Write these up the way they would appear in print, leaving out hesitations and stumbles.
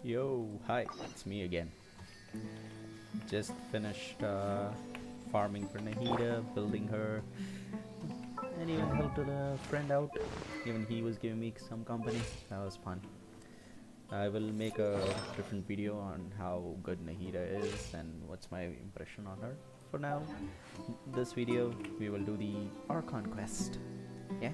Yo, hi, it's me again. Just finished farming for Nahida, building her, and even helped a friend out. Even he was giving me some company. That was fun. I will make a different video on how good Nahida is and what's my impression on her. For now, this video we will do the Archon quest. Yeah.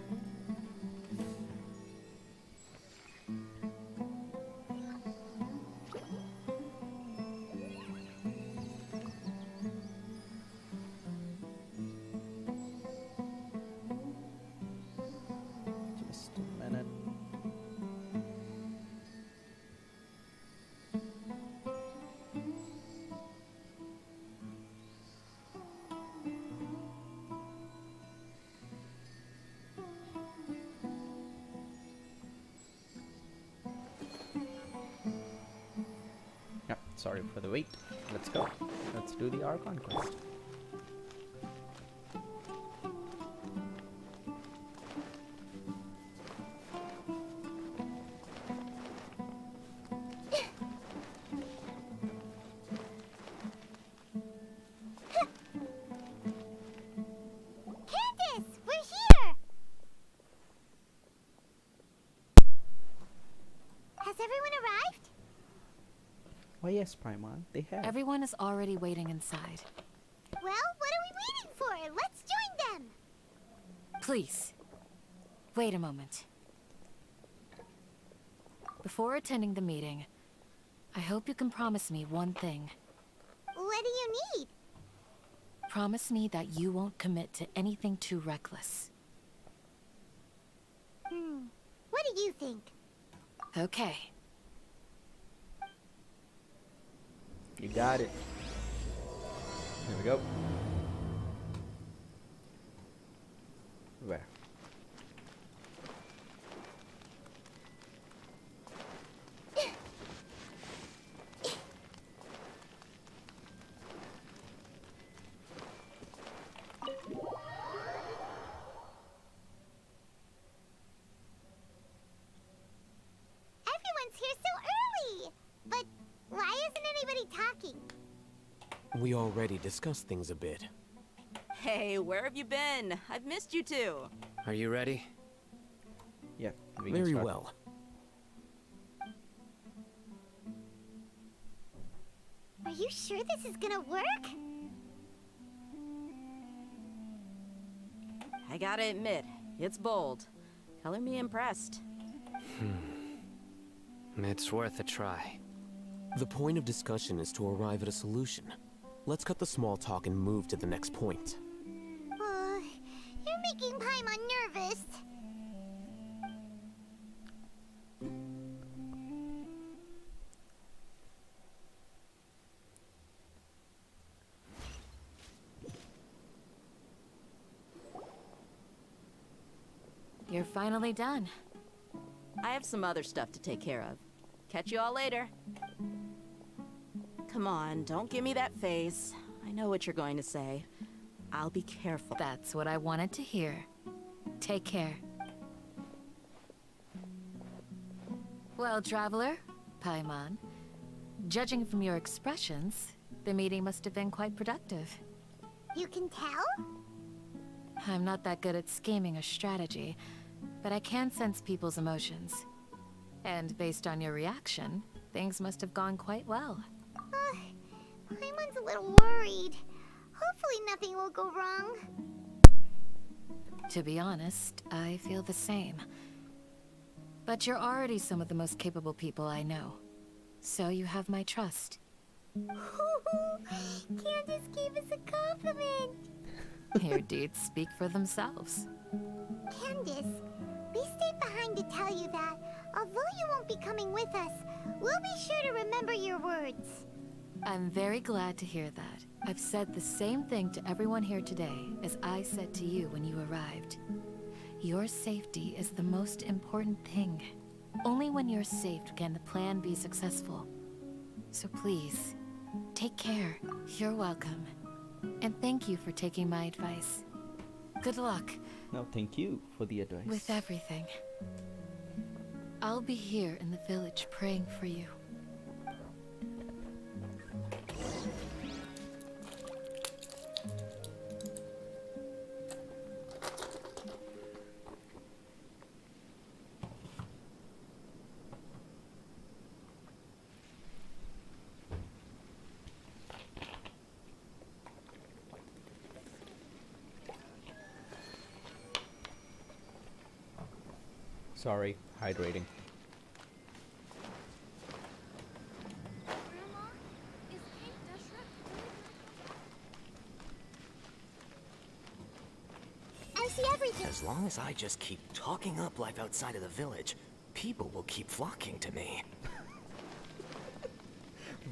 Just a minute. Yep, sorry for the wait. Let's go. Let's do the Archon quest. Has everyone arrived? Why yes, Paimon, they have. Everyone is already waiting inside. Well, what are we waiting for? Let's join them! Please, wait a moment. Before attending the meeting, I hope you can promise me one thing. What do you need? Promise me that you won't commit to anything too reckless. What do you think? Okay. You got it. Here we go. Where? Everyone's here so early! But why isn't anybody talking? We already discussed things a bit. Hey, where have you been? I've missed you too. Are you ready? Yeah, we can Very start. well. Are you sure this is gonna work? I gotta admit, it's bold. Color me impressed. It's worth a try. The point of discussion is to arrive at a solution. Let's cut the small talk and move to the next point. You're making Paimon nervous. You're finally done. I have some other stuff to take care of. Catch you all later. Come on, don't give me that face. I know what you're going to say. I'll be careful. That's what I wanted to hear. Take care. Well, traveler, Paimon, judging from your expressions, the meeting must have been quite productive. You can tell? I'm not that good at scheming or strategy, but I can sense people's emotions. And based on your reaction, things must have gone quite well. Paimon's a little worried. Hopefully nothing will go wrong. To be honest, I feel the same. But you're already some of the most capable people I know. So you have my trust. Candace gave us a compliment. Your deeds speak for themselves. Candace, we stayed behind to tell you that, although you won't be coming with us, we'll be sure to remember your words. I'm very glad to hear that. I've said the same thing to everyone here today as I said to you when you arrived. Your safety is the most important thing. Only when you're safe can the plan be successful. So please, take care. You're welcome. And thank you for taking my advice. Good luck. No, thank you for the advice. With everything. I'll be here in the village praying for you. Sorry, hydrating. Grandma, is King Deshret I see everything. As long as I just keep talking up life outside of the village, people will keep flocking to me.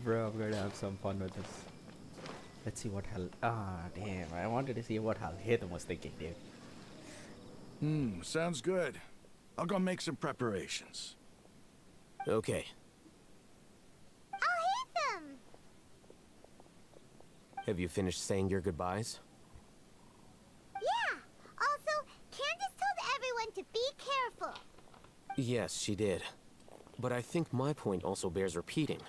Bro, I'm gonna have some fun with this. Let's see what hell. Ah, damn. I wanted to see what hell Haytham was thinking, dude. Sounds good. I'll go make some preparations. Okay, I'll hit them. have you finished saying your goodbyes? Yeah. Also, Candace told everyone to be careful. Yes, she did. But I think my point also bears repeating.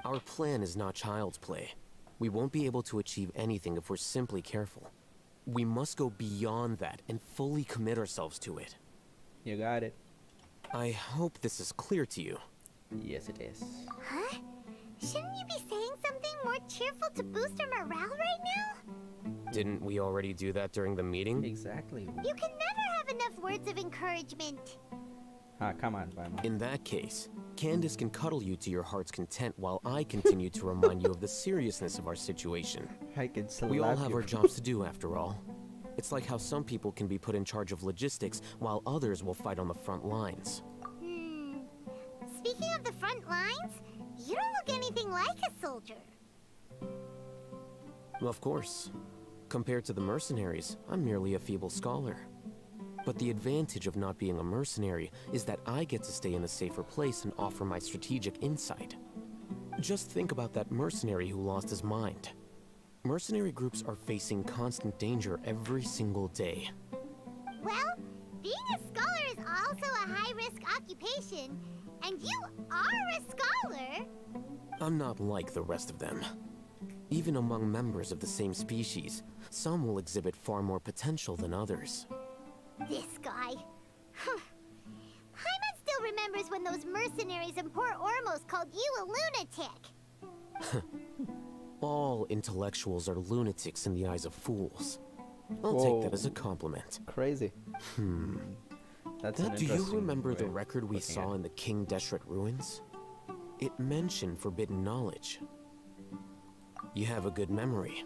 Our plan is not child's play. We won't be able to achieve anything if we're simply careful. We must go beyond that and fully commit ourselves to it. You got it. I hope this is clear to you. Yes, it is. Huh? Shouldn't you be saying something more cheerful to boost our morale right now? Didn't we already do that during the meeting? Exactly. You can never have enough words of encouragement. Ah, come on, Paimon. In that case, Candace can cuddle you to your heart's content while I continue to remind you of the seriousness of our situation. I can slap We all have you. our jobs to do after all. It's like how some people can be put in charge of logistics while others will fight on the front lines. Speaking of the front lines, you don't look anything like a soldier. Of course. Compared to the mercenaries, I'm merely a feeble scholar. But the advantage of not being a mercenary is that I get to stay in a safer place and offer my strategic insight. Just think about that mercenary who lost his mind. Mercenary groups are facing constant danger every single day. Well, being a scholar is also a high-risk occupation, and you are a scholar. I'm not like the rest of them. Even among members of the same species, some will exhibit far more potential than others. This guy. Paimon still remembers when those mercenaries in Port Ormos called you a lunatic. All intellectuals are lunatics in the eyes of fools. I'll take that as a compliment. Crazy. That's an Do you interesting remember the way of record we looking saw at in the King Deshret ruins? It mentioned forbidden knowledge. You have a good memory.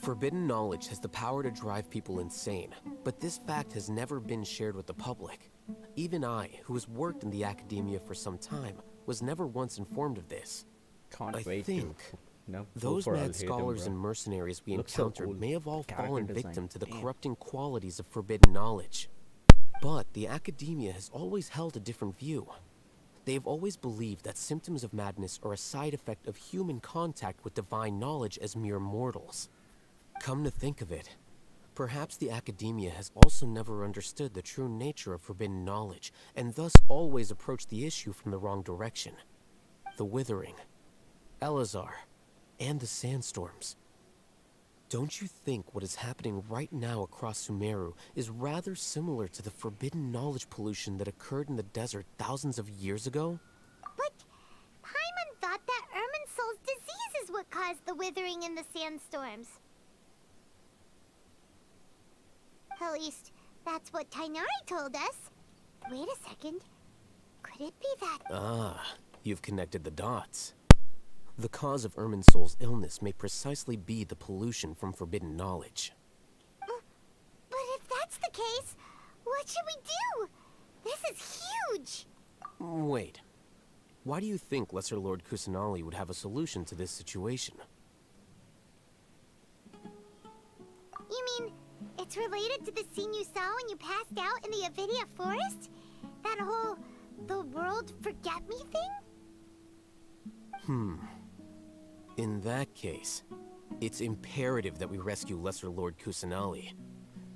Forbidden knowledge has the power to drive people insane, but this fact has never been shared with the public. Even I, who has worked in the academia for some time, was never once informed of this. Can't I wait think to, you know, go those for mad Al-Haytham, scholars bro. and mercenaries we Looks so encountered cool. may have all Character fallen design. victim to the Damn. corrupting qualities of forbidden knowledge. But the academia has always held a different view. They have always believed that symptoms of madness are a side effect of human contact with divine knowledge as mere mortals. Come to think of it, perhaps the academia has also never understood the true nature of forbidden knowledge, and thus always approached the issue from the wrong direction. The Withering, Elazar, and the Sandstorms. Don't you think what is happening right now across Sumeru is rather similar to the forbidden knowledge pollution that occurred in the desert thousands of years ago? But Paimon thought that Irminsul's disease is what caused the withering in the sandstorms. At least, that's what Tainari told us. Wait a second. Could it be that... Ah, you've connected the dots. The cause of Irminsul's illness may precisely be the pollution from forbidden knowledge. But if that's the case, what should we do? This is huge! Wait. Why do you think Lesser Lord Kusanali would have a solution to this situation? You mean, it's related to the scene you saw when you passed out in the Avidia forest? That whole, the world forget me thing? In that case, it's imperative that we rescue Lesser Lord Kusanali.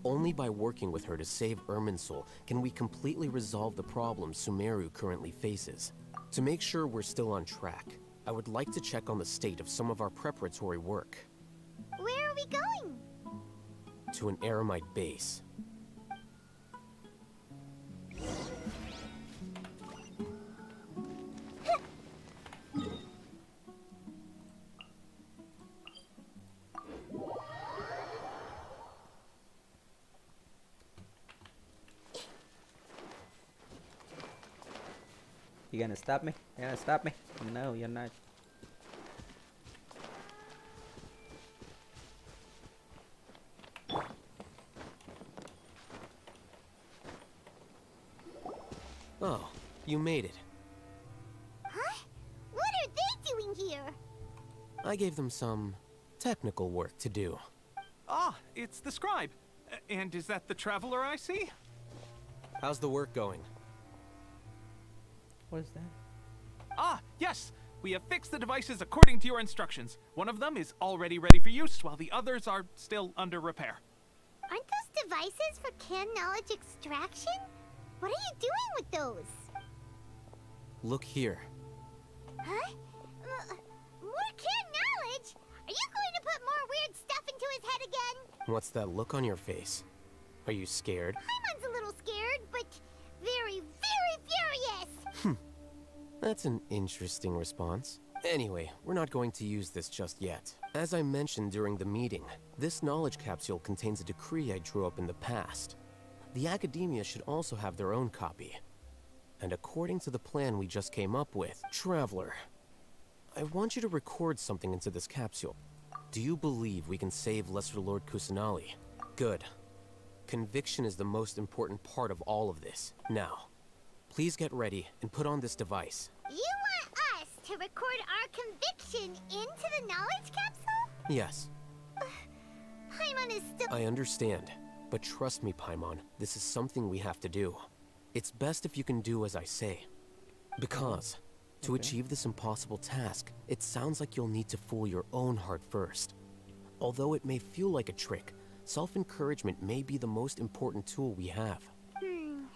Only by working with her to save Irminsul can we completely resolve the problems Sumeru currently faces. To make sure we're still on track, I would like to check on the state of some of our preparatory work. Where are we going? To an Eremite base. You gonna stop me? You gonna stop me? No, you're not. Oh, you made it. Huh? What are they doing here? I gave them some technical work to do. Ah, it's the scribe. And is that the traveler I see? How's the work going? What is that? Ah, yes! We have fixed the devices according to your instructions. One of them is already ready for use, while the others are still under repair. Aren't those devices for canned knowledge extraction? What are you doing with those? Look here. Huh? More canned knowledge? Are you going to put more weird stuff into his head again? What's that look on your face? Are you scared? Paimon's a little scared, but very, very furious. That's an interesting response. Anyway, we're not going to use this just yet. As I mentioned during the meeting, this knowledge capsule contains a decree I drew up in the past. The academia should also have their own copy. And according to the plan we just came up with, Traveler, I want you to record something into this capsule. Do you believe we can save Lesser Lord Kusanali? Good. Conviction is the most important part of all of this. Now, please get ready and put on this device. You want us to record our conviction into the knowledge capsule? Yes, Paimon is still... I understand. But trust me, Paimon, this is something we have to do. It's best if you can do as I say. Because, to achieve this impossible task, it sounds like you'll need to fool your own heart first. Although it may feel like a trick, self-encouragement may be the most important tool we have.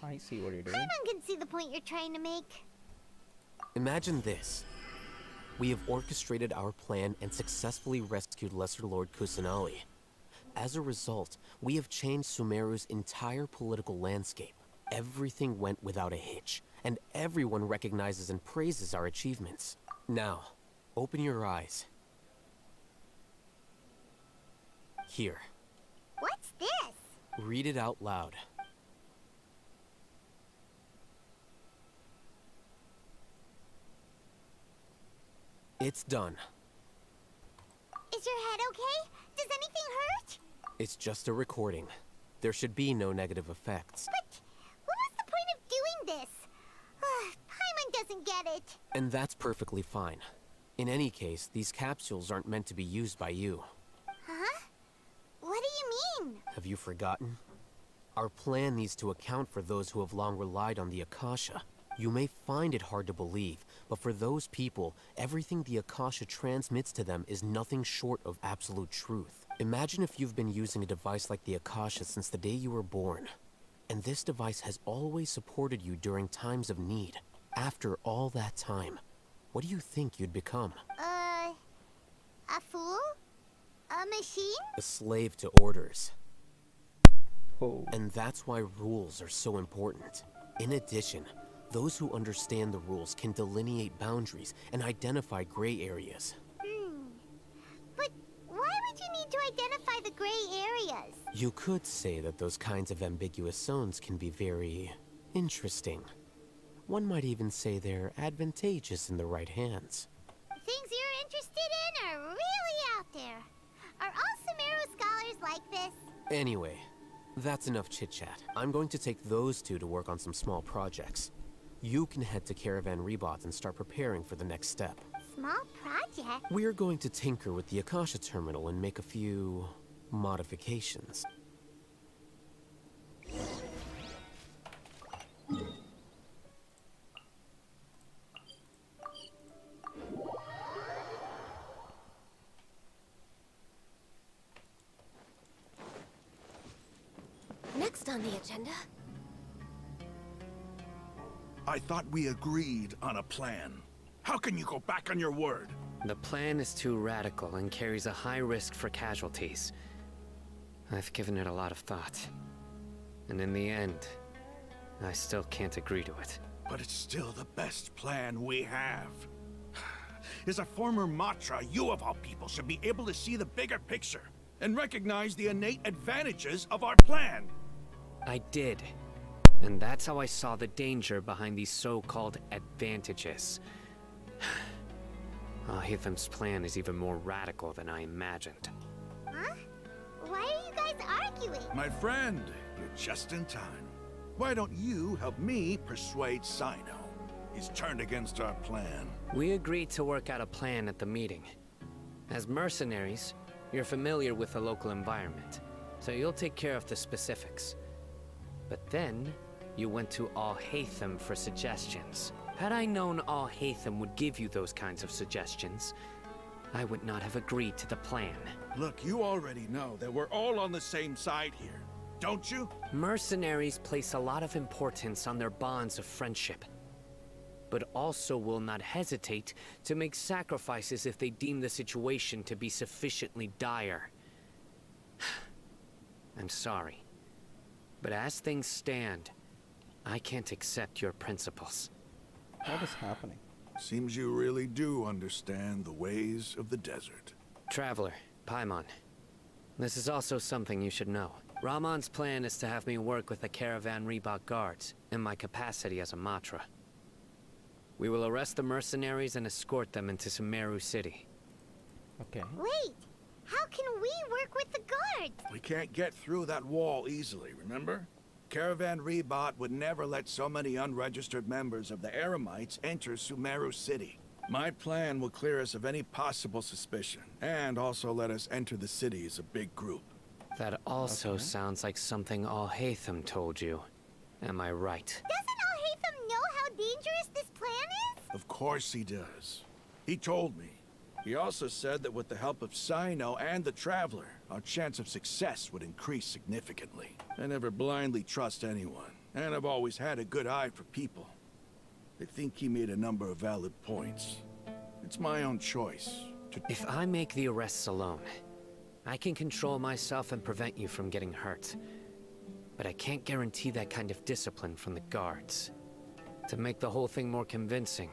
I see what you're doing. Paimon can see the point you're trying to make. Imagine this. We have orchestrated our plan and successfully rescued Lesser Lord Kusanali. As a result, we have changed Sumeru's entire political landscape. Everything went without a hitch, and everyone recognizes and praises our achievements. Now, open your eyes. Here, What's this? read it out loud. It's done. Is your head okay? Does anything hurt? It's just a recording. There should be no negative effects. But what was the point of doing this? Paimon doesn't get it. And that's perfectly fine. In any case, these capsules aren't meant to be used by you. Huh? What do you mean? Have you forgotten? Our plan needs to account for those who have long relied on the Akasha. You may find it hard to believe, but for those people, everything the Akasha transmits to them is nothing short of absolute truth. Imagine if you've been using a device like the Akasha since the day you were born. And this device has always supported you during times of need. After all that time, what do you think you'd become? A fool? A machine? A slave to orders. Oh. And that's why rules are so important. In addition, those who understand the rules can delineate boundaries and identify gray areas. But why would you need to identify the gray areas? You could say that those kinds of ambiguous zones can be very interesting. One might even say they're advantageous in the right hands. Things you're interested in are really out there. Are all Sumeru scholars like this? Anyway, that's enough chit-chat. I'm going to take those two to work on some small projects. You can head to Caravan Rebot and start preparing for the next step. Small project? We're going to tinker with the Akasha terminal and make a few modifications. Next on the agenda. I thought we agreed on a plan. How can you go back on your word? The plan is too radical and carries a high risk for casualties. I've given it a lot of thought. And in the end, I still can't agree to it. But it's still the best plan we have. As a former Matra, you of all people should be able to see the bigger picture and recognize the innate advantages of our plan. I did. And that's how I saw the danger behind these so-called advantages. Hitham's plan is even more radical than I imagined. Huh? Why are you guys arguing? My friend, you're just in time. Why don't you help me persuade Sino? He's turned against our plan. We agreed to work out a plan at the meeting. As mercenaries, you're familiar with the local environment, so you'll take care of the specifics. But then, you went to Al-Haytham for suggestions. Had I known Al-Haytham would give you those kinds of suggestions, I would not have agreed to the plan. Look, you already know that we're all on the same side here, don't you? Mercenaries place a lot of importance on their bonds of friendship, but also will not hesitate to make sacrifices if they deem the situation to be sufficiently dire. I'm sorry, but as things stand, I can't accept your principles. What is happening? Seems you really do understand the ways of the desert. Traveler, Paimon, this is also something you should know. Rahman's plan is to have me work with the Caravan Reebok guards in my capacity as a Matra. We will arrest the mercenaries and escort them into Sumeru City. Okay. Wait, how can we work with the guards? We can't get through that wall easily, remember? Caravan Reebok would never let so many unregistered members of the Eremites enter Sumeru City. My plan will clear us of any possible suspicion, and also let us enter the city as a big group. That also sounds like something Al-Haytham told you. Am I right? Doesn't Al-Haytham know how dangerous this plan is? Of course he does. He told me. He also said that with the help of Sino and the Traveler, our chance of success would increase significantly. I never blindly trust anyone, and I've always had a good eye for people. I think he made a number of valid points. It's my own choice to... If I make the arrests alone, I can control myself and prevent you from getting hurt. But I can't guarantee that kind of discipline from the guards. To make the whole thing more convincing,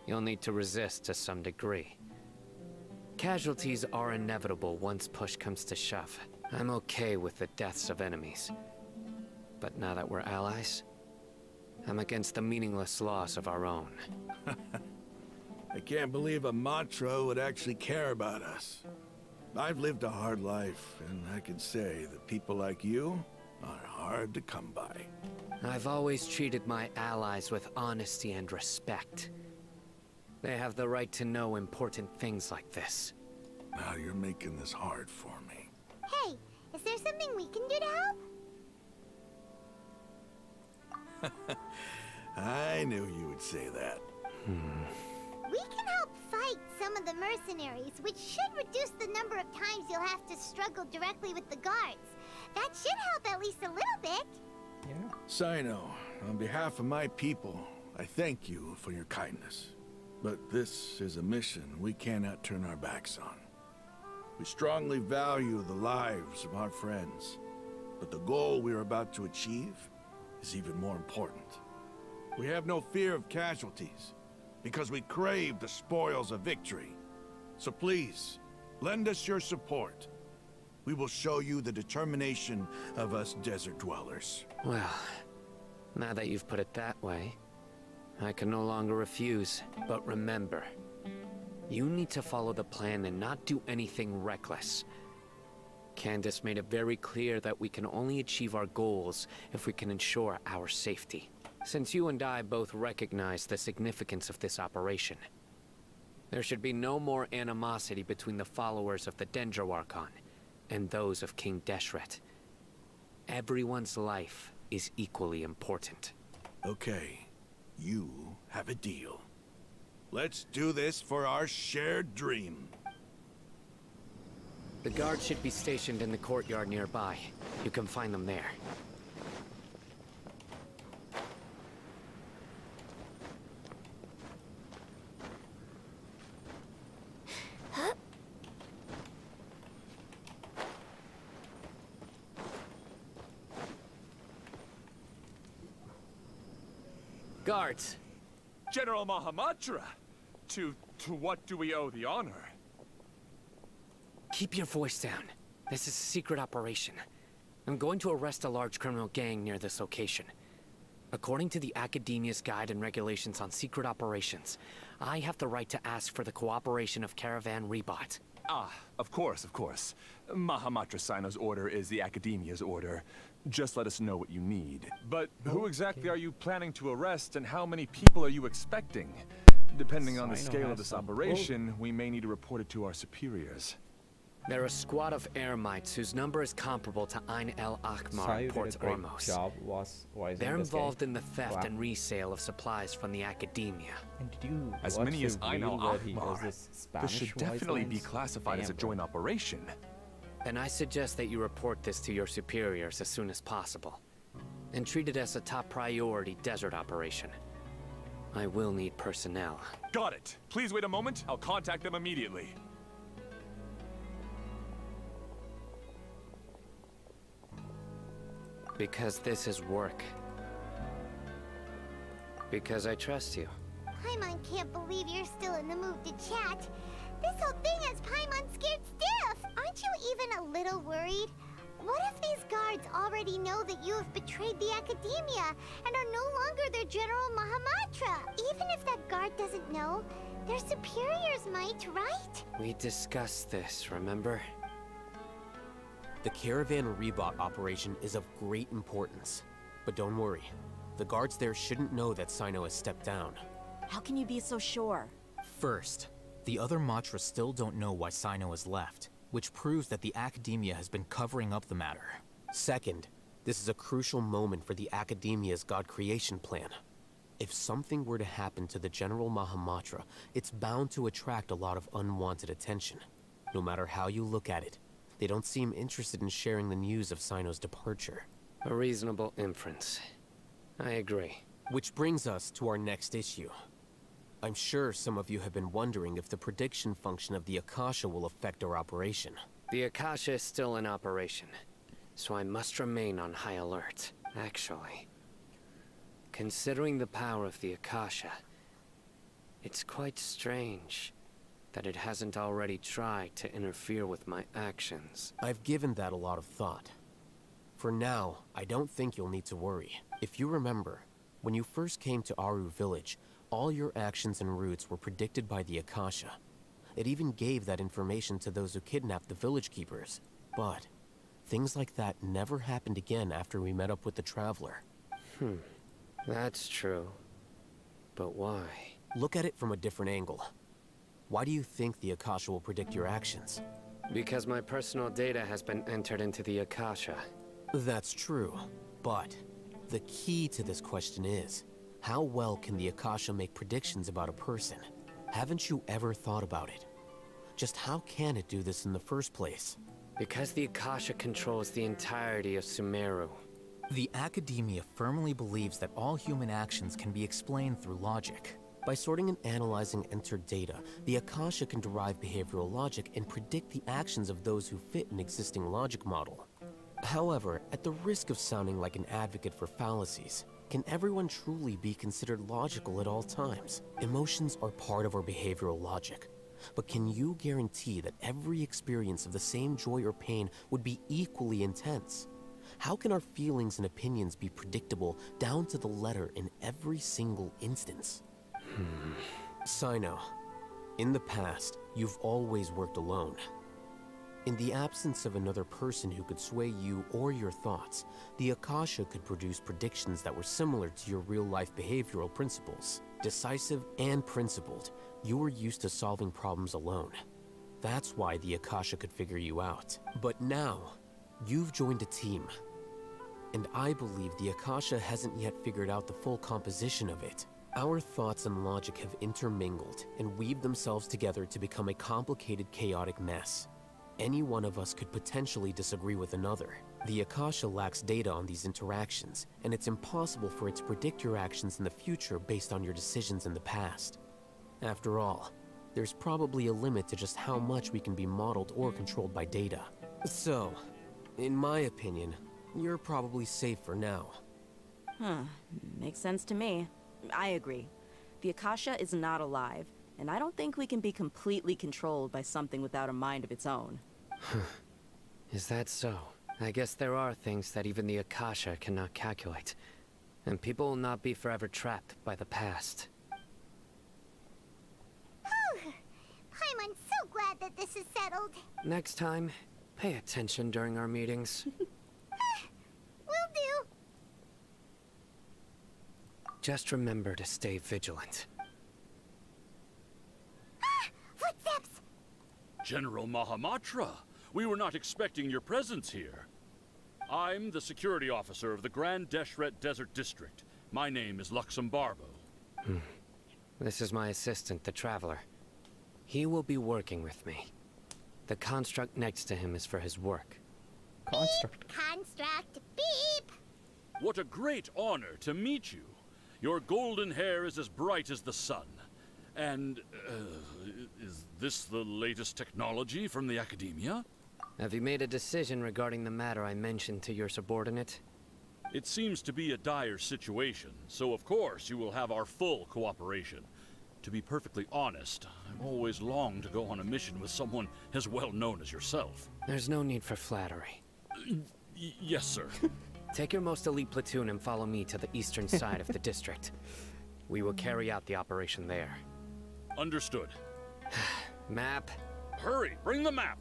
you'll need to resist to some degree. Casualties are inevitable once push comes to shove. I'm okay with the deaths of enemies. But now that we're allies, I'm against the meaningless loss of our own. I can't believe a Matra would actually care about us. I've lived a hard life, and I can say that people like you are hard to come by. I've always treated my allies with honesty and respect. They have the right to know important things like this. Now you're making this hard for me. Hey, is there something we can do to help? I knew you would say that. We can help fight some of the mercenaries, which should reduce the number of times you'll have to struggle directly with the guards. That should help at least a little bit. Yeah. Sino, on behalf of my people, I thank you for your kindness. But this is a mission we cannot turn our backs on. We strongly value the lives of our friends, but the goal we are about to achieve is even more important. We have no fear of casualties, because we crave the spoils of victory. So please, lend us your support. We will show you the determination of us desert dwellers. Well, now that you've put it that way, I can no longer refuse. But remember, you need to follow the plan and not do anything reckless. Candace made it very clear that we can only achieve our goals if we can ensure our safety. Since you and I both recognize the significance of this operation, there should be no more animosity between the followers of the Dendro Archon and those of King Deshret. Everyone's life is equally important. Okay. You have a deal. Let's do this for our shared dream. The guards should be stationed in the courtyard nearby. You can find them there. Guards! General Mahamatra! To what do we owe the honor? Keep your voice down. This is a secret operation. I'm going to arrest a large criminal gang near this location. According to the Academia's Guide and Regulations on Secret Operations, I have the right to ask for the cooperation of Caravan Rebot. Ah, of course, of course. Mahamatra Sino's order is the Academia's order. Just let us know what you need. But who exactly are you planning to arrest, and how many people are you expecting? Depending on the Sino scale has of this some operation, we may need to report it to our superiors. They're a squad of Eremites whose number is comparable to Ain El Akmar Sayu in did Port a great Ormos. job voicing They're this guy. involved in the theft Wow. and resale of supplies from the Academia. And did you As watch many the as Ain El reel where he does Akmar. this This Spanish should voice definitely be lines? classified as a Damn, joint bro. operation. Then I suggest that you report this to your superiors as soon as possible, and treat it as a top priority desert operation. I will need personnel. Got it. Please wait a moment. I'll contact them immediately. Because this is work. Because I trust you. Paimon can't believe you're still in the mood to chat. This whole thing has Paimon scared stiff. Aren't you even a little worried? What if these guards already know that you have betrayed the Academia and are no longer their General Mahamatra? Even if that guard doesn't know, their superiors might, right? We discussed this, remember? The Caravan Rebot operation is of great importance. But don't worry, the guards there shouldn't know that Sino has stepped down. How can you be so sure? First, the other Matra still don't know why Sino has left, which proves that the Academia has been covering up the matter. Second, this is a crucial moment for the Academia's God creation plan. If something were to happen to the General Mahamatra, it's bound to attract a lot of unwanted attention. No matter how you look at it, they don't seem interested in sharing the news of Sino's departure. A reasonable inference. I agree. Which brings us to our next issue. I'm sure some of you have been wondering if the prediction function of the Akasha will affect our operation. The Akasha is still in operation, so I must remain on high alert. Actually, considering the power of the Akasha, it's quite strange that it hasn't already tried to interfere with my actions. I've given that a lot of thought. For now, I don't think you'll need to worry. If you remember, when you first came to Aru Village, all your actions and routes were predicted by the Akasha. It even gave that information to those who kidnapped the village keepers. But things like that never happened again after we met up with the Traveler. That's true. But why? Look at it from a different angle. Why do you think the Akasha will predict your actions? Because my personal data has been entered into the Akasha. That's true, but the key to this question is, how well can the Akasha make predictions about a person? Haven't you ever thought about it? Just how can it do this in the first place? Because the Akasha controls the entirety of Sumeru. The Academia firmly believes that all human actions can be explained through logic. By sorting and analyzing entered data, the Akasha can derive behavioral logic and predict the actions of those who fit an existing logic model. However, at the risk of sounding like an advocate for fallacies, can everyone truly be considered logical at all times? Emotions are part of our behavioral logic. But can you guarantee that every experience of the same joy or pain would be equally intense? How can our feelings and opinions be predictable down to the letter in every single instance? Sino, in the past, you've always worked alone. In the absence of another person who could sway you or your thoughts, the Akasha could produce predictions that were similar to your real-life behavioral principles. Decisive and principled, you were used to solving problems alone. That's why the Akasha could figure you out. But now, you've joined a team. And I believe the Akasha hasn't yet figured out the full composition of it. Our thoughts and logic have intermingled and weaved themselves together to become a complicated, chaotic mess. Any one of us could potentially disagree with another. The Akasha lacks data on these interactions, and it's impossible for it to predict your actions in the future based on your decisions in the past. After all, there's probably a limit to just how much we can be modeled or controlled by data. So, in my opinion, you're probably safe for now. Makes sense to me. I agree. The Akasha is not alive, and I don't think we can be completely controlled by something without a mind of its own. Is that so? I guess there are things that even the Akasha cannot calculate. And people will not be forever trapped by the past. Whew. Paimon's so glad that this is settled. Next time, pay attention during our meetings. Will do. Just remember to stay vigilant. Footsteps! General Mahamatra, we were not expecting your presence here. I'm the security officer of the Grand Deshret Desert District. My name is Luxembarbo. This is my assistant, the Traveler. He will be working with me. The construct next to him is for his work. Construct. Construct. Beep! What a great honor to meet you. Your golden hair is as bright as the sun. And, is this the latest technology from the Academia? Have you made a decision regarding the matter I mentioned to your subordinate? It seems to be a dire situation, so of course you will have our full cooperation. To be perfectly honest, I've always longed to go on a mission with someone as well known as yourself. There's no need for flattery. Yes, sir. Take your most elite platoon and follow me to the eastern side of the district. We will carry out the operation there. Understood. Map. Hurry, bring the map!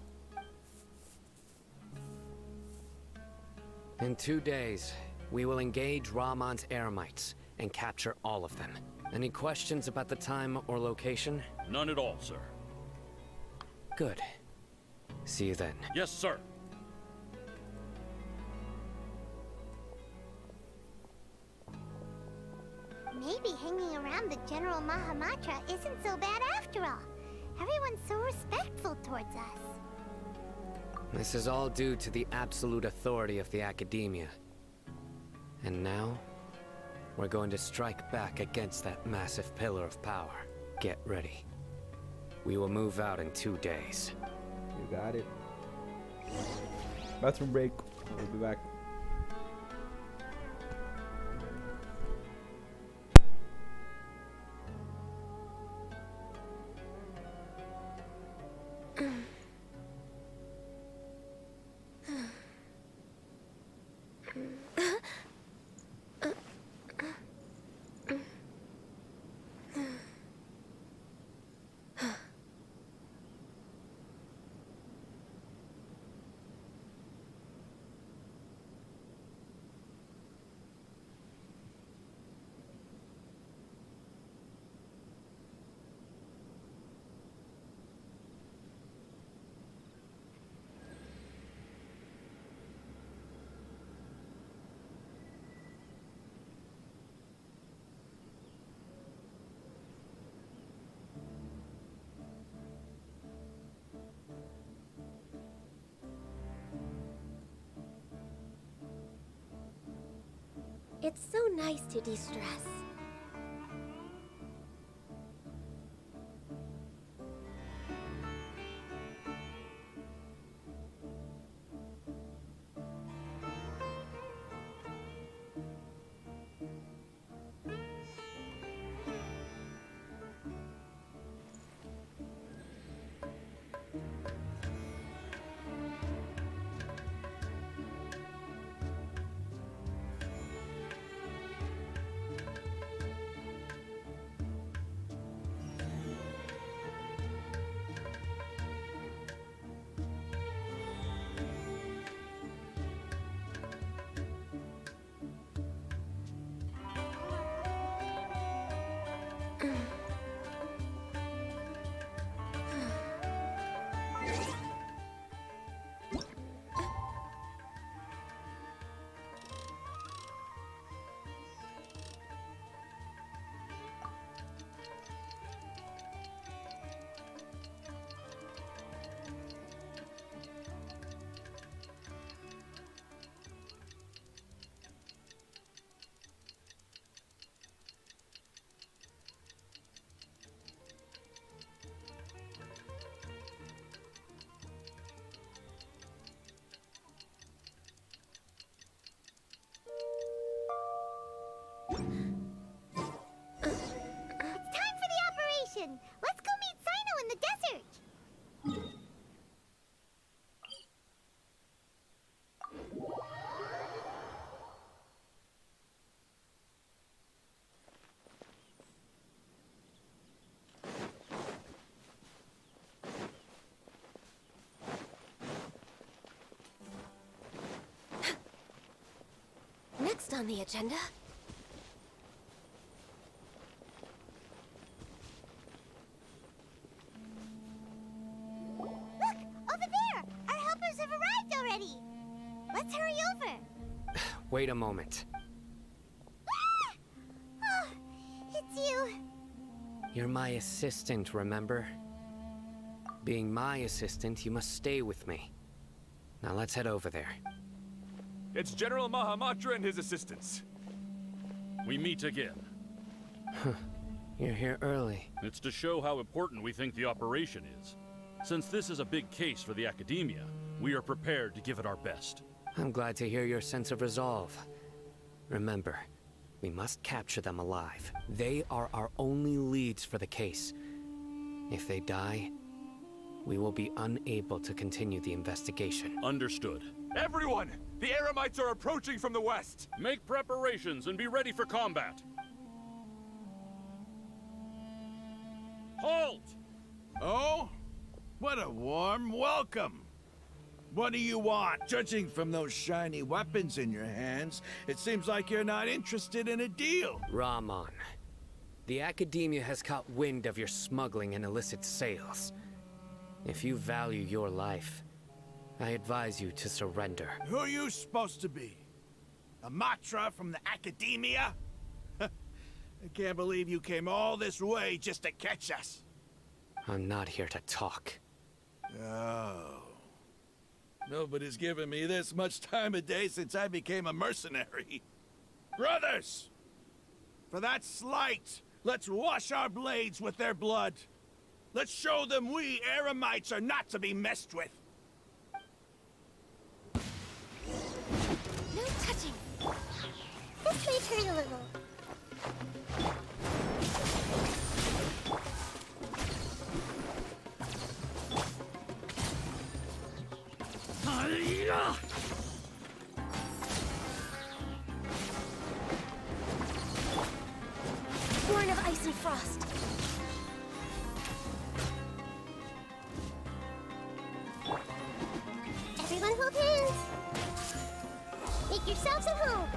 In 2 days, we will engage Rahman's Eremites and capture all of them. Any questions about the time or location? None at all, sir. Good. See you then. Yes, sir. Maybe hanging around the General Mahamatra isn't so bad after all. Everyone's so respectful towards us. This is all due to the absolute authority of the Academia. And now, we're going to strike back against that massive pillar of power. Get ready. We will move out in 2 days. You got it. Bathroom break. We'll be back. It's so nice to de-stress. next on the agenda? Look! Over there! Our helpers have arrived already! Let's hurry over! Wait a moment. Ah! Oh, it's you! You're my assistant, remember? Being my assistant, you must stay with me. Now let's head over there. It's General Mahamatra and his assistants. We meet again. You're here early. It's to show how important we think the operation is. Since this is a big case for the Academia, we are prepared to give it our best. I'm glad to hear your sense of resolve. Remember, we must capture them alive. They are our only leads for the case. If they die, we will be unable to continue the investigation. Understood. Everyone! The Eremites are approaching from the west! Make preparations and be ready for combat. Halt! Oh? What a warm welcome! What do you want? Judging from those shiny weapons in your hands, it seems like you're not interested in a deal. Rahman, the Academia has caught wind of your smuggling and illicit sales. If you value your life, I advise you to surrender. Who are you supposed to be? A Matra from the Academia? I can't believe you came all this way just to catch us. I'm not here to talk. Oh. Nobody's given me this much time of day since I became a mercenary. Brothers! For that slight, let's wash our blades with their blood. Let's show them we Eremites are not to be messed with. No touching! This may hurt a little. Born of ice and frost. Everyone hold hands! Make yourselves at home!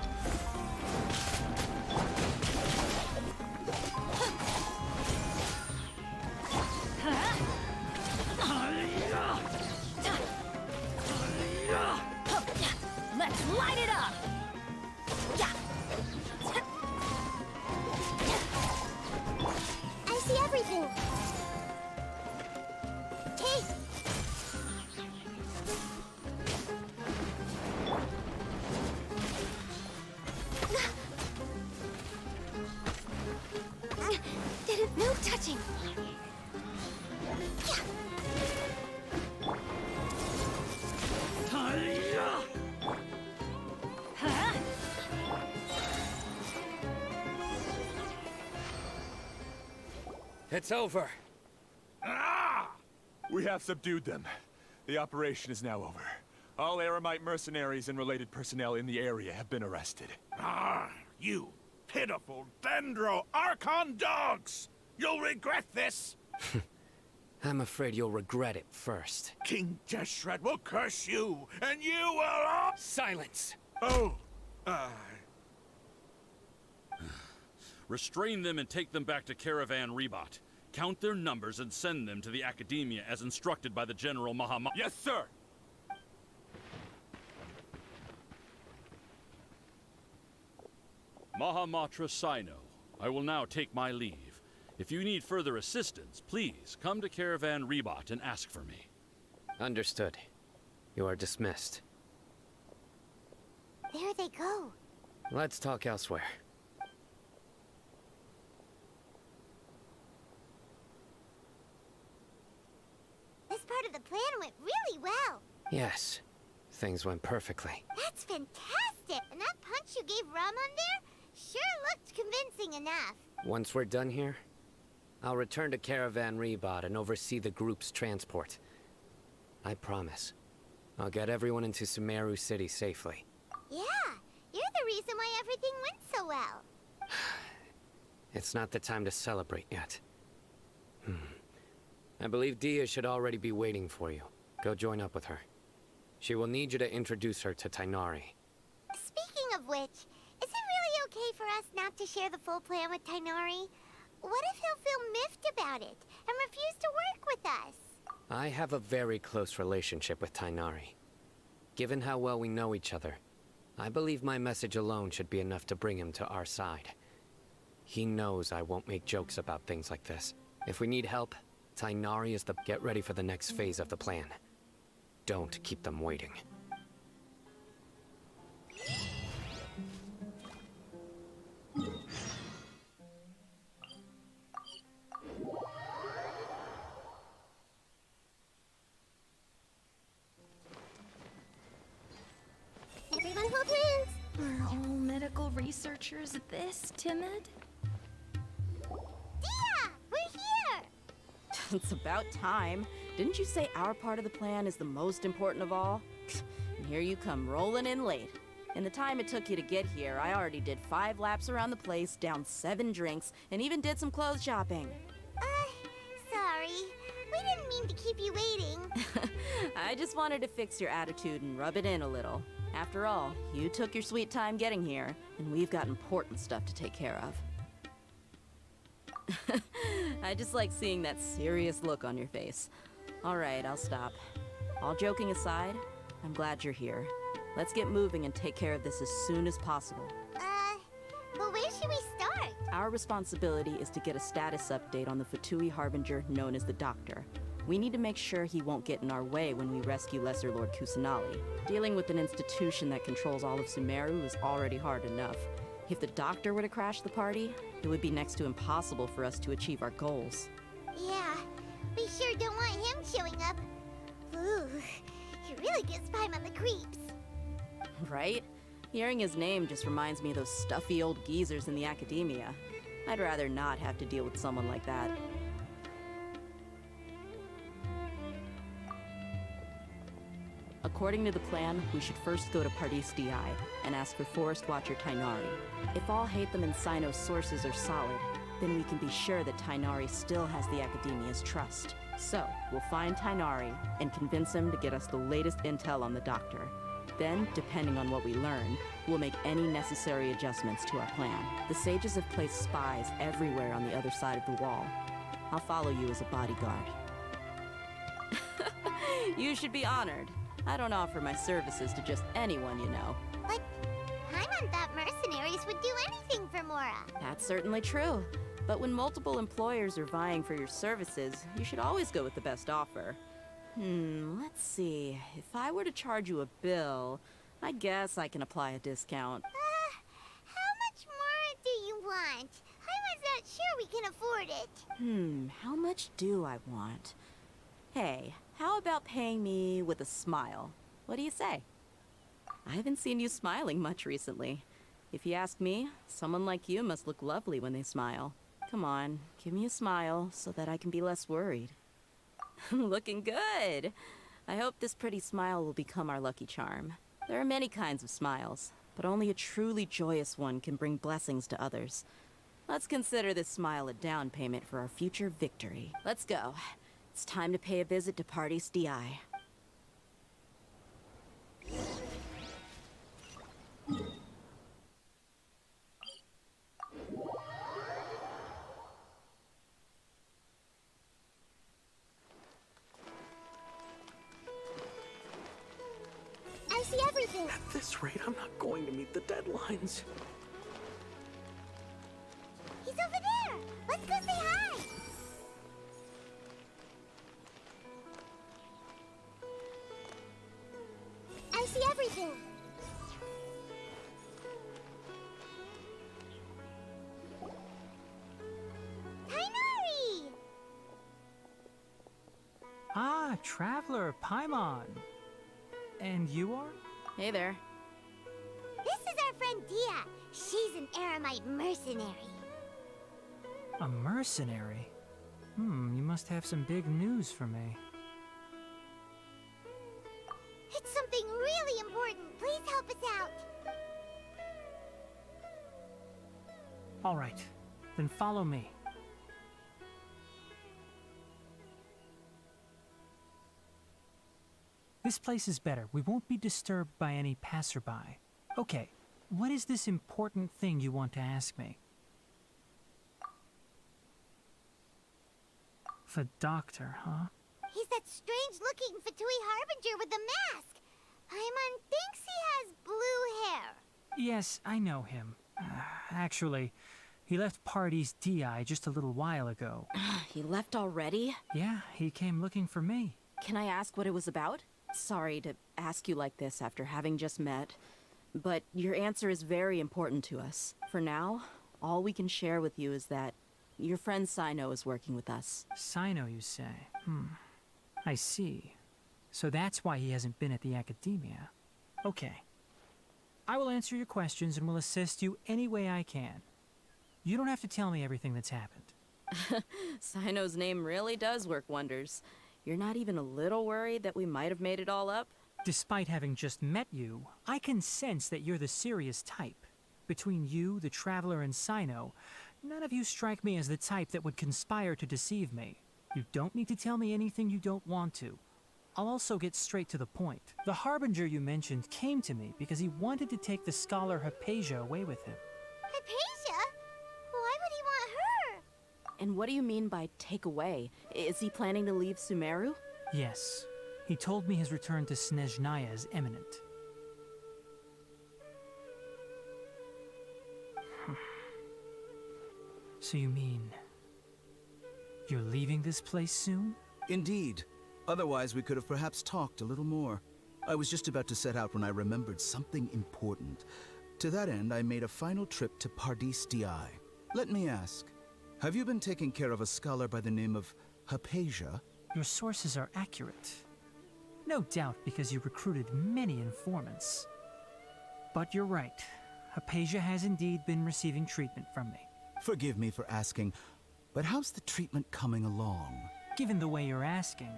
Let's light it up! I see everything! Hey! No touching. It's over. We have subdued them. The operation is now over. All Eremite mercenaries and related personnel in the area have been arrested. Ah, you pitiful Dendro Archon dogs! You'll regret this! I'm afraid you'll regret it first. King Jeshret will curse you, and you will all— Silence! Oh, Restrain them and take them back to Caravan Rebot. Count their numbers and send them to the Academia as instructed by the General Mahamatra. Yes, sir! Mahamatra Sino, I will now take my leave. If you need further assistance, please come to Caravan Rebot and ask for me. Understood. You are dismissed. There they go. Let's talk elsewhere. This part of the plan went really well. Yes. Things went perfectly. That's fantastic! And that punch you gave Rahman there sure looked convincing enough. Once we're done here, I'll return to Caravan Rebot and oversee the group's transport. I promise. I'll get everyone into Sumeru City safely. Yeah, you're the reason why everything went so well. It's not the time to celebrate yet. I believe Dia should already be waiting for you. Go join up with her. She will need you to introduce her to Tainari. Speaking of which, okay for us not to share the full plan with Tainari? What if he'll feel miffed about it and refuse to work with us? I have a very close relationship with Tainari. Given how well we know each other, I believe my message alone should be enough to bring him to our side. He knows I won't make jokes about things like this. If we need help, Tainari is the... Get ready for the next phase of the plan. Don't keep them waiting. Everyone hold hands. Are all medical researchers this timid? Dia! We're here! It's about time. Didn't you say our part of the plan is the most important of all? And here you come rolling in late. In the time it took you to get here, I already did 5 laps around the place, downed 7 drinks, and even did some clothes shopping. Sorry. We didn't mean to keep you waiting. I just wanted to fix your attitude and rub it in a little. After all, you took your sweet time getting here, and we've got important stuff to take care of. I just like seeing that serious look on your face. All right, I'll stop. All joking aside, I'm glad you're here. Let's get moving and take care of this as soon as possible. But where should we start? Our responsibility is to get a status update on the Fatui Harbinger known as the Doctor. We need to make sure he won't get in our way when we rescue Lesser Lord Kusanali. Dealing with an institution that controls all of Sumeru is already hard enough. If the Doctor were to crash the party, it would be next to impossible for us to achieve our goals. Yeah, we sure don't want him showing up. Ooh, he really gives Paimon the creeps. Right? Hearing his name just reminds me of those stuffy old geezers in the academia. I'd rather not have to deal with someone like that. According to the plan, we should first go to Pardis Di and ask for Forest Watcher Tainari. If all Hatham and Sino's sources are solid, then we can be sure that Tainari still has the Academia's trust. So, we'll find Tainari and convince him to get us the latest intel on the Doctor. Then, depending on what we learn, we'll make any necessary adjustments to our plan. The sages have placed spies everywhere on the other side of the wall. I'll follow you as a bodyguard. You should be honored. I don't offer my services to just anyone, you know. But Paimon thought mercenaries would do anything for Mora. That's certainly true. But when multiple employers are vying for your services, you should always go with the best offer. Let's see. If I were to charge you a bill, I guess I can apply a discount. How much more do you want? Paimon's not sure we can afford it. How much do I want? Hey, how about paying me with a smile? What do you say? I haven't seen you smiling much recently. If you ask me, someone like you must look lovely when they smile. Come on, give me a smile so that I can be less worried. Looking good! I hope this pretty smile will become our lucky charm. There are many kinds of smiles, but only a truly joyous one can bring blessings to others. Let's consider this smile a down payment for our future victory. Let's go. It's time to pay a visit to Pardis Di. I see everything. At this rate, I'm not going to meet the deadlines. He's over there! Let's go say hi! I see everything. Tainari! Ah, Traveler, Paimon. And you are? Hey there. This is our friend Dia. She's an Aramite mercenary. A mercenary? You must have some big news for me. It's something really important. Please help us out. All right, then follow me. This place is better. We won't be disturbed by any passerby. Okay, What is this important thing you want to ask me? The doctor, huh? He's that strange-looking Fatui Harbinger with the mask. Paimon thinks he has blue hair. Yes, I know him. Actually, he left Party's DI just a little while ago. He left already? Yeah, he came looking for me. Can I ask what it was about? Sorry to ask you like this after having just met, but your answer is very important to us. For now, all we can share with you is that your friend Sino is working with us. Sino, you say? I see. So that's why he hasn't been at the Academia. Okay. I will answer your questions and will assist you any way I can. You don't have to tell me everything that's happened. Sino's name really does work wonders. You're not even a little worried that we might have made it all up? Despite having just met you, I can sense that you're the serious type. Between you, the Traveler, and Sino, none of you strike me as the type that would conspire to deceive me. You don't need to tell me anything you don't want to. I'll also get straight to the point. The Harbinger you mentioned came to me because he wanted to take the scholar Hypatia away with him. Hypatia? Why would he want her? And what do you mean by take away? Is he planning to leave Sumeru? Yes. He told me his return to Snezhnaya is imminent. So you mean... you're leaving this place soon? Indeed. Otherwise, we could have perhaps talked a little more. I was just about to set out when I remembered something important. To that end, I made a final trip to Pardis Di. Let me ask, have you been taking care of a scholar by the name of Hypatia? Your sources are accurate. No doubt because you recruited many informants. But you're right. Hypatia has indeed been receiving treatment from me. Forgive me for asking, but how's the treatment coming along? Given the way you're asking,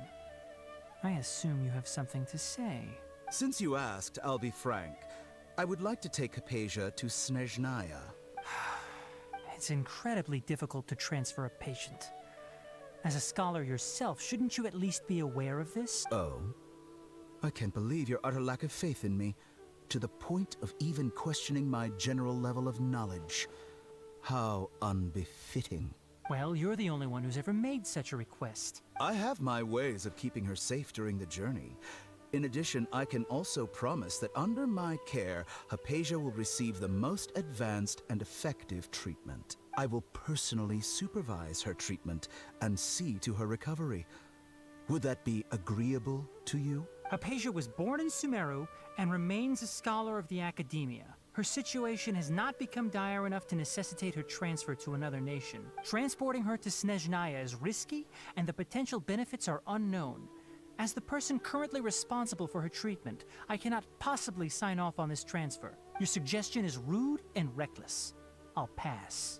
I assume you have something to say. Since you asked, I'll be frank. I would like to take Hypatia to Snezhnaya. It's incredibly difficult to transfer a patient. As a scholar yourself, shouldn't you at least be aware of this? Oh? I can't believe your utter lack of faith in me, to the point of even questioning my general level of knowledge. How unbefitting. Well, you're the only one who's ever made such a request. I have my ways of keeping her safe during the journey. In addition, I can also promise that under my care, Hypatia will receive the most advanced and effective treatment. I will personally supervise her treatment and see to her recovery. Would that be agreeable to you? Hypatia was born in Sumeru and remains a scholar of the Academia. Her situation has not become dire enough to necessitate her transfer to another nation. Transporting her to Snezhnaya is risky, and the potential benefits are unknown. As the person currently responsible for her treatment, I cannot possibly sign off on this transfer. Your suggestion is rude and reckless. I'll pass.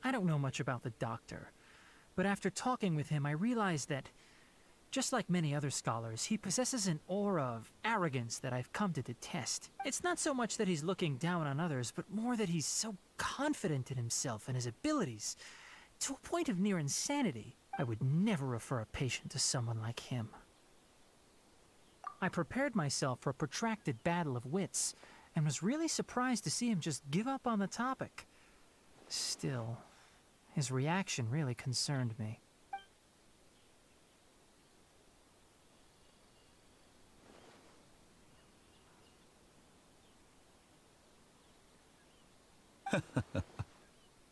I don't know much about the doctor, but after talking with him, I realized that just like many other scholars, he possesses an aura of arrogance that I've come to detest. It's not so much that he's looking down on others, but more that he's so confident in himself and his abilities, to a point of near insanity. I would never refer a patient to someone like him. I prepared myself for a protracted battle of wits, and was really surprised to see him just give up on the topic. Still, his reaction really concerned me.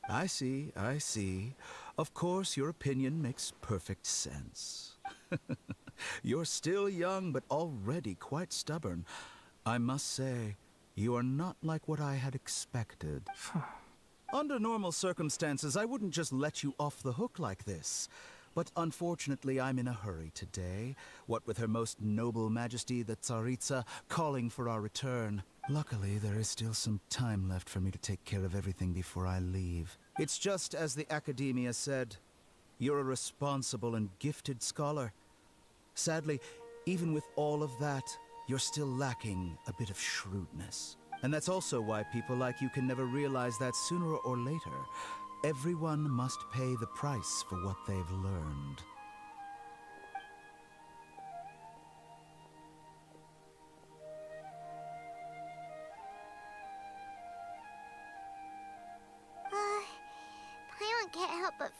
I see, I see. Of course, your opinion makes perfect sense. You're still young, but already quite stubborn. I must say, you are not like what I had expected. Under normal circumstances, I wouldn't just let you off the hook like this. But unfortunately, I'm in a hurry today, what with Her Most Noble Majesty the Tsaritsa calling for our return. Luckily, there is still some time left for me to take care of everything before I leave. It's just as the Academia said, you're a responsible and gifted scholar. Sadly, even with all of that, you're still lacking a bit of shrewdness. And that's also why people like you can never realize that sooner or later, everyone must pay the price for what they've learned.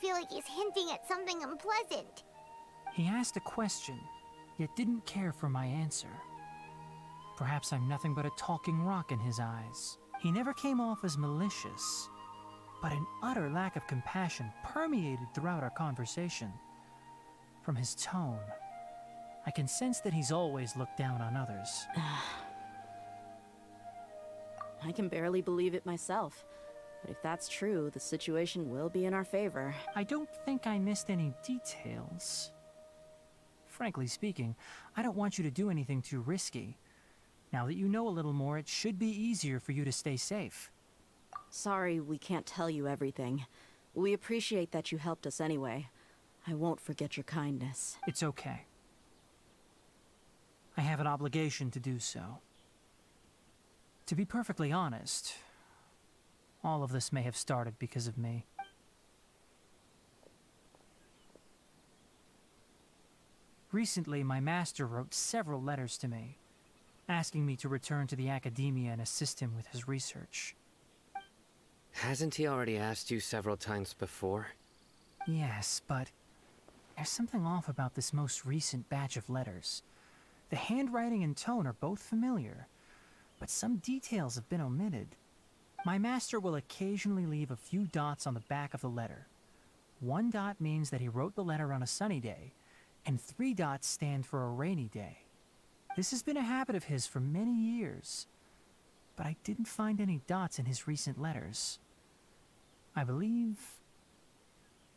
feel like he's hinting at something unpleasant. He asked a question, yet didn't care for my answer. Perhaps I'm nothing but a talking rock in his eyes. He never came off as malicious, but an utter lack of compassion permeated throughout our conversation. From his tone, I can sense that he's always looked down on others. I can barely believe it myself. But if that's true, the situation will be in our favor. I don't think I missed any details. Frankly speaking, I don't want you to do anything too risky. Now that you know a little more, it should be easier for you to stay safe. Sorry we can't tell you everything. We appreciate that you helped us anyway. I won't forget your kindness. It's okay. I have an obligation to do so. To be perfectly honest, all of this may have started because of me. Recently, my master wrote several letters to me, asking me to return to the academia and assist him with his research. Hasn't he already asked you several times before? Yes, but there's something off about this most recent batch of letters. The handwriting and tone are both familiar, but some details have been omitted. My master will occasionally leave a few dots on the back of the letter. 1 dot means that he wrote the letter on a sunny day, and 3 dots stand for a rainy day. This has been a habit of his for many years, but I didn't find any dots in his recent letters. I believe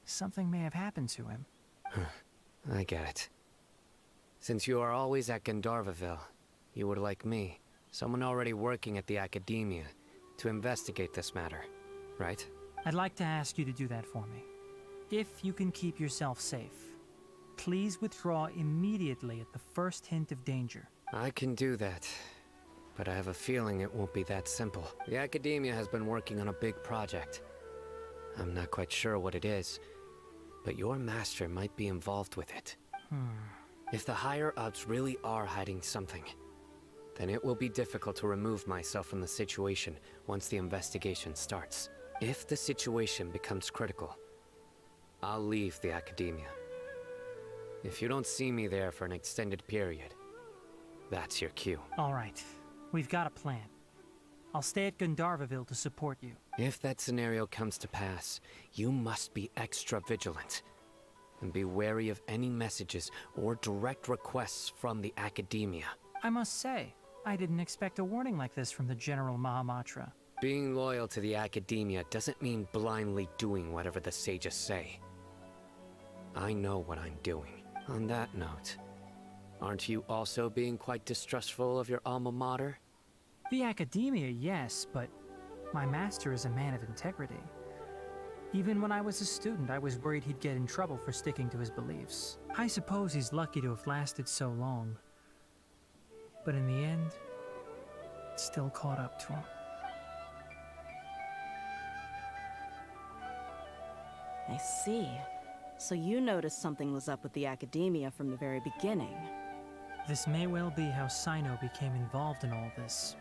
something may have happened to him. I get it. Since you are always at Gandharvaville, you would like me, someone already working at the academia, to investigate this matter, right? I'd like to ask you to do that for me. If you can keep yourself safe, please withdraw immediately at the first hint of danger. I can do that, but I have a feeling it won't be that simple. The academia has been working on a big project. I'm not quite sure what it is, but your master might be involved with it. If the higher-ups really are hiding something, then it will be difficult to remove myself from the situation once the investigation starts. If the situation becomes critical, I'll leave the academia. If you don't see me there for an extended period, that's your cue. All right, we've got a plan. I'll stay at Gandharvaville to support you. If that scenario comes to pass, you must be extra vigilant. And be wary of any messages or direct requests from the academia. I must say, I didn't expect a warning like this from the General Mahamatra. Being loyal to the academia doesn't mean blindly doing whatever the sages say. I know what I'm doing. On that note, aren't you also being quite distrustful of your alma mater? The academia, yes, but my master is a man of integrity. Even when I was a student, I was worried he'd get in trouble for sticking to his beliefs. I suppose he's lucky to have lasted so long. But in the end, it still caught up to him. I see. So you noticed something was up with the academia from the very beginning. This may well be how Sino became involved in all this.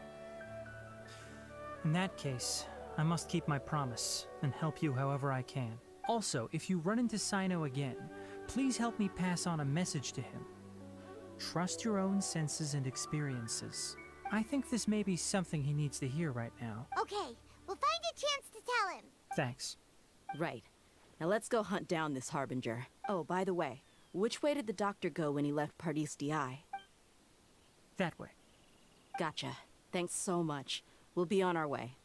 In that case, I must keep my promise and help you however I can. Also, if you run into Sino again, please help me pass on a message to him. Trust your own senses and experiences. I think this may be something he needs to hear right now. Okay, we'll find a chance to tell him. Thanks. Right. Now let's go hunt down this Harbinger. Oh, by the way, which way did the doctor go when he left Pardis DI? That way. Gotcha. Thanks so much. We'll be on our way.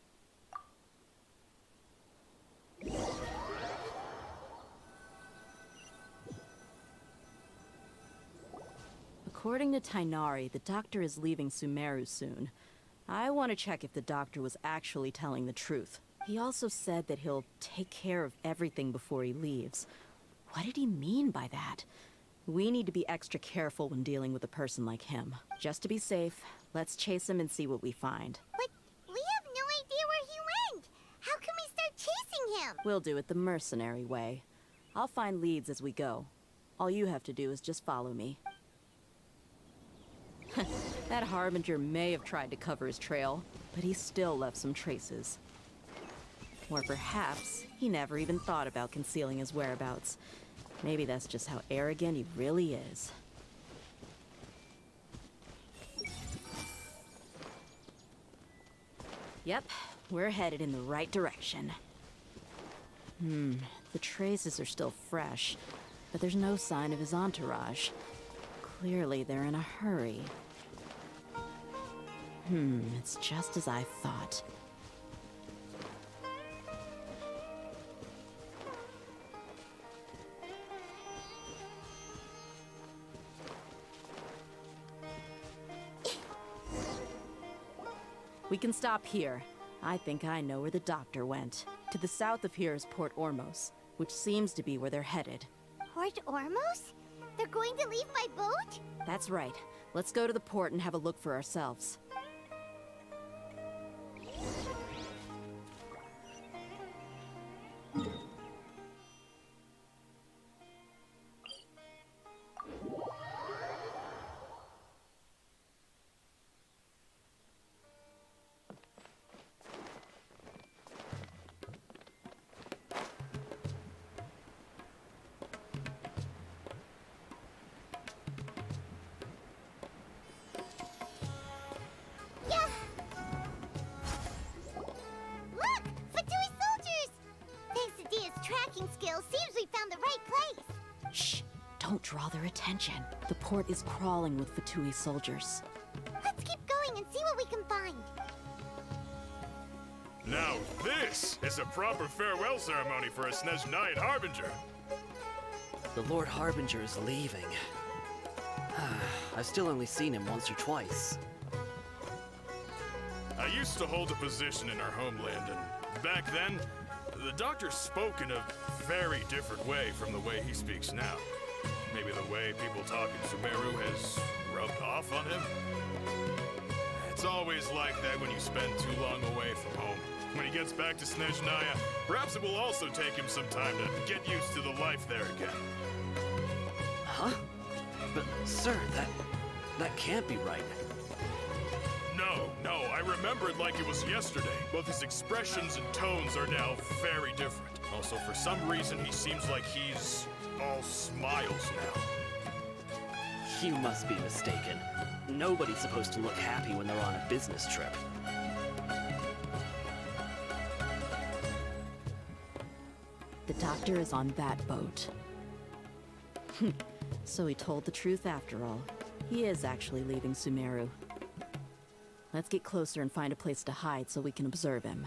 According to Tainari, the doctor is leaving Sumeru soon. I want to check if the doctor was actually telling the truth. He also said that he'll take care of everything before he leaves. What did he mean by that? We need to be extra careful when dealing with a person like him. Just to be safe, let's chase him and see what we find. But we have no idea where he went. How can we start chasing him? We'll do it the mercenary way. I'll find leads as we go. All you have to do is just follow me. That Harbinger may have tried to cover his trail, but he still left some traces. Or perhaps he never even thought about concealing his whereabouts. Maybe that's just how arrogant he really is. Yep, we're headed in the right direction. The traces are still fresh, but there's no sign of his entourage. Clearly, they're in a hurry. It's just as I thought. We can stop here. I think I know where the doctor went. To the south of here is Port Ormos, which seems to be where they're headed. Port Ormos? They're going to leave by boat? That's right. Let's go to the port and have a look for ourselves. Seems we found the right place. Shh! Don't draw their attention. The port is crawling with Fatui soldiers. Let's keep going and see what we can find. Now this is a proper farewell ceremony for a Snezhnaya Harbinger. The Lord Harbinger is leaving. I've still only seen him once or twice. I used to hold a position in our homeland, and back then, the doctor spoke in a very different way from the way he speaks now. Maybe the way people talk in Sumeru has rubbed off on him? It's always like that when you spend too long away from home. When he gets back to Snezhnaya, perhaps it will also take him some time to get used to the life there again. Huh? But, sir, that can't be right. No, I remember it like it was yesterday. Both his expressions and tones are now very different. Also, for some reason, he seems like he's all smiles now. You must be mistaken. Nobody's supposed to look happy when they're on a business trip. The doctor is on that boat. So he told the truth after all. He is actually leaving Sumeru. Let's get closer and find a place to hide so we can observe him.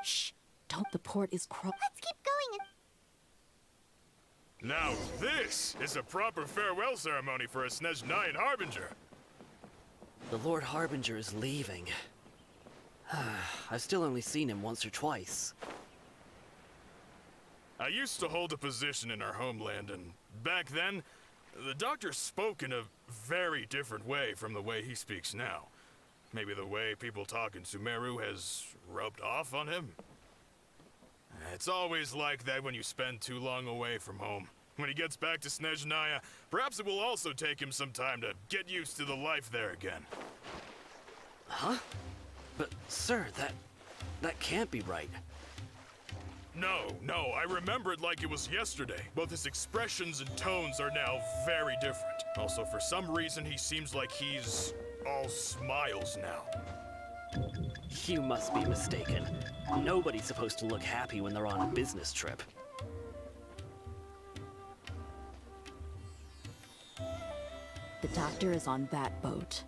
Shh! Don't, the port is Let's keep going and... Now this is a proper farewell ceremony for a Snezhnaya Harbinger. The Lord Harbinger is leaving. I've still only seen him once or twice. I used to hold a position in our homeland, and back then, the doctor spoke in a very different way from the way he speaks now. Maybe the way people talk in Sumeru has rubbed off on him? It's always like that when you spend too long away from home. When he gets back to Snezhnaya, perhaps it will also take him some time to get used to the life there again. Huh? But, sir, that can't be right. No, I remember it like it was yesterday. Both his expressions and tones are now very different. Also, for some reason, he seems like he's all smiles now. You must be mistaken. Nobody's supposed to look happy when they're on a business trip. The doctor is on that boat.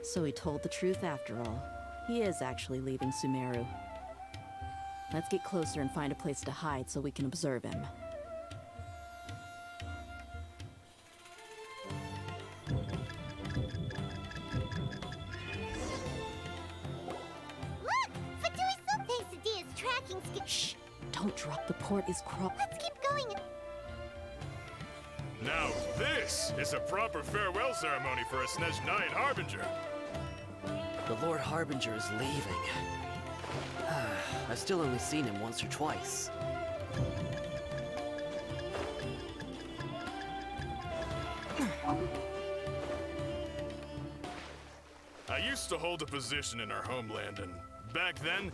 So he told the truth after all. He is actually leaving Sumeru. Let's get closer and find a place to hide so we can observe him. Shh! Don't drop the port is Let's keep going. Now this is a proper farewell ceremony for a Snezhnayan Harbinger. The Lord Harbinger is leaving. I've still only seen him once or twice. I used to hold a position in our homeland, and back then,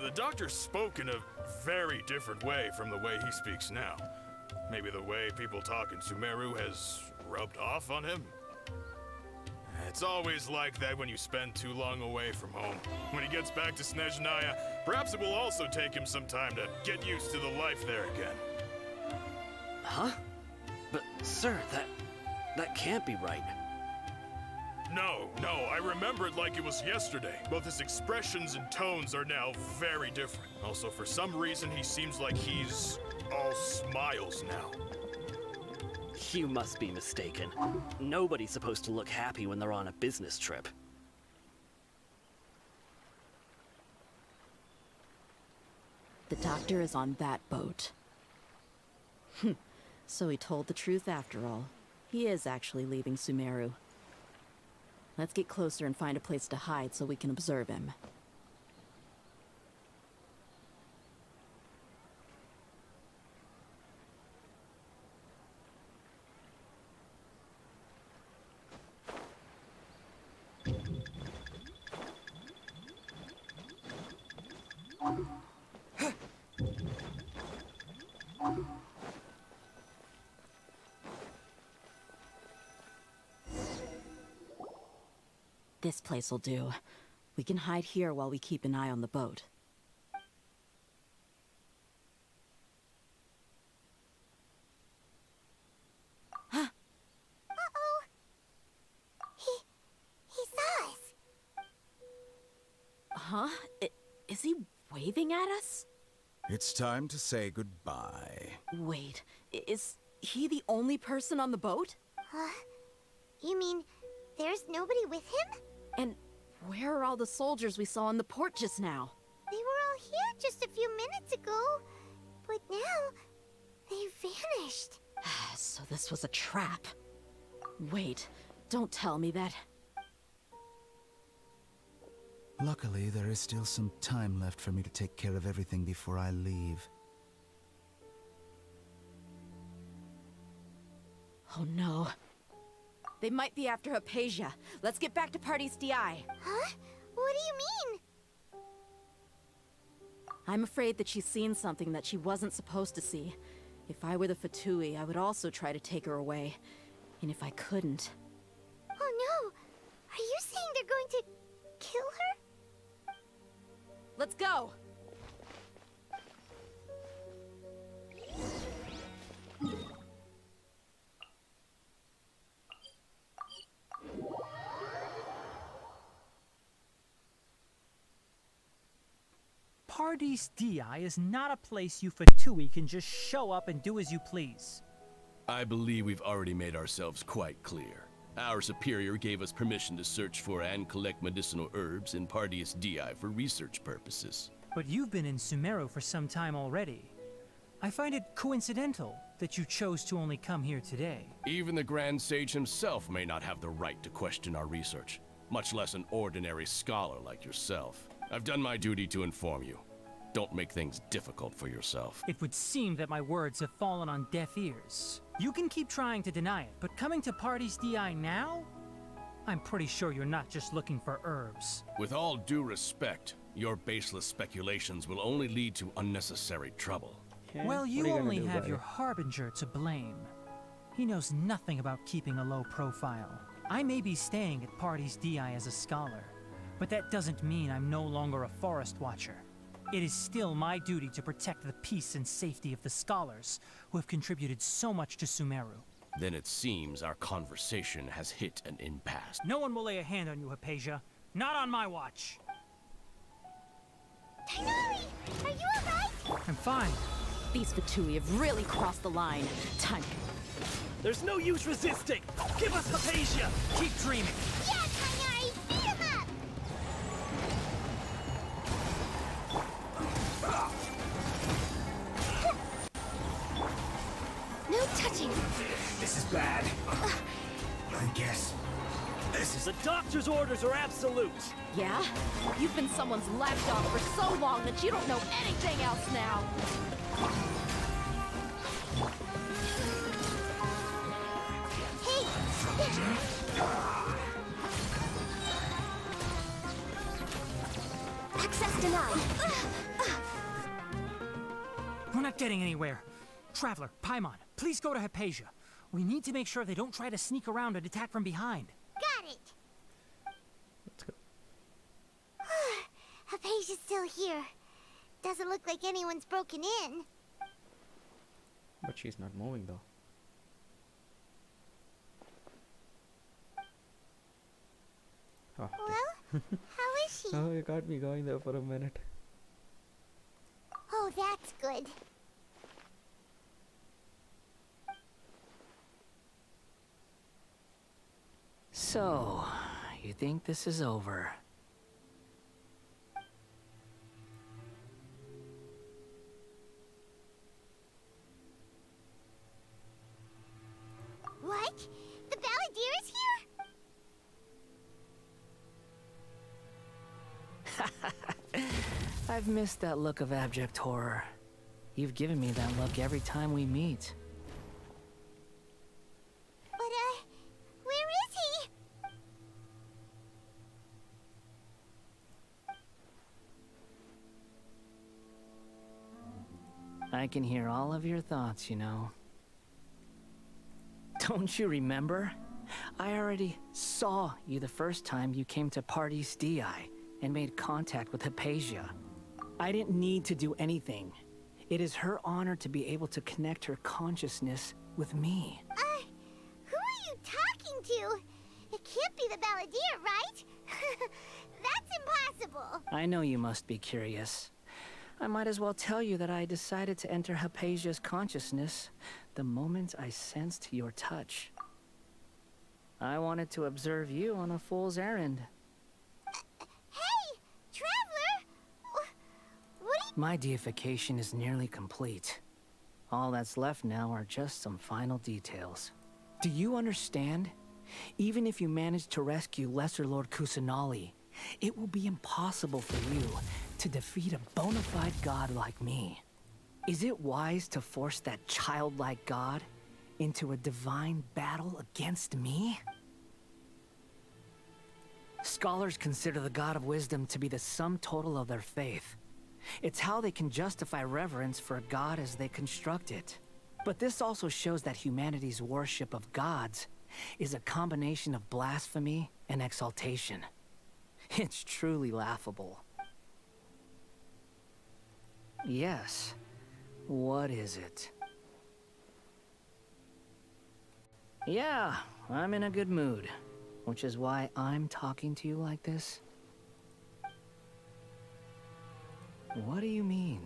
the doctor spoke in a very different way from the way he speaks now. Maybe the way people talk in Sumeru has rubbed off on him? It's always like that when you spend too long away from home. When he gets back to Snezhnaya, perhaps it will also take him some time to get used to the life there again. Huh? But, sir, that can't be right. No, I remember it like it was yesterday. Both his expressions and tones are now very different. Also, for some reason, he seems like he's all smiles now. You must be mistaken. Nobody's supposed to look happy when they're on a business trip. The doctor is on that boat. So he told the truth after all. He is actually leaving Sumeru. Let's get closer and find a place to hide so we can observe him. This place will do. We can hide here while we keep an eye on the boat. Uh-oh. He saw us. Huh? Is he waving at us? It's time to say goodbye. Wait, is he the only person on the boat? You mean there's nobody with him? And where are all the soldiers we saw in the port just now? They were all here just a few minutes ago, but now they've vanished. So this was a trap. Wait, don't tell me that. Luckily, there is still some time left for me to take care of everything before I leave. Oh no. They might be after Hypatia. Let's get back to Party's DI. Huh? What do you mean? I'm afraid that she's seen something that she wasn't supposed to see. If I were the Fatui, I would also try to take her away. And if I couldn't... Oh no! Are you saying they're going to kill her? Let's go! Party's DI is not a place you Fatui can just show up and do as you please. I believe we've already made ourselves quite clear. Our superior gave us permission to search for and collect medicinal herbs in Pardius DI for research purposes. But you've been in Sumeru for some time already. I find it coincidental that you chose to only come here today. Even the Grand Sage himself may not have the right to question our research, much less an ordinary scholar like yourself. I've done my duty to inform you. Don't make things difficult for yourself. It would seem that my words have fallen on deaf ears. You can keep trying to deny it, but coming to Party's DI now? I'm pretty sure you're not just looking for herbs. With all due respect, your baseless speculations will only lead to unnecessary trouble. Okay, Well, what are you gonna only do have about your it? Harbinger to blame. He knows nothing about keeping a low profile. I may be staying at Party's DI as a scholar, but that doesn't mean I'm no longer a forest watcher. It is still my duty to protect the peace and safety of the scholars who have contributed so much to Sumeru. Then it seems our conversation has hit an impasse. No one will lay a hand on you, Hypatia. Not on my watch. Tighnari, are you alright? I'm fine. These Fatui have really crossed the line. Time. There's no use resisting! Give us Hypatia! Keep dreaming. Yeah, Tighnari, beat him up! The doctor's orders are absolute! Yeah? You've been someone's lapdog for so long that you don't know anything else now! Access denied. We're not getting anywhere. Traveler, Paimon, please go to Hypatia. We need to make sure they don't try to sneak around and attack from behind. Got it. Let's go. Hypatia's still here. Doesn't look like anyone's broken in. But she's not moving though. Oh, Well, how is she? oh, you got me going there for a minute. Oh, that's good. So, you think this is over? What? The Balladeer is here? I've missed that look of abject horror. You've given me that look every time we meet. But, where is he? I can hear all of your thoughts, you know. Don't you remember? I already saw you the first time you came to Parties DI and made contact with Hypatia. I didn't need to do anything. It is her honor to be able to connect her consciousness with me. Who are you talking to? It can't be the Balladeer, right? That's impossible. I know you must be curious. I might as well tell you that I decided to enter Hypatia's consciousness the moment I sensed your touch. I wanted to observe you on a fool's errand. Hey, Traveler! What are you... My deification is nearly complete. All that's left now are just some final details. Do you understand? Even if you manage to rescue Lesser Lord Kusanali, it will be impossible for you to defeat a bona fide god like me. Is it wise to force that childlike god into a divine battle against me? Scholars consider the god of wisdom to be the sum total of their faith. It's how they can justify reverence for a god as they construct it. But this also shows that humanity's worship of gods is a combination of blasphemy and exaltation. It's truly laughable. Yes. What is it? Yeah, I'm in a good mood, which is why I'm talking to you like this. What do you mean?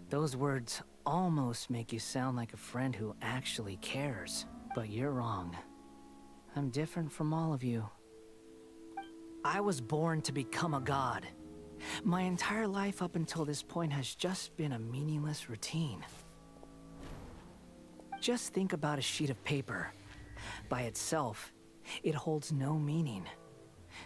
Those words almost make you sound like a friend who actually cares. But you're wrong. I'm different from all of you. I was born to become a god. My entire life up until this point has just been a meaningless routine. Just think about a sheet of paper. By itself, it holds no meaning.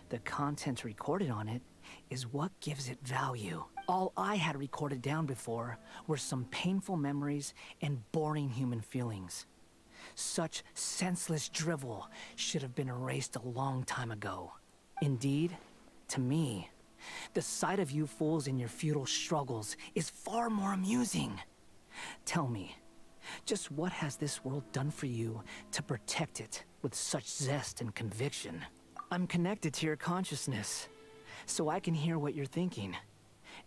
The content recorded on it is what gives it value. All I had recorded down before were some painful memories and boring human feelings. Such senseless drivel should have been erased a long time ago. Indeed, to me, the sight of you fools in your futile struggles is far more amusing. Tell me, just what has this world done for you to protect it with such zest and conviction? I'm connected to your consciousness, so I can hear what you're thinking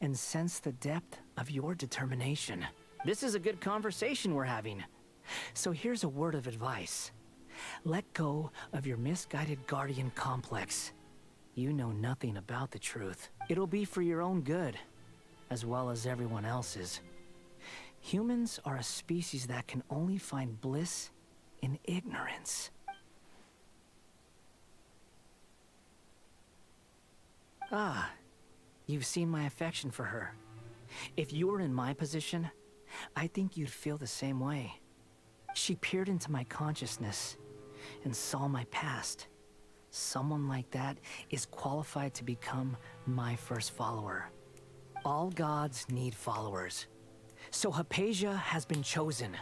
and sense the depth of your determination. This is a good conversation we're having. So here's a word of advice. Let go of your misguided guardian complex. You know nothing about the truth. It'll be for your own good, as well as everyone else's. Humans are a species that can only find bliss in ignorance. Ah, you've seen my affection for her. If you were in my position, I think you'd feel the same way. She peered into my consciousness and saw my past. Someone like that is qualified to become my first follower. All gods need followers. So Hypatia has been chosen.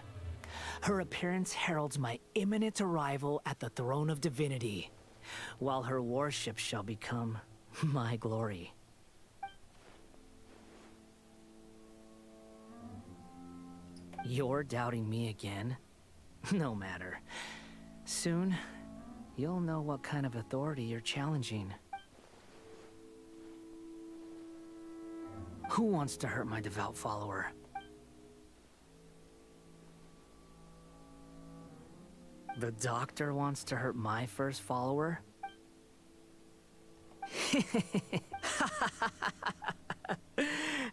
Her appearance heralds my imminent arrival at the throne of divinity, while her worship shall become my glory. You're doubting me again? No matter. Soon, you'll know what kind of authority you're challenging. Who wants to hurt my devout follower? The doctor wants to hurt my first follower?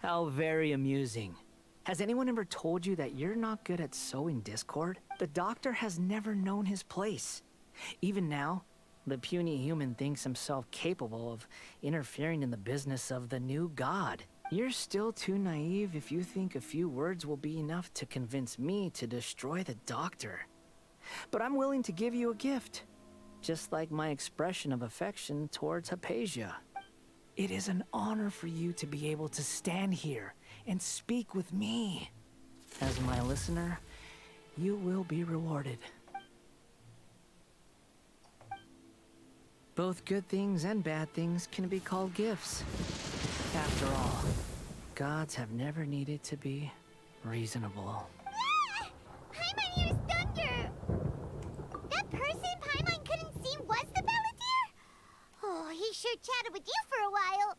How very amusing. Has anyone ever told you that you're not good at sowing discord? The doctor has never known his place. Even now, the puny human thinks himself capable of interfering in the business of the new god. You're still too naive if you think a few words will be enough to convince me to destroy the doctor. But I'm willing to give you a gift, just like my expression of affection towards Hypatia. It is an honor for you to be able to stand here and speak with me. As my listener, you will be rewarded. Both good things and bad things can be called gifts. After all, gods have never needed to be reasonable. Paimon hears thunder! That person Paimon couldn't see was the Balladeer? Oh, he sure chatted with you for a while.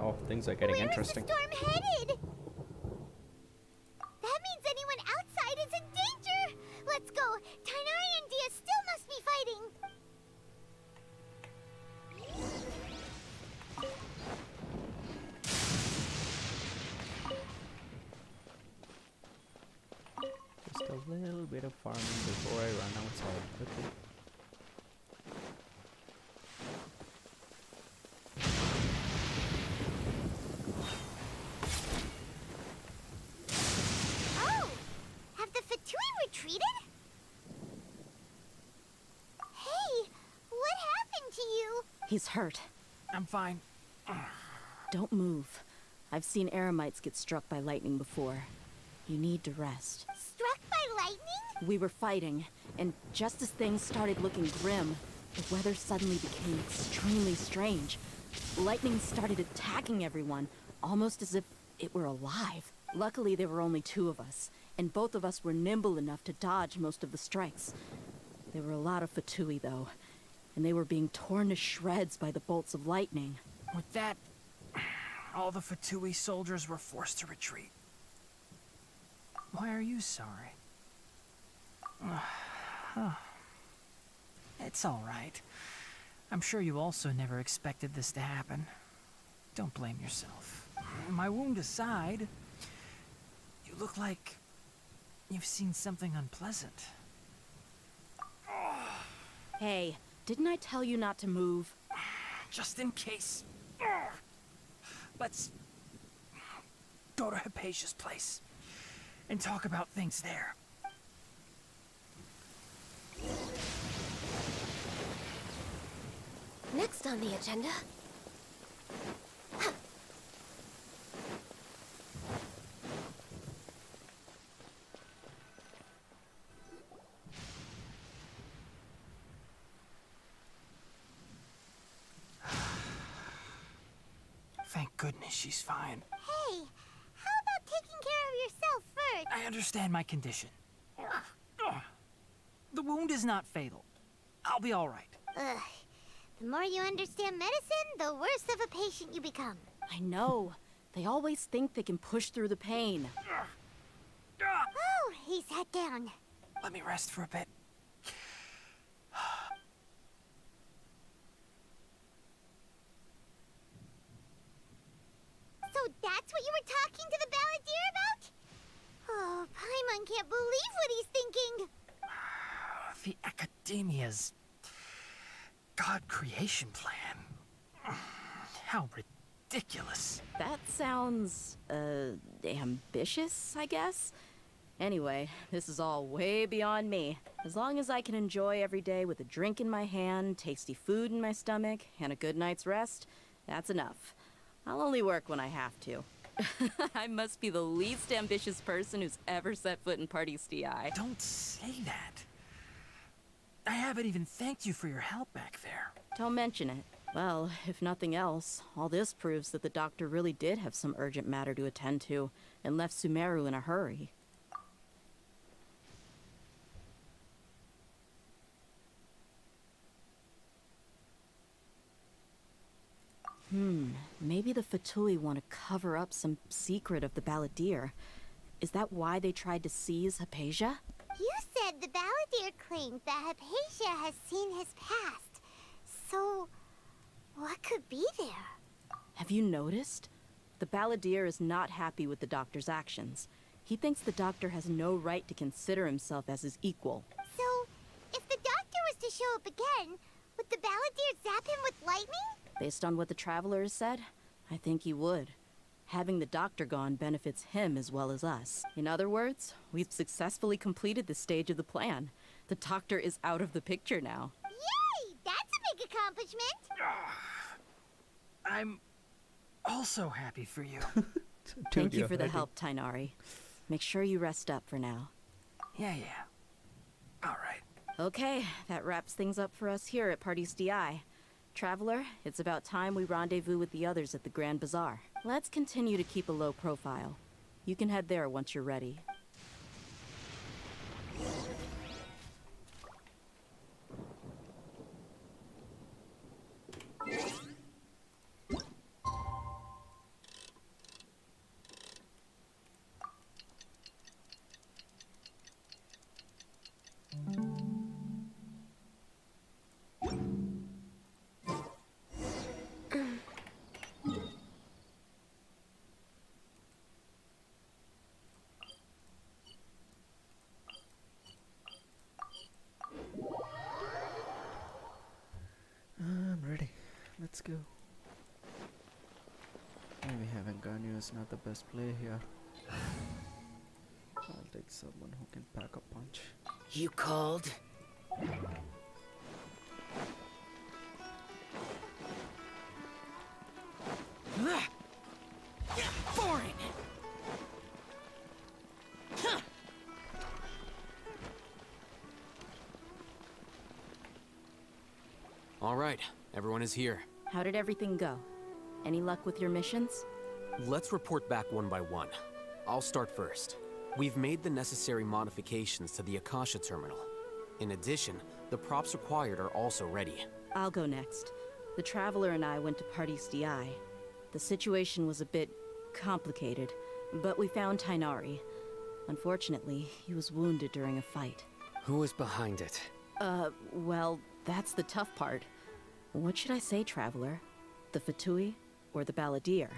Oh, things are getting interesting. Where is the storm headed? That means anyone outside is in danger! Let's go! Tainari and Dia still must be fighting! Just a little bit of farming before I run outside. Okay. Oh! Have the Fatui retreated? Hey! What happened to you? He's hurt. I'm fine. Don't move. I've seen Eremites get struck by lightning before. You need to rest. Struck by lightning? We were fighting, and just as things started looking grim, the weather suddenly became extremely strange. Lightning started attacking everyone, almost as if it were alive. Luckily, there were only two of us, and both of us were nimble enough to dodge most of the strikes. There were a lot of Fatui, though, and they were being torn to shreds by the bolts of lightning. With that, all the Fatui soldiers were forced to retreat. Why are you sorry? It's all right. I'm sure you also never expected this to happen. Don't blame yourself. My wound aside, you look like you've seen something unpleasant. Hey, didn't I tell you not to move? Just in case. Let's go to Hypatia's place and talk about things there. Next on the agenda. Thank goodness she's fine. Hey, how about taking care of yourself first? I understand my condition. The wound is not fatal. I'll be all right. Ugh. The more you understand medicine, the worse of a patient you become. I know. They always think they can push through the pain. Oh, he sat down. Let me rest for a bit. So that's what you were talking to the Balladeer about? Paimon can't believe what he's thinking. The Academia's God creation plan. How ridiculous. That sounds, ambitious, I guess? Anyway, this is all way beyond me. As long as I can enjoy every day with a drink in my hand, tasty food in my stomach, and a good night's rest, that's enough. I'll only work when I have to. I must be the least ambitious person who's ever set foot in Party's DI. Don't say that. I haven't even thanked you for your help back there. Don't mention it. Well, if nothing else, all this proves that the doctor really did have some urgent matter to attend to and left Sumeru in a hurry. Maybe the Fatui want to cover up some secret of the Balladeer. Is that why they tried to seize Hypatia? You said the Balladeer claimed that Hypatia has seen his past. So, what could be there? Have you noticed? The Balladeer is not happy with the doctor's actions. He thinks the doctor has no right to consider himself as his equal. So, if the doctor was to show up again, would the Balladeer zap him with lightning? Based on what the Traveler has said, I think he would. Having the doctor gone benefits him as well as us. In other words, we've successfully completed this stage of the plan. The doctor is out of the picture now. Yay! That's a big accomplishment! I'm also happy for you. Thank you for the help, Tainari. Make sure you rest up for now. Yeah. All right. Okay, that wraps things up for us here at Party's DI. Traveler, it's about time we rendezvous with the others at the Grand Bazaar. Let's continue to keep a low profile. You can head there once you're ready. I'm ready. Let's go. Maybe having Ganyu is not the best play here. I'll take someone who can pack a punch. You called? Foreign! All right, everyone is here. How did everything go? Any luck with your missions? Let's report back one by one. I'll start first. We've made the necessary modifications to the Akasha terminal. In addition, the props required are also ready. I'll go next. The Traveler and I went to Party's DI. The situation was a bit complicated, but we found Tainari. Unfortunately, he was wounded during a fight. Who was behind it? Well, that's the tough part. What should I say, Traveler? The Fatui or the Balladeer?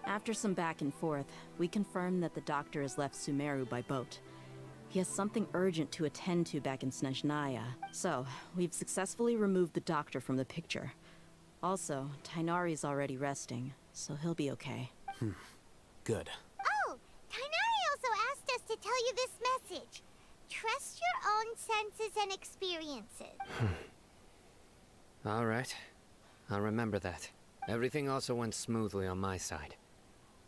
After some back and forth, we confirmed that the doctor has left Sumeru by boat. He has something urgent to attend to back in Snezhnaya, so we've successfully removed the doctor from the picture. Also, Tainari's already resting, so he'll be okay. Good. Oh, Tainari also asked us to tell you this message. Trust your own senses and experiences. All right. I'll remember that. Everything also went smoothly on my side.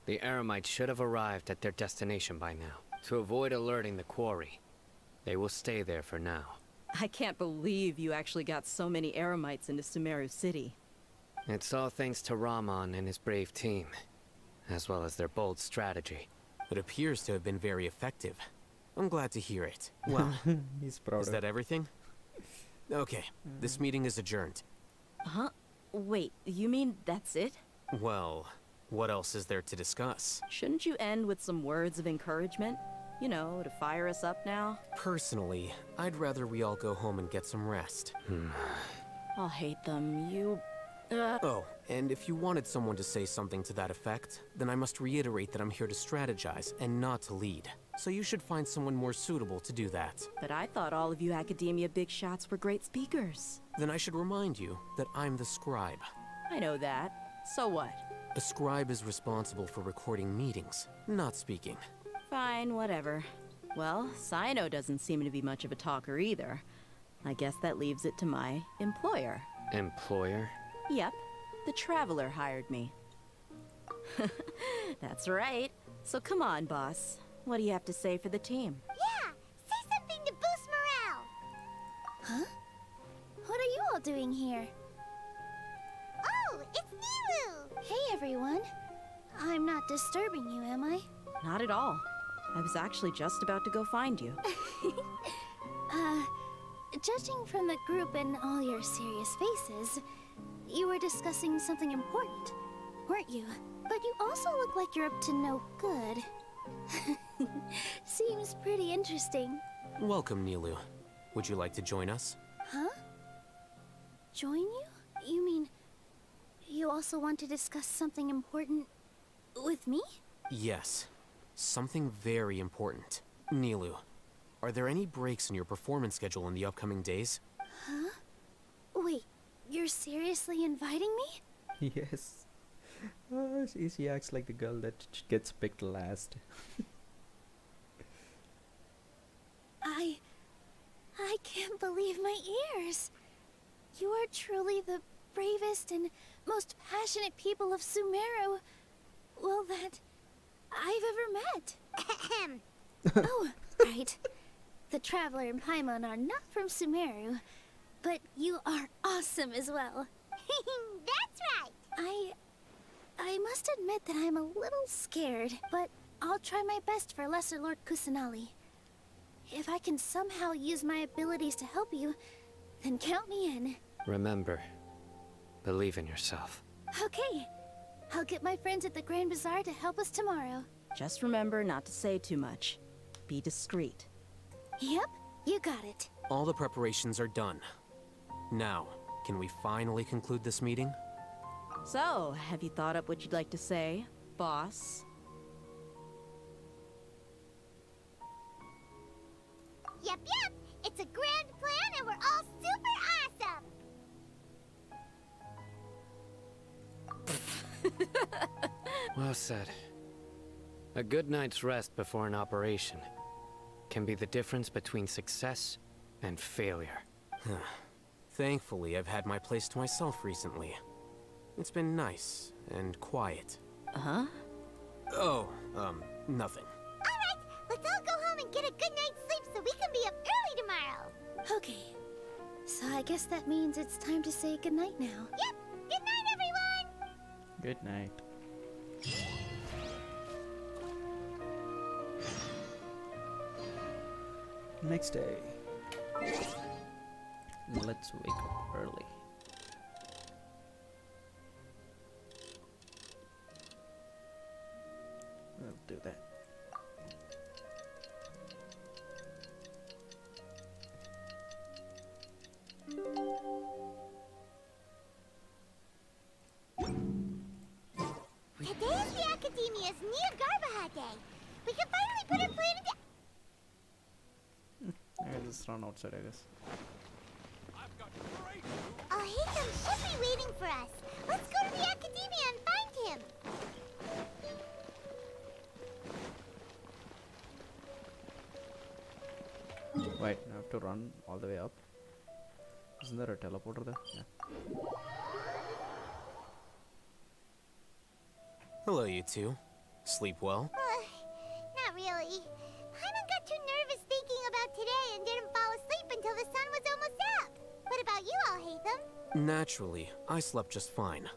The Eremites should have arrived at their destination by now. To avoid alerting the quarry, they will stay there for now. I can't believe you actually got so many Eremites into Sumeru City. It's all thanks to Rahman and his brave team, as well as their bold strategy. It appears to have been very effective. I'm glad to hear it. Well, He's proud is of that everything? Okay, this meeting is adjourned. Huh? Wait, you mean that's it? Well, what else is there to discuss? Shouldn't you end with some words of encouragement? You know, to fire us up now? Personally, I'd rather we all go home and get some rest. I'll hate them. Oh, and if you wanted someone to say something to that effect, then I must reiterate that I'm here to strategize and not to lead. so you should find someone more suitable to do that. But I thought all of you academia big shots were great speakers. Then I should remind you that I'm the scribe. I know that. So what? A scribe is responsible for recording meetings, not speaking. Fine, whatever. Well, Cyno doesn't seem to be much of a talker either. I guess that leaves it to my employer. Employer? Yep. The Traveler hired me. That's right. So come on, boss. What do you have to say for the team? Yeah, say something to boost morale. Huh? What are you all doing here? Oh, it's Nilu! Hey, everyone. I'm not disturbing you, am I? Not at all. I was actually just about to go find you. Judging from the group and all your serious faces, you were discussing something important, weren't you? But you also look like you're up to no good. Seems pretty interesting. Welcome, Nilu. Would you like to join us? Huh? Join you? You mean you also want to discuss something important with me? Yes. Something very important. Nilu, are there any breaks in your performance schedule in the upcoming days? Huh? Wait, you're seriously inviting me? Yes. She acts like the girl that gets picked last. I can't believe my ears. You are truly the bravest and most passionate people of Sumeru, well, that I've ever met. Oh, right. The Traveler and Paimon are not from Sumeru, but you are awesome as well. That's right. I must admit that I'm a little scared, but I'll try my best for Lesser Lord Kusanali. If I can somehow use my abilities to help you, then count me in. Remember, believe in yourself. Okay. I'll get my friends at the Grand Bazaar to help us tomorrow. Just remember not to say too much. Be discreet. Yep, you got it. All the preparations are done. Now, can we finally conclude this meeting? So, have you thought up what you'd like to say, boss? Yep. It's a grand plan and we're all super awesome. Well said. A good night's rest before an operation can be the difference between success and failure. Thankfully, I've had my place to myself recently. It's been nice and quiet. Uh-huh? Oh, nothing. All right, let's all go home and get a good night's sleep so we can be up early tomorrow. Okay. So I guess that means it's time to say goodnight now. Yep. Good night, everyone. Good night. Next day. Let's wake up early. I'll do that. Today is the Academia's Nia Garbaha Day. We can finally put our plan into... I can just run outside, I guess. Oh, Haytham should be waiting for us. Let's go to the Academia and find him. Wait, I have to run all the way up. Isn't there a teleporter there? Yeah. Hello, you two. Sleep well? Not really. Paimon got too nervous thinking about today and didn't fall asleep until the sun was almost up. What about you all, Haytham? Naturally, I slept just fine.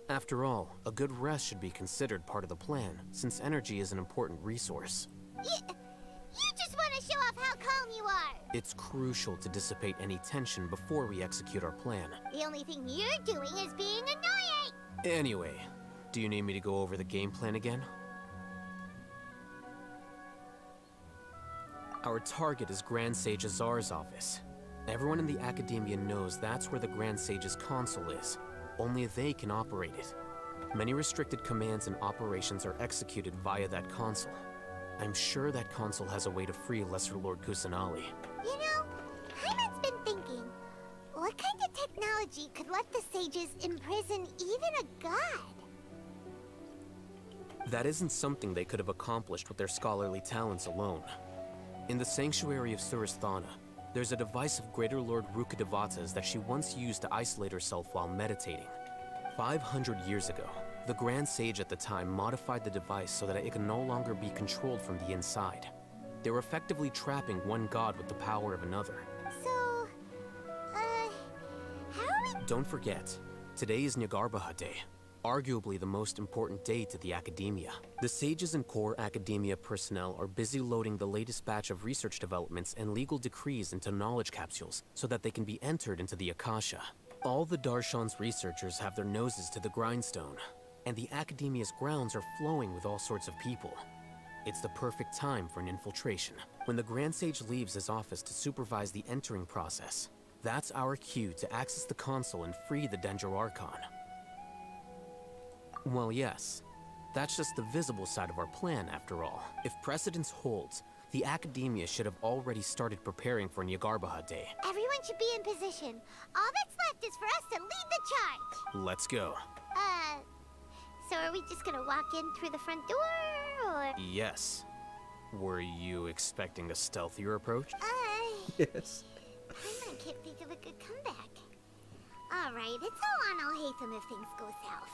After all, a good rest should be considered part of the plan, since energy is an important resource. You just want to show off how calm you are. It's crucial to dissipate any tension before we execute our plan. The only thing you're doing is being annoying. Anyway, do you need me to go over the game plan again? Our target is Grand Sage Azar's office. Everyone in the Academia knows that's where the Grand Sage's console is. Only they can operate it. Many restricted commands and operations are executed via that console. I'm sure that console has a way to free Lesser Lord Kusanali. You know, Paimon's been thinking, what kind of technology could let the sages imprison even a god? That isn't something they could have accomplished with their scholarly talents alone. In the sanctuary of Surasthana, there's a device of Greater Lord Rukkhadevata's that she once used to isolate herself while meditating. 500 years ago, the Grand Sage at the time modified the device so that it can no longer be controlled from the inside. They were effectively trapping one god with the power of another. So, how are we... Don't forget, today is Nyagarbha Day, arguably the most important day to the Academia. The sages and core Academia personnel are busy loading the latest batch of research developments and legal decrees into knowledge capsules so that they can be entered into the Akasha. All the Darshan's researchers have their noses to the grindstone, and the Academia's grounds are flowing with all sorts of people. It's the perfect time for an infiltration. When the Grand Sage leaves his office to supervise the entering process, that's our cue to access the console and free the Dendro Archon. Well, yes. That's just the visible side of our plan, after all. If precedence holds, the Academia should have already started preparing for Nyagarbha Day. Everyone should be in position. All that's left is for us to lead the charge. Let's go. So are we just gonna walk in through the front door, or...? Yes. Were you expecting a stealthier approach? Yes. I can't think of a good comeback. Alright, it's all on Alhaitham if things go south.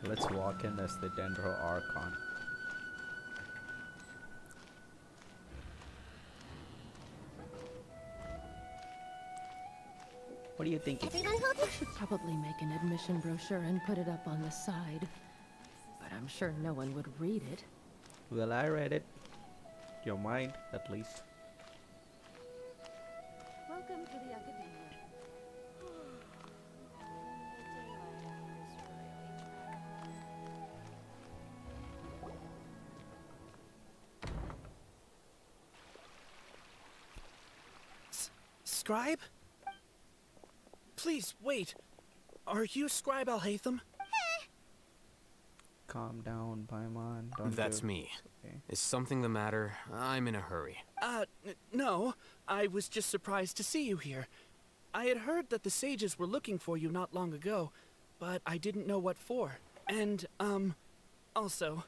Let's walk in as the Dendro Archon. What do you think? I should probably make an admission brochure and put it up on the side. But I'm sure no one would read it. Well, I read it. Your mind, at least. Welcome to the Academia. Scribe? Please, wait. Are you Scribe Alhaitham? Calm down, Paimon. Don't That's do... me. Okay. Is something the matter? I'm in a hurry. No. I was just surprised to see you here. I had heard that the sages were looking for you not long ago, but I didn't know what for. And, also,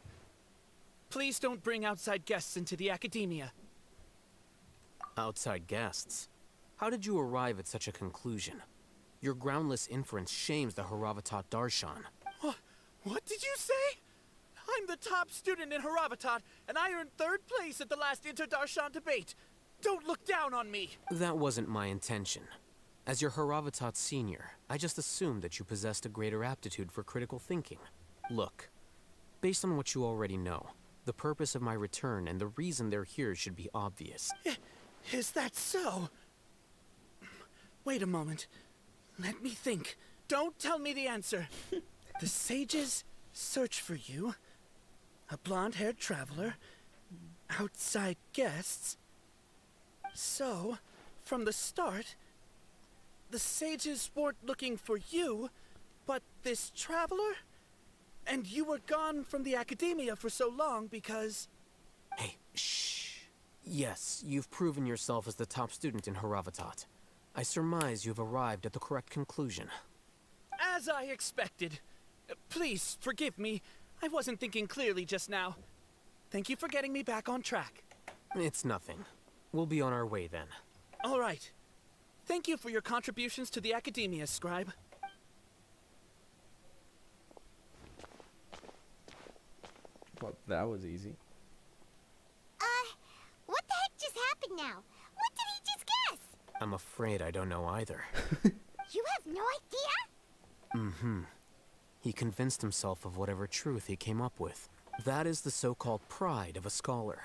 please don't bring outside guests into the Academia. Outside guests? How did you arrive at such a conclusion? Your groundless inference shames the Haravatat Darshan. What did you say? I'm the top student in Haravatat, and I earned 3rd place at the last Inter-Darshan debate. Don't look down on me! That wasn't my intention. As your Haravatat senior, I just assumed that you possessed a greater aptitude for critical thinking. Look, based on what you already know, the purpose of my return and the reason they're here should be obvious. Is that so? Wait a moment. Let me think. Don't tell me the answer. The sages search for you. A blonde-haired traveler. Outside guests. So, from the start, the sages weren't looking for you, but this traveler? And you were gone from the Academia for so long because... Hey, shh. Yes, you've proven yourself as the top student in Haravatat. I surmise you've arrived at the correct conclusion. As I expected. Please, forgive me. I wasn't thinking clearly just now. Thank you for getting me back on track. It's nothing. We'll be on our way then. All right. Thank you for your contributions to the Academia, Scribe. Well, that was easy. What the heck just happened now? What did he just guess? I'm afraid I don't know either. You have no idea? Mm-hmm. He convinced himself of whatever truth he came up with. That is the so-called pride of a scholar.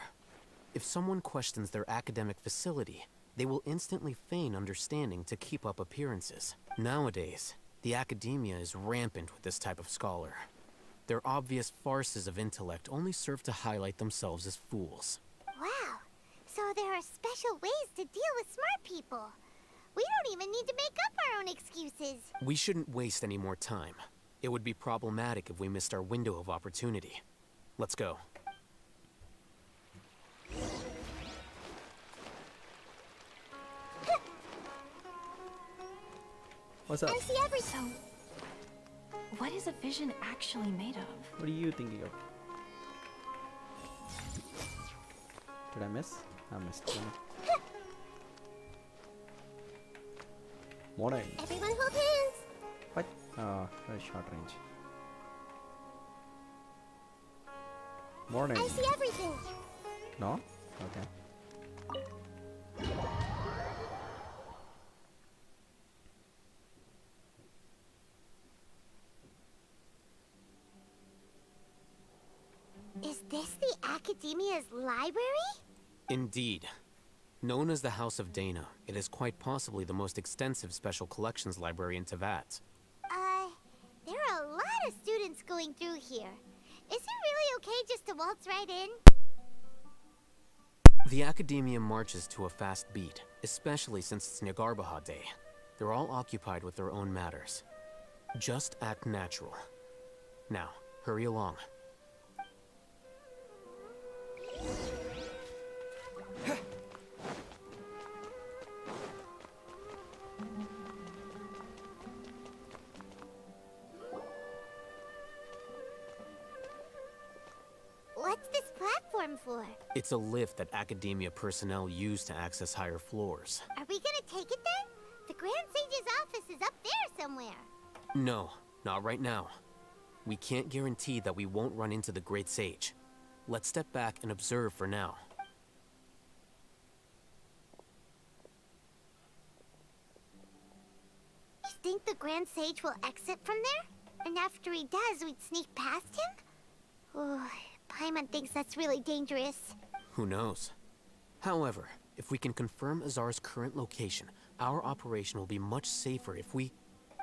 If someone questions their academic facility, they will instantly feign understanding to keep up appearances. Nowadays, the Academia is rampant with this type of scholar. Their obvious farces of intellect only serve to highlight themselves as fools. Wow. So there are special ways to deal with smart people. We don't even need to make up our own excuses. We shouldn't waste any more time. It would be problematic if we missed our window of opportunity. Let's go. What's up? I see everything. What is a vision actually made of? What are you thinking of? Did I miss? I missed one. Morning. Everyone hold hands. What? Oh, very short range. Morning. I see everything. No? Okay. Is this the Academia's library? Indeed. Known as the House of Dana, it is quite possibly the most extensive special collections library in Teyvat. There are a lot of students going through here. Is it really okay just to waltz right in? The Academia marches to a fast beat, especially since it's Nagarbaha Day. They're all occupied with their own matters. Just act natural. Now, hurry along. What's this platform for? It's a lift that Academia personnel use to access higher floors. Are we gonna take it then? The Grand Sage's office is up there somewhere. No, not right now. We can't guarantee that we won't run into the Great Sage. Let's step back and observe for now. You think the Grand Sage will exit from there? And after he does, we'd sneak past him? Oh, Paimon thinks that's really dangerous. Who knows? However, if we can confirm Azar's current location, our operation will be much safer if we...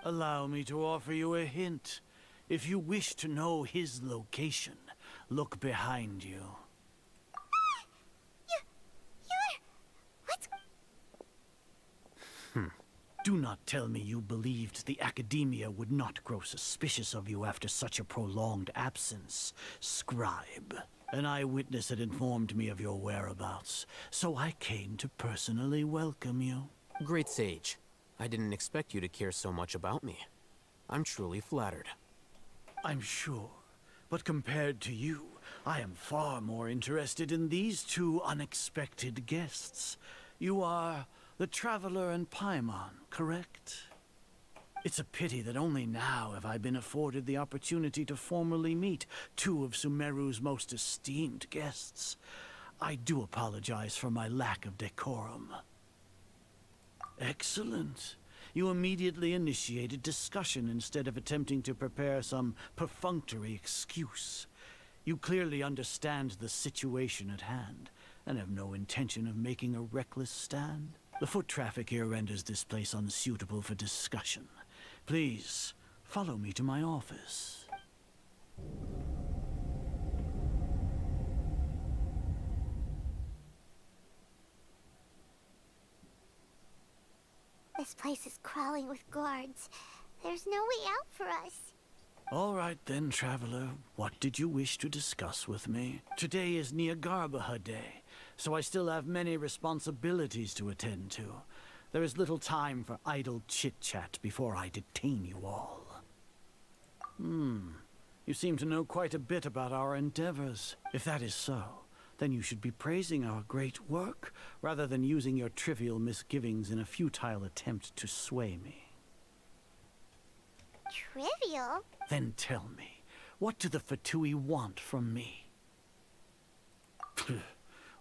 Allow me to offer you a hint. If you wish to know his location, look behind you. What's... Do not tell me you believed the Academia would not grow suspicious of you after such a prolonged absence, scribe. An eyewitness had informed me of your whereabouts, so I came to personally welcome you. Great Sage, I didn't expect you to care so much about me. I'm truly flattered. I'm sure, but compared to you, I am far more interested in these two unexpected guests. You are the Traveler and Paimon, correct? It's a pity that only now have I been afforded the opportunity to formally meet two of Sumeru's most esteemed guests. I do apologize for my lack of decorum. Excellent. You immediately initiated discussion instead of attempting to prepare some perfunctory excuse. You clearly understand the situation at hand, and have no intention of making a reckless stand. The foot traffic here renders this place unsuitable for discussion. Please, follow me to my office. This place is crawling with guards. There's no way out for us. All right then, Traveler. What did you wish to discuss with me? Today is Nagarbaha Day, so I still have many responsibilities to attend to. There is little time for idle chit-chat before I detain you all. You seem to know quite a bit about our endeavors. If that is so, then you should be praising our great work, rather than using your trivial misgivings in a futile attempt to sway me. Trivial? Then tell me, what do the Fatui want from me?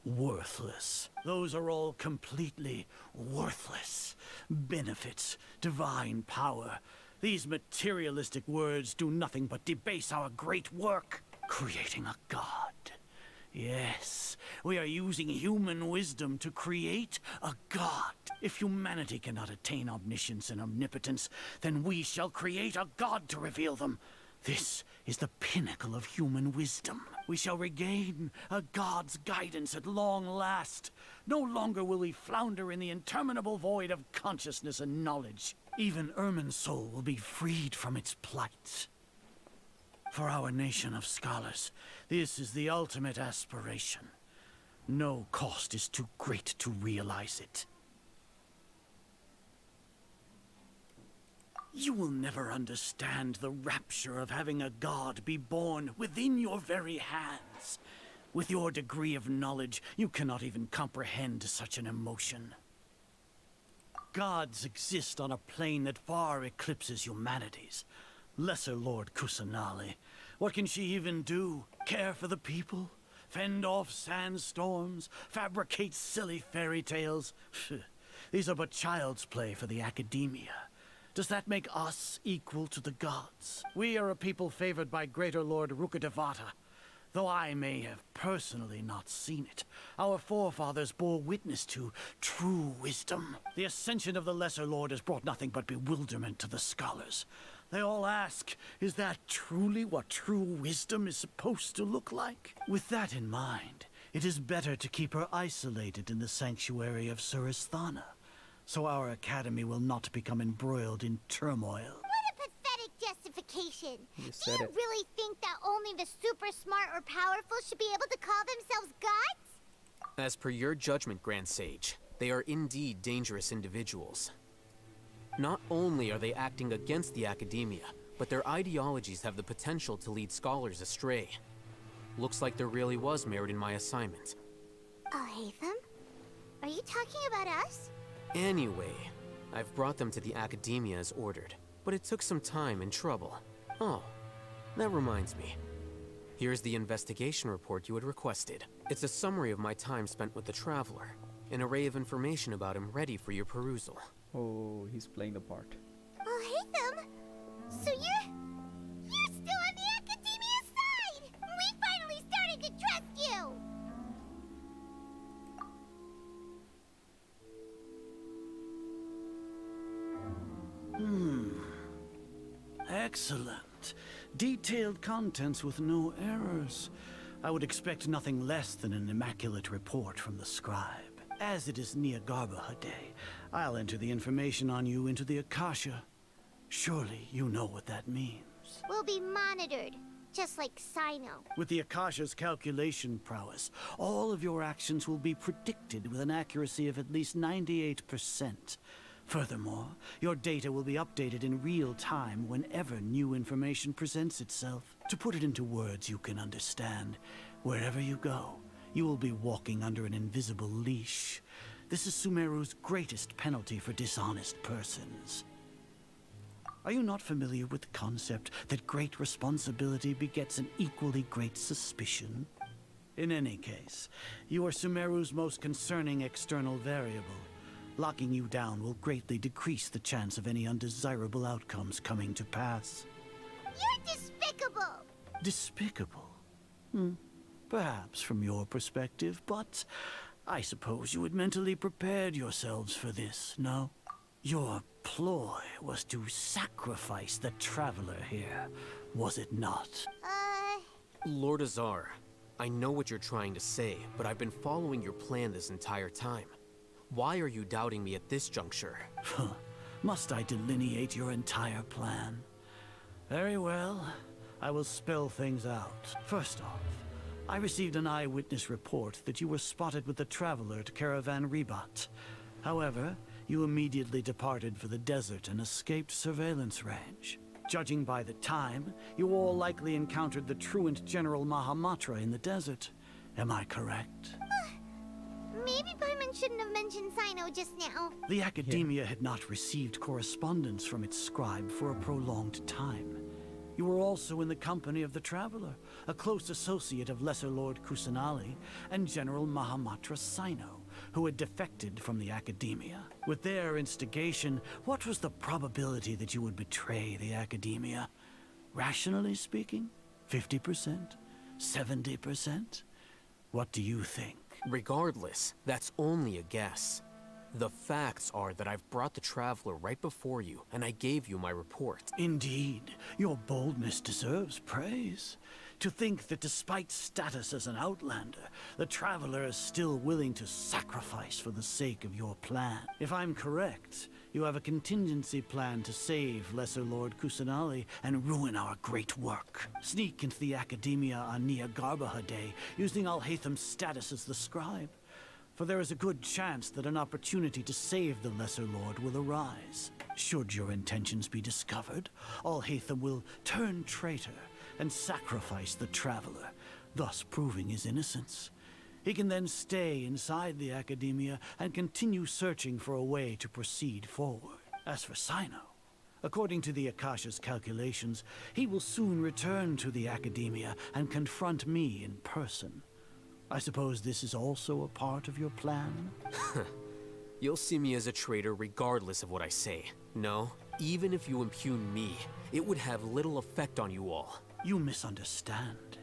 Worthless. Those are all completely worthless. Benefits, divine power. These materialistic words do nothing but debase our great work. Creating a god. Yes, we are using human wisdom to create a god. If humanity cannot attain omniscience and omnipotence, then we shall create a god to reveal them. This is the pinnacle of human wisdom. We shall regain a god's guidance at long last. No longer will we flounder in the interminable void of consciousness and knowledge. Even Ermin's soul will be freed from its plight. For our nation of scholars, this is the ultimate aspiration. No cost is too great to realize it. You will never understand the rapture of having a god be born within your very hands. With your degree of knowledge, you cannot even comprehend such an emotion. Gods exist on a plane that far eclipses humanity's. Lesser Lord Kusanali, what can she even do? Care for the people? Fend off sandstorms? Fabricate silly fairy tales? These are but child's play for the academia. Does that make us equal to the gods? We are a people favored by Greater Lord Rukadevata. Though I may have personally not seen it, our forefathers bore witness to true wisdom. The ascension of the Lesser Lord has brought nothing but bewilderment to the scholars. They all ask, is that truly what true wisdom is supposed to look like? With that in mind, it is better to keep her isolated in the sanctuary of Suristhana, so our academy will not become embroiled in turmoil. What a pathetic justification. You Do said you it. really think that only the super smart or powerful should be able to call themselves gods? As per your judgment, Grand Sage, they are indeed dangerous individuals. Not only are they acting against the academia, but their ideologies have the potential to lead scholars astray. Looks like there really was merit in my assignment. Oh, Hatham? Are you talking about us? Anyway, I've brought them to the academia as ordered, but it took some time and trouble. Oh, that reminds me. Here's the investigation report you had requested. It's a summary of my time spent with the Traveler, an array of information about him ready for your perusal. Oh, he's playing the part. Oh, Hatham? So you're still on the academia side! We finally started to trust you! Excellent. Detailed contents with no errors. I would expect nothing less than an immaculate report from the scribe. As it is Niagarbha Day, I'll enter the information on you into the Akasha. Surely you know what that means. We'll be monitored, just like Sino. With the Akasha's calculation prowess, all of your actions will be predicted with an accuracy of at least 98%. Furthermore, your data will be updated in real time whenever new information presents itself. To put it into words you can understand, wherever you go, you will be walking under an invisible leash. This is Sumeru's greatest penalty for dishonest persons. Are you not familiar with the concept that great responsibility begets an equally great suspicion? In any case, you are Sumeru's most concerning external variable. Locking you down will greatly decrease the chance of any undesirable outcomes coming to pass. You're despicable! Despicable? Perhaps from your perspective, but I suppose you had mentally prepared yourselves for this, no? Your ploy was to sacrifice the Traveler here, was it not? Lord Azar, I know what you're trying to say, but I've been following your plan this entire time. Why are you doubting me at this juncture? Must I delineate your entire plan? Very well. I will spell things out. First off, I received an eyewitness report that you were spotted with the Traveler at Caravan Ribat. However, you immediately departed for the desert and escaped surveillance range. Judging by the time, you all likely encountered the truant General Mahamatra in the desert. Am I correct? Maybe Paimon shouldn't have mentioned Sino just now. The academia had not received correspondence from its scribe for a prolonged time. You were also in the company of the Traveler, a close associate of Lesser Lord Kusanali and General Mahamatra Sino, who had defected from the academia. With their instigation, what was the probability that you would betray the academia? Rationally speaking, 50%? 70%? What do you think? Regardless, that's only a guess. The facts are that I've brought the Traveler right before you, and I gave you my report. Indeed, your boldness deserves praise. To think that despite status as an outlander, the Traveler is still willing to sacrifice for the sake of your plan. If I'm correct, you have a contingency plan to save Lesser Lord Kusanali and ruin our great work. Sneak into the Academia on Nia Garbaha Day, using Alhaitham's status as the scribe. For there is a good chance that an opportunity to save the Lesser Lord will arise. Should your intentions be discovered, Alhaitham will turn traitor and sacrifice the Traveler, thus proving his innocence. He can then stay inside the Academia and continue searching for a way to proceed forward. As for Sino, according to the Akasha's calculations, he will soon return to the Academia and confront me in person. I suppose this is also a part of your plan? You'll see me as a traitor regardless of what I say. No, even if you impugn me, it would have little effect on you all. You misunderstand.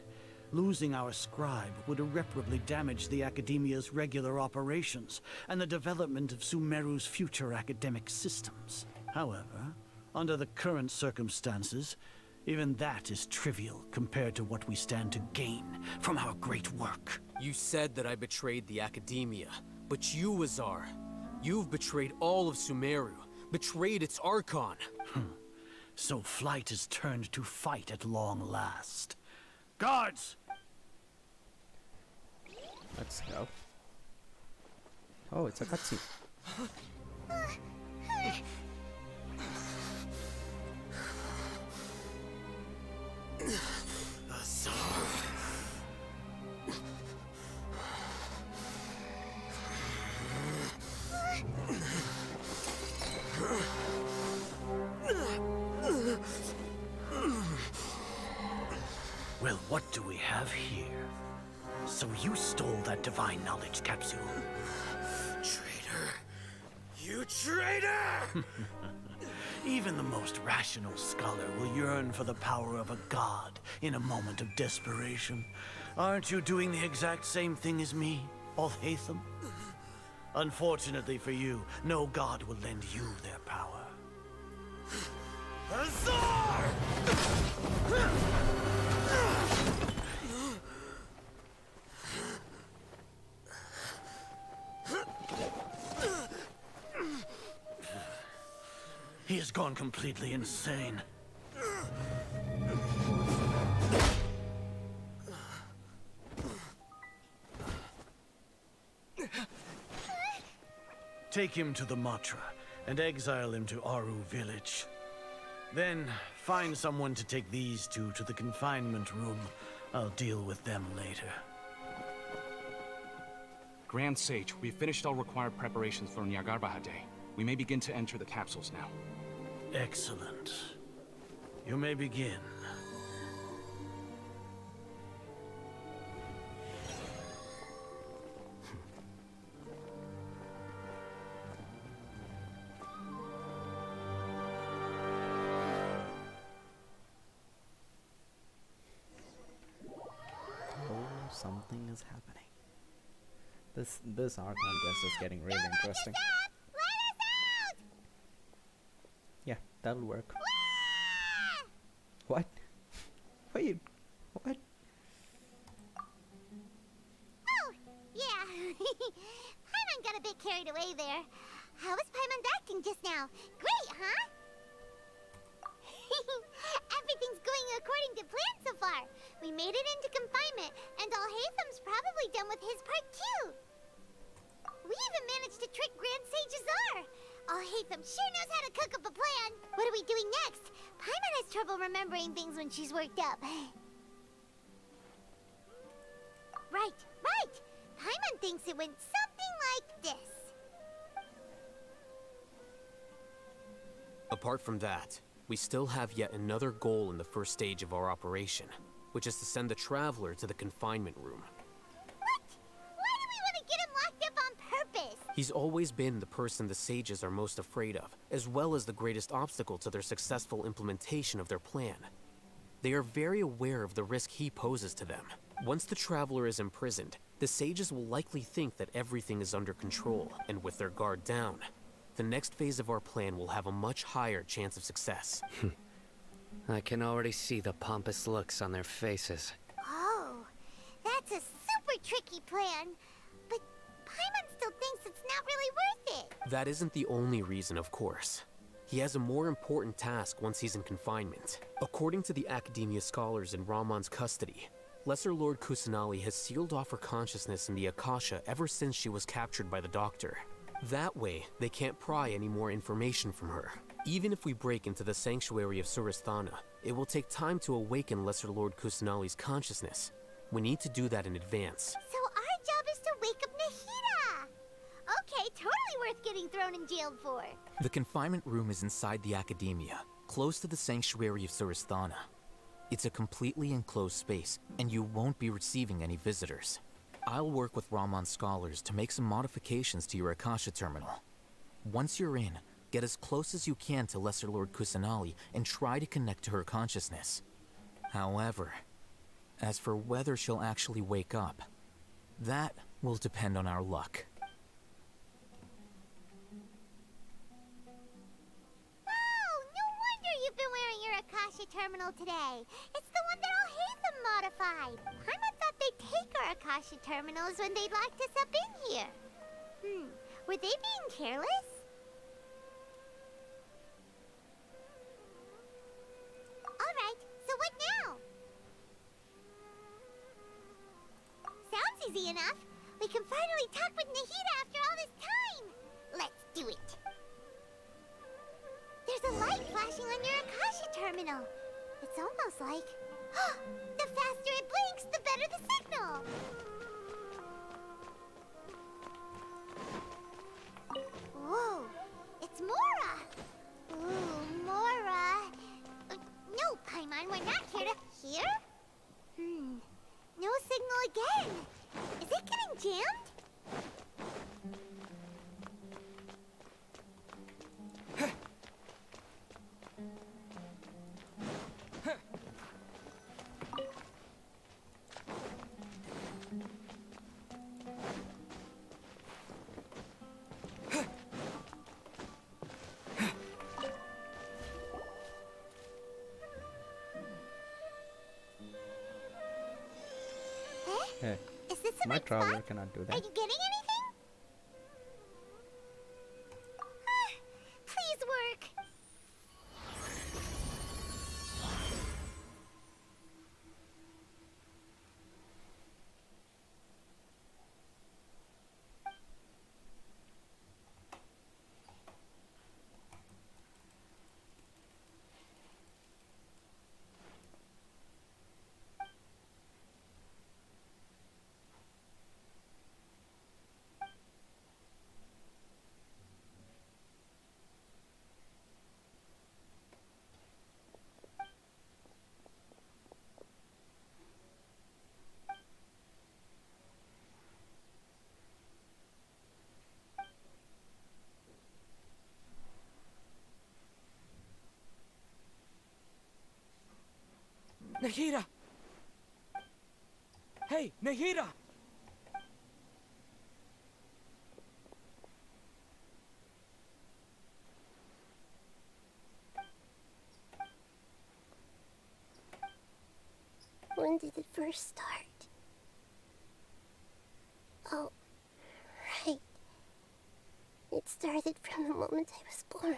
Losing our scribe would irreparably damage the Academia's regular operations and the development of Sumeru's future academic systems. However, under the current circumstances, even that is trivial compared to what we stand to gain from our great work. You said that I betrayed the Academia, but you, Azar, you've betrayed all of Sumeru, betrayed its archon. So flight has turned to fight at long last. Guards! Let's go. Oh, it's a cutscene. Well, what do we have here? So you stole that divine knowledge capsule? Traitor! You traitor! Even the most rational scholar will yearn for the power of a god in a moment of desperation. Aren't you doing the exact same thing as me, Alhaitham? Unfortunately for you, no god will lend you their power. Azar! He has gone completely insane. Take him to the Matra and exile him to Aru village. Then find someone to take these two to the confinement room. I'll deal with them later. Grand Sage, we've finished all required preparations for Nyargarbaha Day. We may begin to enter the capsules now. Excellent. You may begin. Something is happening. This art contest is getting really interesting. Yeah, that'll work. What? Wait, what? Oh, yeah. Paimon got a bit carried away there. How was Paimon acting just now? Great, huh? Everything's going according to plan so far. We made it into confinement, and Alhaitham's probably done with his part too. We even managed to trick Grand Sage Azar. Alhaitham sure knows how to cook up a plan. What are we doing next? Paimon has trouble remembering things when she's worked up. Right. Paimon thinks it went something like this. Apart from that, we still have yet another goal in the first stage of our operation, which is to send the Traveler to the confinement room. What? Why do we want to get him locked up on purpose? He's always been the person the sages are most afraid of, as well as the greatest obstacle to their successful implementation of their plan. They are very aware of the risk he poses to them. Once the Traveler is imprisoned, the sages will likely think that everything is under control, and with their guard down, the next phase of our plan will have a much higher chance of success. I can already see the pompous looks on their faces. Oh, that's a super tricky plan. But Paimon still thinks it's not really worth it. That isn't the only reason, of course. He has a more important task once he's in confinement. According to the Academia scholars in Ramon's custody, Lesser Lord Kusanali has sealed off her consciousness in the Akasha ever since she was captured by the Doctor. That way, they can't pry any more information from her. Even if we break into the sanctuary of Surasthana, it will take time to awaken Lesser Lord Kusanali's consciousness. We need to do that in advance. So our job is to wake up Nahida! Okay, totally worth getting thrown in jail for. The confinement room is inside the Academia, close to the sanctuary of Surasthana. It's a completely enclosed space, and you won't be receiving any visitors. I'll work with Ramon's scholars to make some modifications to your Akasha terminal. Once you're in, get as close as you can to Lesser Lord Kusanali and try to connect to her consciousness. However, as for whether she'll actually wake up, that will depend on our luck. You've been wearing your Akasha terminal today. It's the one that all Hatham modified. Paimon thought they'd take our Akasha terminals when they locked us up in here. Were they being careless? Alright, so what now? Sounds easy enough. We can finally talk with Nahida after all this time. Let's do it. There's a light flashing on your Akasha terminal. It's almost like... the faster it blinks, the better the signal! Whoa, it's Mora! Ooh, Mora! No, Paimon, we're not here to... Here? No signal again! Is it getting jammed? Hey, Is this the my right traveler spot? cannot do Are that. you getting anything? Please work. Nahida! Hey, Nahida! When did it first start? Oh, right. It started from the moment I was born.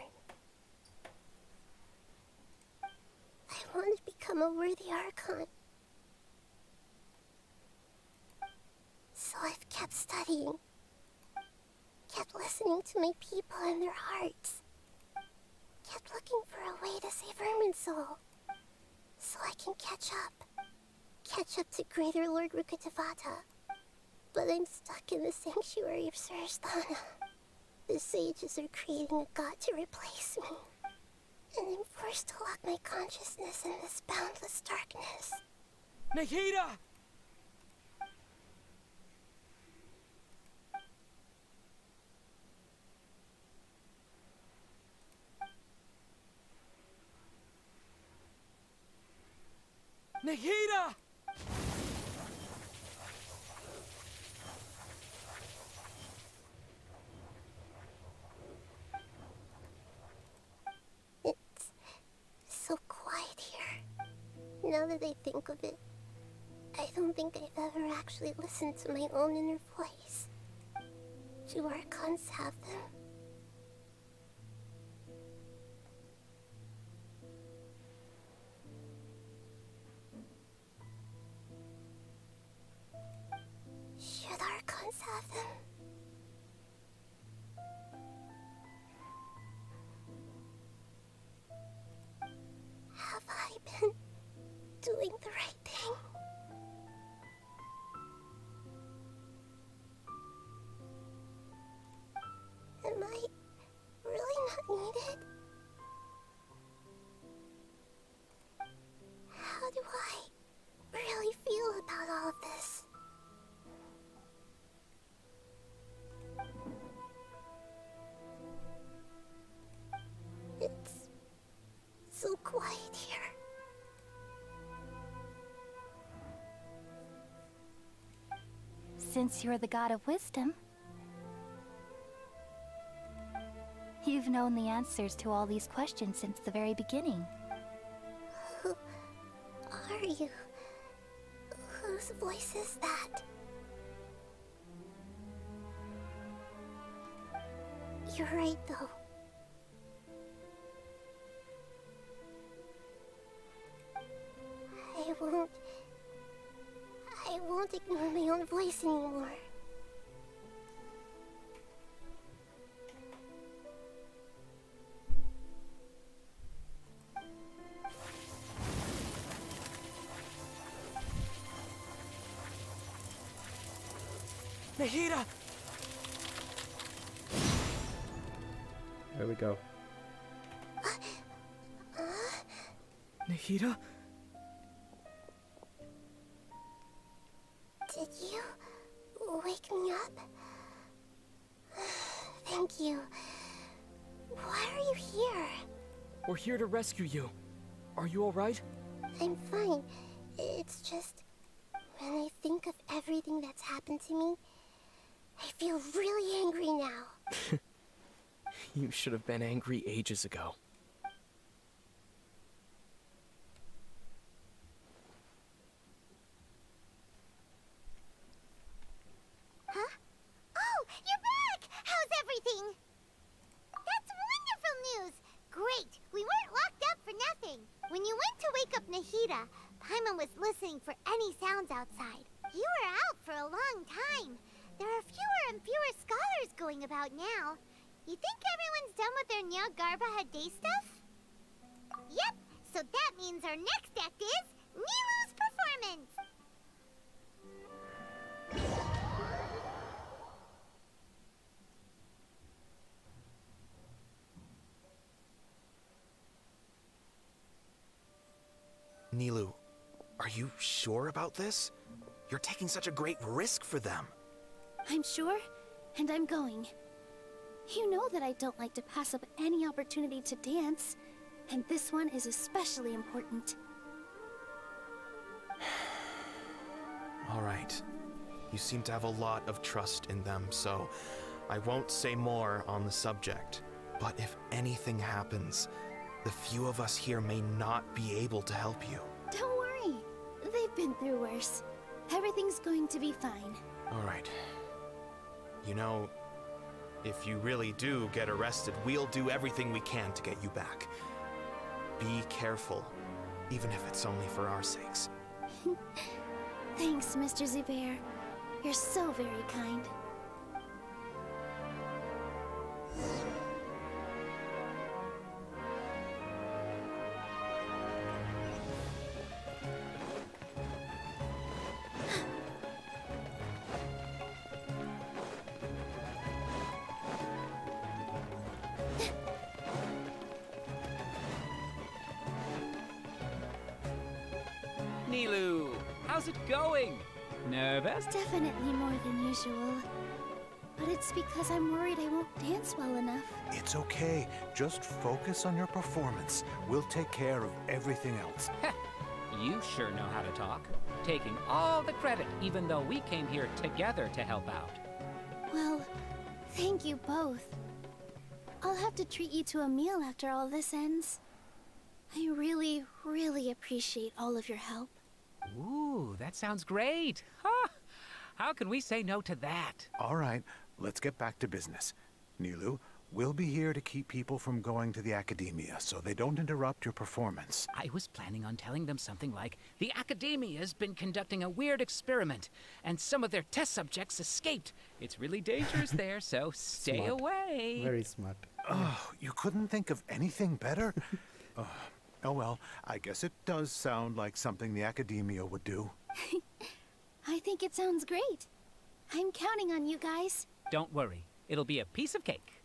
I wanted to become a worthy archon. So I've kept studying. Kept listening to my people and their hearts. Kept looking for a way to save Irminsul. So I can catch up. Catch up to Greater Lord Rukkhadevata. But I'm stuck in the sanctuary of Surasthana. The sages are creating a god to replace me. And I'm forced to lock my consciousness in this boundless darkness. Nahida! Nahida! Now that I think of it, I don't think I've ever actually listened to my own inner voice. Do archons have them? Should archons have them? Have I been doing the right thing? Am I really not needed? How do I really feel about all of this? It's so quiet here. Since you're the god of wisdom, you've known the answers to all these questions since the very beginning. Who are you? Whose voice is that? You're right, though. I won't ignore my own voice anymore. Nahida! There we go. Nahida? Did you wake me up? Thank you. Why are you here? We're here to rescue you. Are you alright? I'm fine. It's just, when I think of everything that's happened to me, I feel really angry now. You should have been angry ages ago. Huh? Oh, you're back! How's everything? That's wonderful news! Great! We weren't locked up for nothing. When you went to wake up Nahida, Paimon was listening for any sounds outside. You were out for a long time. There are fewer and fewer scholars going about now. You think everyone's done with their Nyagarbaha day stuff? Yep, so that means our next act is Nilu's performance! Nilu, are you sure about this? You're taking such a great risk for them. I'm sure, and I'm going. You know that I don't like to pass up any opportunity to dance, and this one is especially important. All right. You seem to have a lot of trust in them, so I won't say more on the subject. But if anything happens, the few of us here may not be able to help you. Don't worry. They've been through worse. Everything's going to be fine. All right. You know, if you really do get arrested, we'll do everything we can to get you back. Be careful, even if it's only for our sakes. Thanks, Mr. Zubair. You're so very kind. Nilu, how's it going? Nervous? Definitely more than usual. But it's because I'm worried I won't dance well enough. It's okay. Just focus on your performance. We'll take care of everything else. You sure know how to talk. Taking all the credit, even though we came here together to help out. Well, thank you both. I'll have to treat you to a meal after all this ends. I really, really appreciate all of your help. Ooh, that sounds great. Huh? How can we say no to that? All right, let's get back to business. Nilu, we'll be here to keep people from going to the Academia, so they don't interrupt your performance. I was planning on telling them something like, the Academia's been conducting a weird experiment, and some of their test subjects escaped. It's really dangerous there, so stay Smart. away. Very smart. Oh, you couldn't think of anything better? Oh well, I guess it does sound like something the Academia would do. I think it sounds great. I'm counting on you guys. Don't worry, it'll be a piece of cake.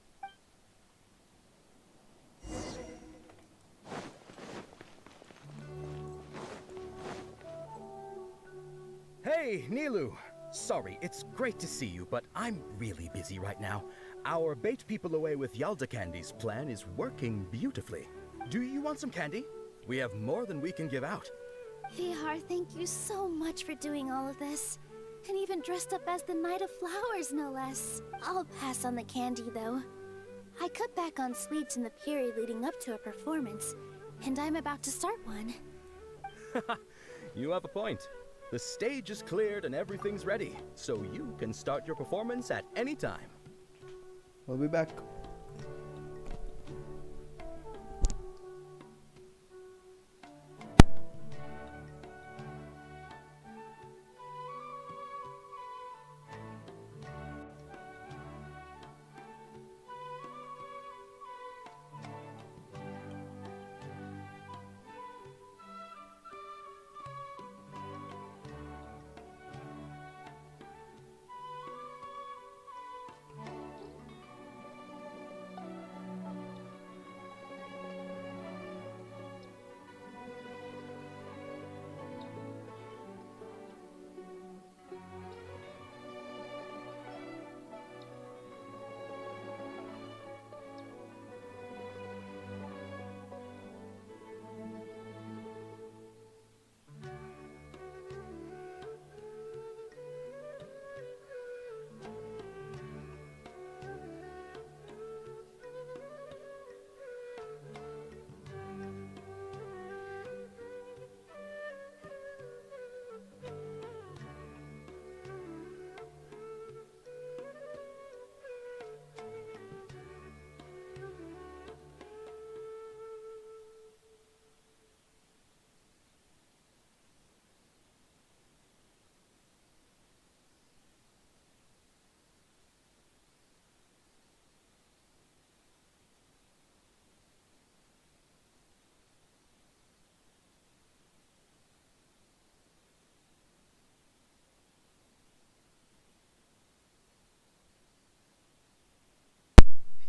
Hey, Nilu! Sorry, it's great to see you, but I'm really busy right now. Our bait people away with Yalda candies plan is working beautifully. Do you want some candy? We have more than we can give out. Vihar, thank you so much for doing all of this. And even dressed up as the Knight of Flowers, no less. I'll pass on the candy, though. I cut back on sweets in the period leading up to a performance, and I'm about to start one. You have a point. The stage is cleared and everything's ready, so you can start your performance at any time. We'll be back.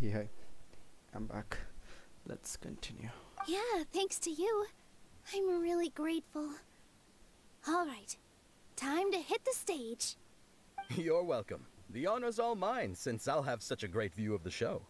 Yeah, I'm back. Let's continue. Yeah, thanks to you. I'm really grateful. All right, time to hit the stage. You're welcome. The honor's all mine, since I'll have such a great view of the show.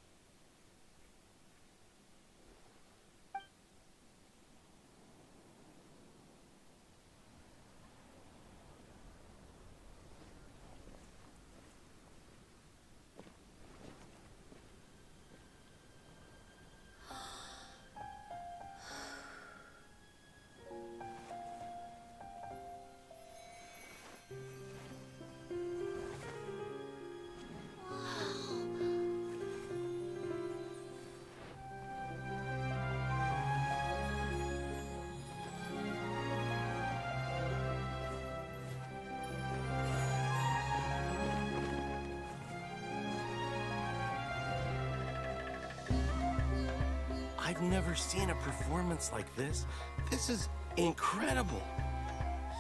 I've never seen a performance like this. This is incredible.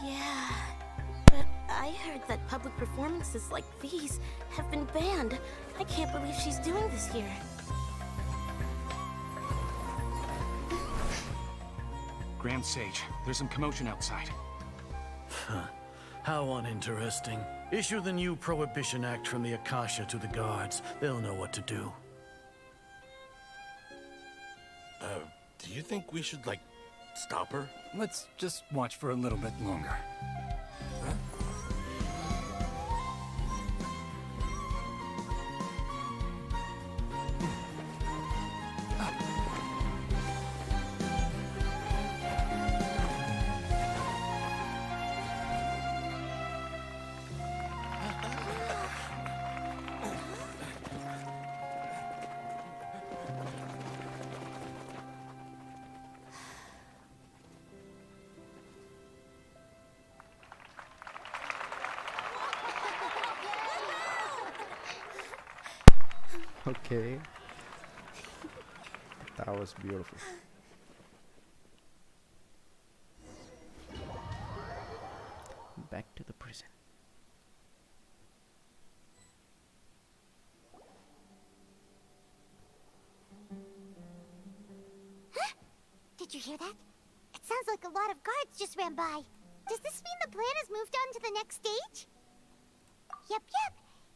Yeah, but I heard that public performances like these have been banned. I can't believe she's doing this here. Grand Sage, there's some commotion outside. Huh. How uninteresting. Issue the new Prohibition Act from the Akasha to the guards. They'll know what to do. Do you think we should, like, stop her? Let's just watch for a little bit longer. Okay. That was beautiful. Back to the prison. Huh? Did you hear that? It sounds like a lot of guards just ran by. Does this mean the plan has moved on to the next stage? Yep.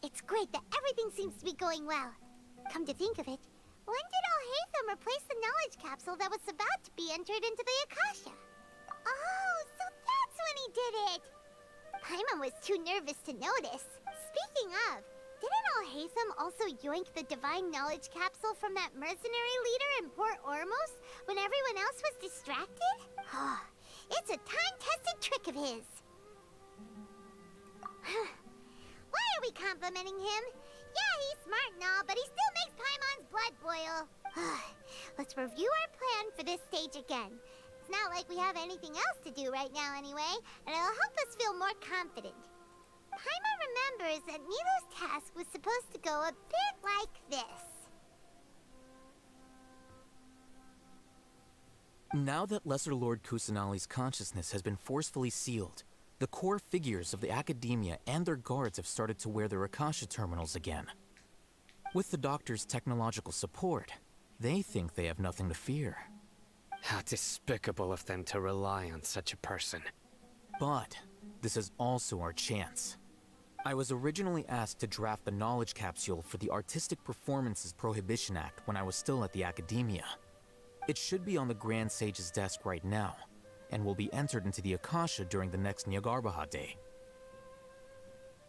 It's great that everything seems to be going well. Come to think of it, when did Alhaitham replace the knowledge capsule that was about to be entered into the Akasha? Oh, so that's when he did it! Paimon was too nervous to notice. Speaking of, didn't Alhaitham also yoink the divine knowledge capsule from that mercenary leader in Port Ormos when everyone else was distracted? Oh, it's a time-tested trick of his. Why are we complimenting him? Yeah, he's smart and all, but he still makes Paimon's blood boil. Let's review our plan for this stage again. It's not like we have anything else to do right now anyway, and it'll help us feel more confident. Paimon remembers that Nilu's task was supposed to go a bit like this. Now that Lesser Lord Kusanali's consciousness has been forcefully sealed, the core figures of the Academia and their guards have started to wear their Akasha terminals again. With the Doctor's technological support, they think they have nothing to fear. How despicable of them to rely on such a person. But this is also our chance. I was originally asked to draft the knowledge capsule for the Artistic Performances Prohibition Act when I was still at the Academia. It should be on the Grand Sage's desk right now, and will be entered into the Akasha during the next Nyagarbaha Day.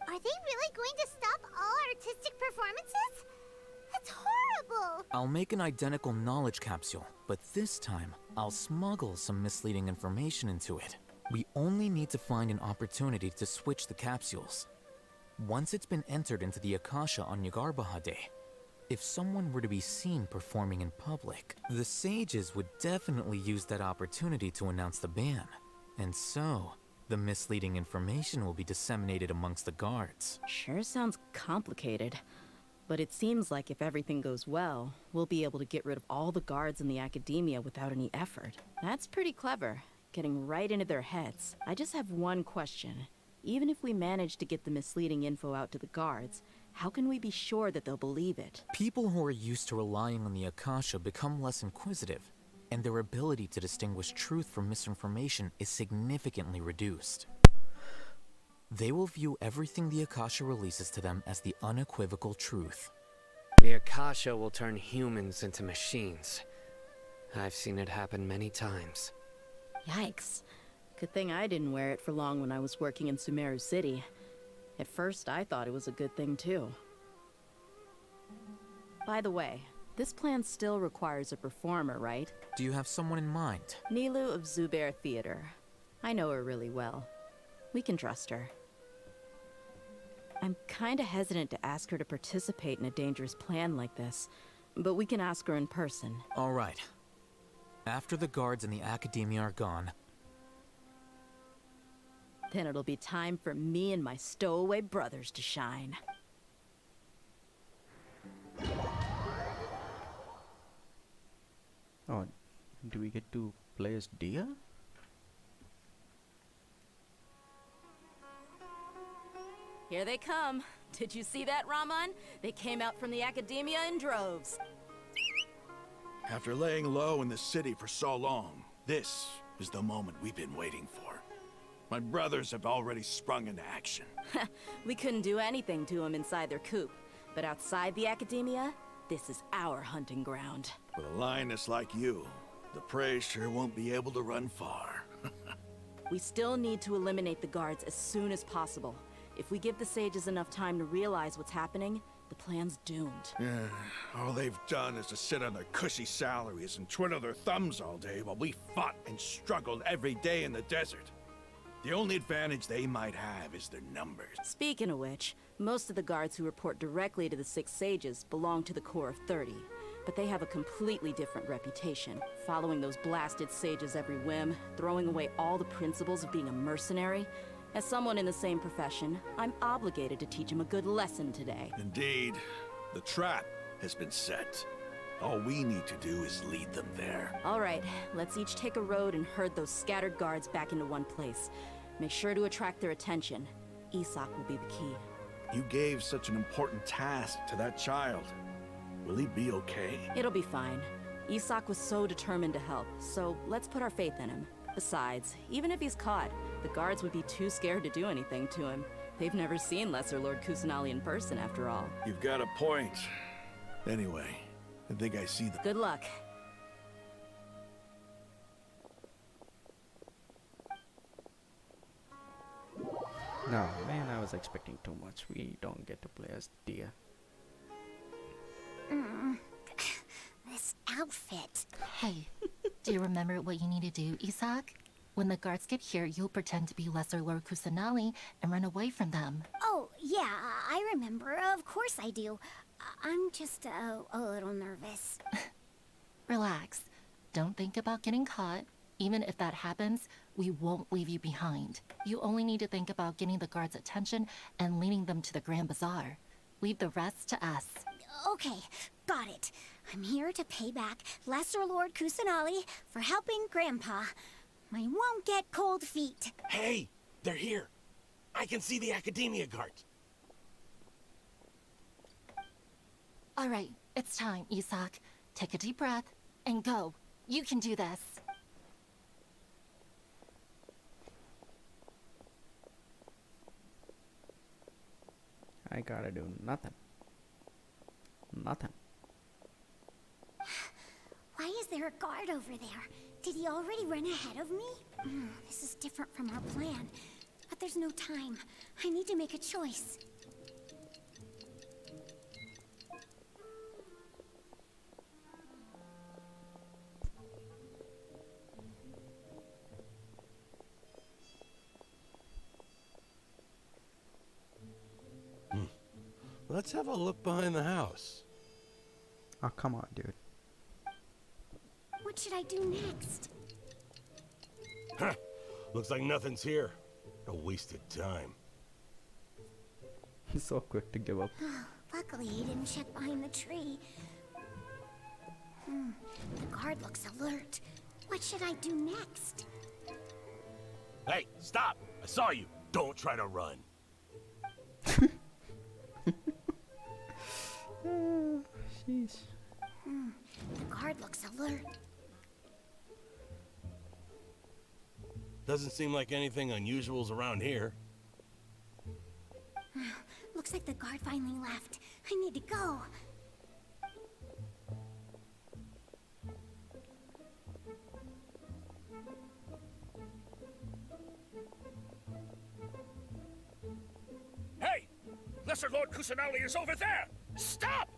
Are they really going to stop all artistic performances? That's horrible! I'll make an identical knowledge capsule, but this time, I'll smuggle some misleading information into it. We only need to find an opportunity to switch the capsules. Once it's been entered into the Akasha on Nyagarbaha Day, if someone were to be seen performing in public, the sages would definitely use that opportunity to announce the ban. And so, the misleading information will be disseminated amongst the guards. Sure sounds complicated. But it seems like if everything goes well, we'll be able to get rid of all the guards in the Academia without any effort. That's pretty clever, getting right into their heads. I just have one question. Even if we manage to get the misleading info out to the guards, how can we be sure that they'll believe it? People who are used to relying on the Akasha become less inquisitive, and their ability to distinguish truth from misinformation is significantly reduced. They will view everything the Akasha releases to them as the unequivocal truth. The Akasha will turn humans into machines. I've seen it happen many times. Yikes. Good thing I didn't wear it for long when I was working in Sumeru City. At first, I thought it was a good thing too. By the way, this plan still requires a performer, right? Do you have someone in mind? Nilu of Zubair Theater. I know her really well. We can trust her. I'm kinda hesitant to ask her to participate in a dangerous plan like this, but we can ask her in person. All right. After the guards and the Academia are gone, then it'll be time for me and my stowaway brothers to shine. Oh, do we get to play as Dia? Here they come. Did you see that, Raman? They came out from the Academia in droves. After laying low in the city for so long, this is the moment we've been waiting for. My brothers have already sprung into action. We couldn't do anything to them inside their coop, but outside the Academia, this is our hunting ground. With a lioness like you, the prey sure won't be able to run far. We still need to eliminate the guards as soon as possible. If we give the sages enough time to realize what's happening, the plan's doomed. Yeah, all they've done is to sit on their cushy salaries and twiddle their thumbs all day while we fought and struggled every day in the desert. The only advantage they might have is their numbers. Speaking of which, most of the guards who report directly to the Six Sages belong to the Corps of 30. But they have a completely different reputation, following those blasted sages every whim, throwing away all the principles of being a mercenary. As someone in the same profession, I'm obligated to teach them a good lesson today. Indeed. The trap has been set. All we need to do is lead them there. All right, let's each take a road and herd those scattered guards back into one place. Make sure to attract their attention. Isak will be the key. You gave such an important task to that child. Will he be okay? It'll be fine. Isak was so determined to help, so let's put our faith in him. Besides, even if he's caught, the guards would be too scared to do anything to him. They've never seen Lesser Lord Kusanali in person, after all. You've got a point. Anyway, I think I see the... Good luck. No, man, I was expecting too much. We don't get to play as deer. This outfit. Hey, do you remember what you need to do, Isak? When the guards get here, you'll pretend to be Lesser Lord Kusanali and run away from them. Oh, yeah, I remember. Of course I do. I'm just a little nervous. Relax. Don't think about getting caught. Even if that happens, we won't leave you behind. You only need to think about getting the guards' attention and leading them to the Grand Bazaar. Leave the rest to us. Okay, got it. I'm here to pay back Lesser Lord Kusanali for helping Grandpa. I won't get cold feet. Hey, they're here. I can see the Academia guards. All right, it's time, Isak. Take a deep breath and go. You can do this. I gotta do nothing. Nothing. Why is there a guard over there? Did he already run ahead of me? This is different from our plan. But there's no time. I need to make a choice. Let's have a look behind the house. Oh, come on, dude. What should I do next? Huh. Looks like nothing's here. A wasted time. So quick to give up. Luckily, he didn't check behind the tree. The guard looks alert. What should I do next? Hey, stop! I saw you. Don't try to run. Sheesh. The guard looks alert. Doesn't seem like anything unusual's around here. Looks like the guard finally left. I need to go. Hey! Lesser Lord Kusanali is over there! Stop!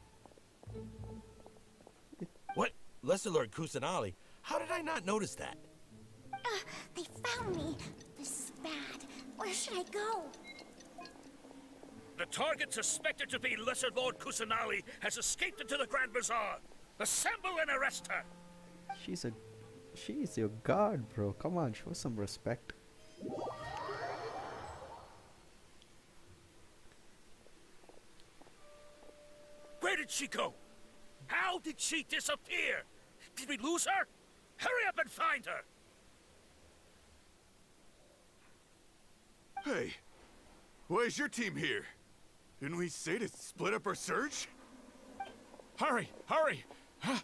What? Lesser Lord Kusanali? How did I not notice that? They found me. This is bad. Where should I go? The target suspected to be Lesser Lord Kusanali has escaped into the Grand Bazaar. Assemble and arrest her! She's your guard, bro. Come on, show some respect. Where did she go? How did she disappear? Did we lose her? Hurry up and find her! Hey, why is your team here? Didn't we say to split up our search? Hurry, hurry! Huh?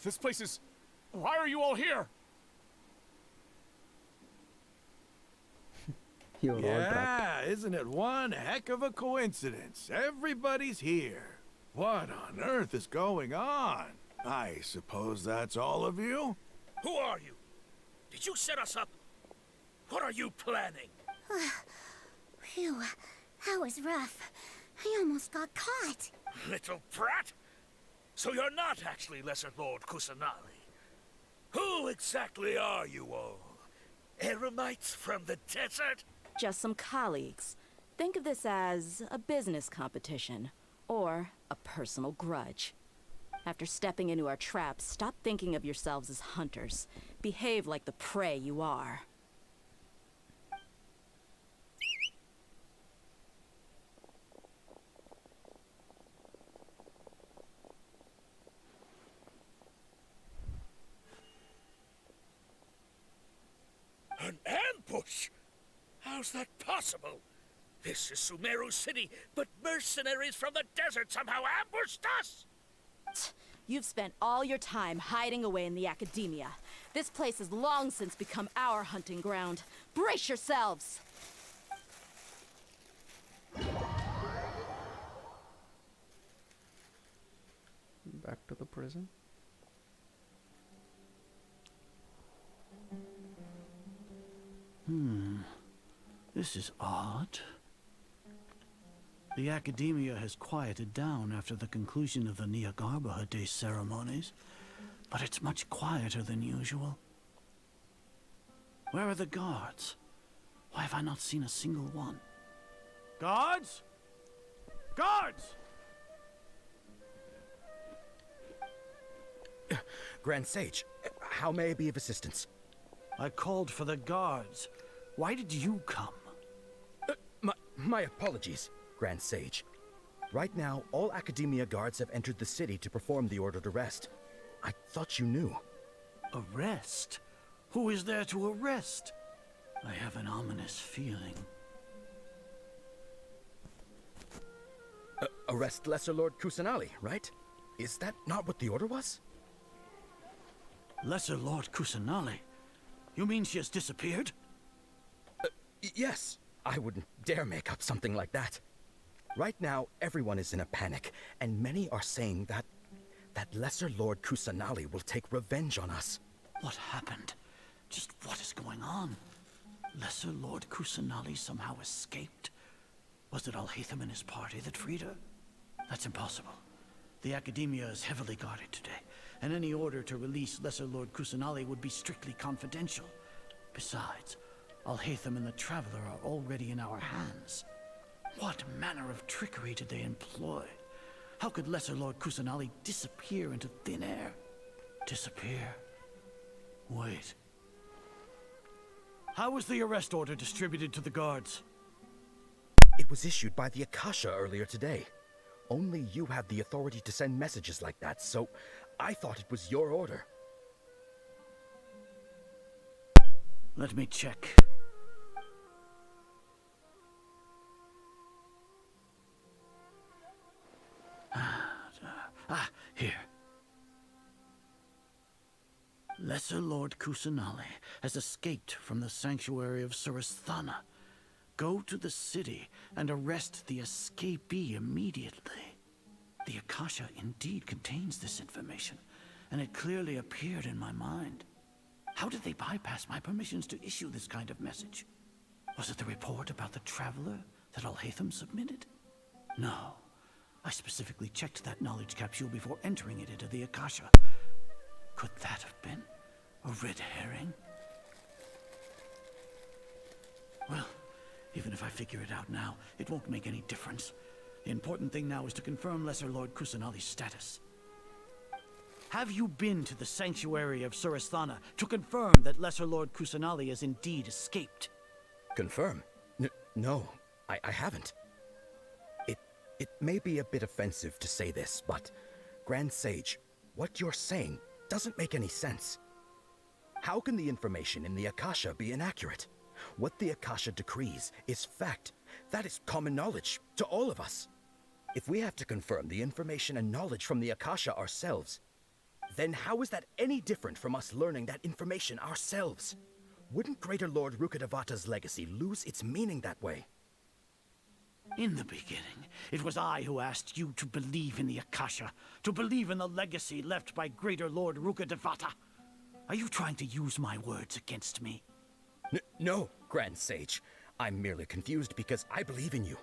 This place is... Why are you all here? You're all trapped. Yeah, isn't it one heck of a coincidence? Everybody's here. What on earth is going on? I suppose that's all of you? Who are you? Did you set us up? What are you planning? Phew, that was rough. I almost got caught. Little brat! So you're not actually Lesser Lord Kusanali. Who exactly are you all? Eremites from the desert? Just some colleagues. Think of this as a business competition, or a personal grudge. After stepping into our traps, stop thinking of yourselves as hunters. Behave like the prey you are. How's that possible? This is Sumeru City, but mercenaries from the desert somehow ambushed us! You've spent all your time hiding away in the academia. This place has long since become our hunting ground. Brace yourselves! Back to the prison. This is odd. The academia has quieted down after the conclusion of the Niagarbaha Day ceremonies, but it's much quieter than usual. Where are the guards? Why have I not seen a single one? Guards? Guards! Grand Sage, how may I be of assistance? I called for the guards. Why did you come? My apologies, Grand Sage. Right now, all Academia guards have entered the city to perform the ordered arrest. I thought you knew. Arrest? Who is there to arrest? I have an ominous feeling. Arrest Lesser Lord Kusanali, right? Is that not what the order was? Lesser Lord Kusanali? You mean she has disappeared? Yes. I wouldn't dare make up something like that. Right now, everyone is in a panic, and many are saying that Lesser Lord Kusanali will take revenge on us. What happened? Just what is going on? Lesser Lord Kusanali somehow escaped? Was it Alhaitham and his party that freed her? That's impossible. The Academia is heavily guarded today, and any order to release Lesser Lord Kusanali would be strictly confidential. Besides, Alhaitham and the Traveler are already in our hands. What manner of trickery did they employ? How could Lesser Lord Kusanali disappear into thin air? Disappear? Wait. How was the arrest order distributed to the guards? It was issued by the Akasha earlier today. Only you have the authority to send messages like that, so I thought it was your order. Let me check. Here. Lesser Lord Kusanali has escaped from the sanctuary of Surasthana. Go to the city and arrest the escapee immediately. The Akasha indeed contains this information, and it clearly appeared in my mind. How did they bypass my permissions to issue this kind of message? Was it the report about the Traveler that Alhaitham submitted? No. I specifically checked that knowledge capsule before entering it into the Akasha. Could that have been a red herring? Well, even if I figure it out now, it won't make any difference. The important thing now is to confirm Lesser Lord Kusanali's status. Have you been to the sanctuary of Surasthana to confirm that Lesser Lord Kusanali has indeed escaped? Confirm? No, I haven't. It may be a bit offensive to say this, but Grand Sage, what you're saying doesn't make any sense. How can the information in the Akasha be inaccurate? What the Akasha decrees is fact. That is common knowledge to all of us. If we have to confirm the information and knowledge from the Akasha ourselves, then how is that any different from us learning that information ourselves? Wouldn't Greater Lord Rukkhadevata's legacy lose its meaning that way? In the beginning, it was I who asked you to believe in the Akasha, to believe in the legacy left by Greater Lord Rukkhadevata. Are you trying to use my words against me? No, Grand Sage. I'm merely confused because I believe in you.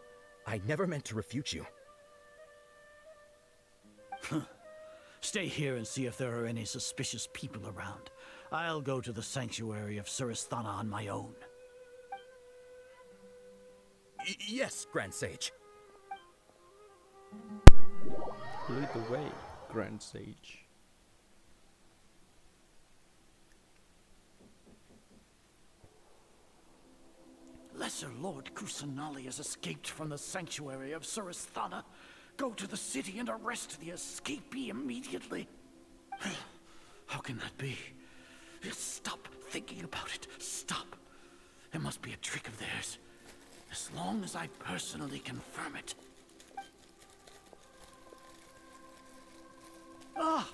I never meant to refute you. Stay here and see if there are any suspicious people around. I'll go to the sanctuary of Surasthana on my own. Yes, Grand Sage. Lead the way, Grand Sage. Lesser Lord Kusanali has escaped from the sanctuary of Surasthana. Go to the city and arrest the escapee immediately. How can that be? Stop thinking about it. Stop. It must be a trick of theirs. long as I personally confirm it. Ah!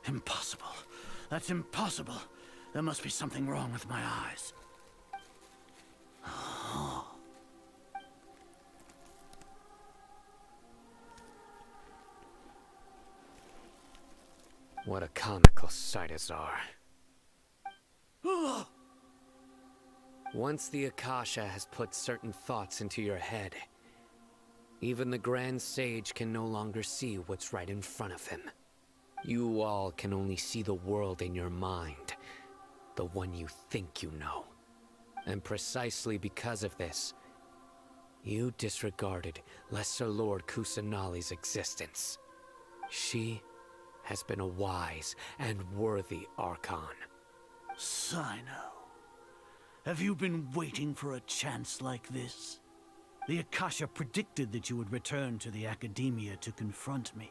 Impossible. That's impossible. There must be something wrong with my eyes. What a comical sight is our. Once the Akasha has put certain thoughts into your head, even the Grand Sage can no longer see what's right in front of him. You all can only see the world in your mind, the one you think you know. And precisely because of this, you disregarded Lesser Lord Kusanali's existence. She has been a wise and worthy archon. Sino, have you been waiting for a chance like this? The Akasha predicted that you would return to the Academia to confront me,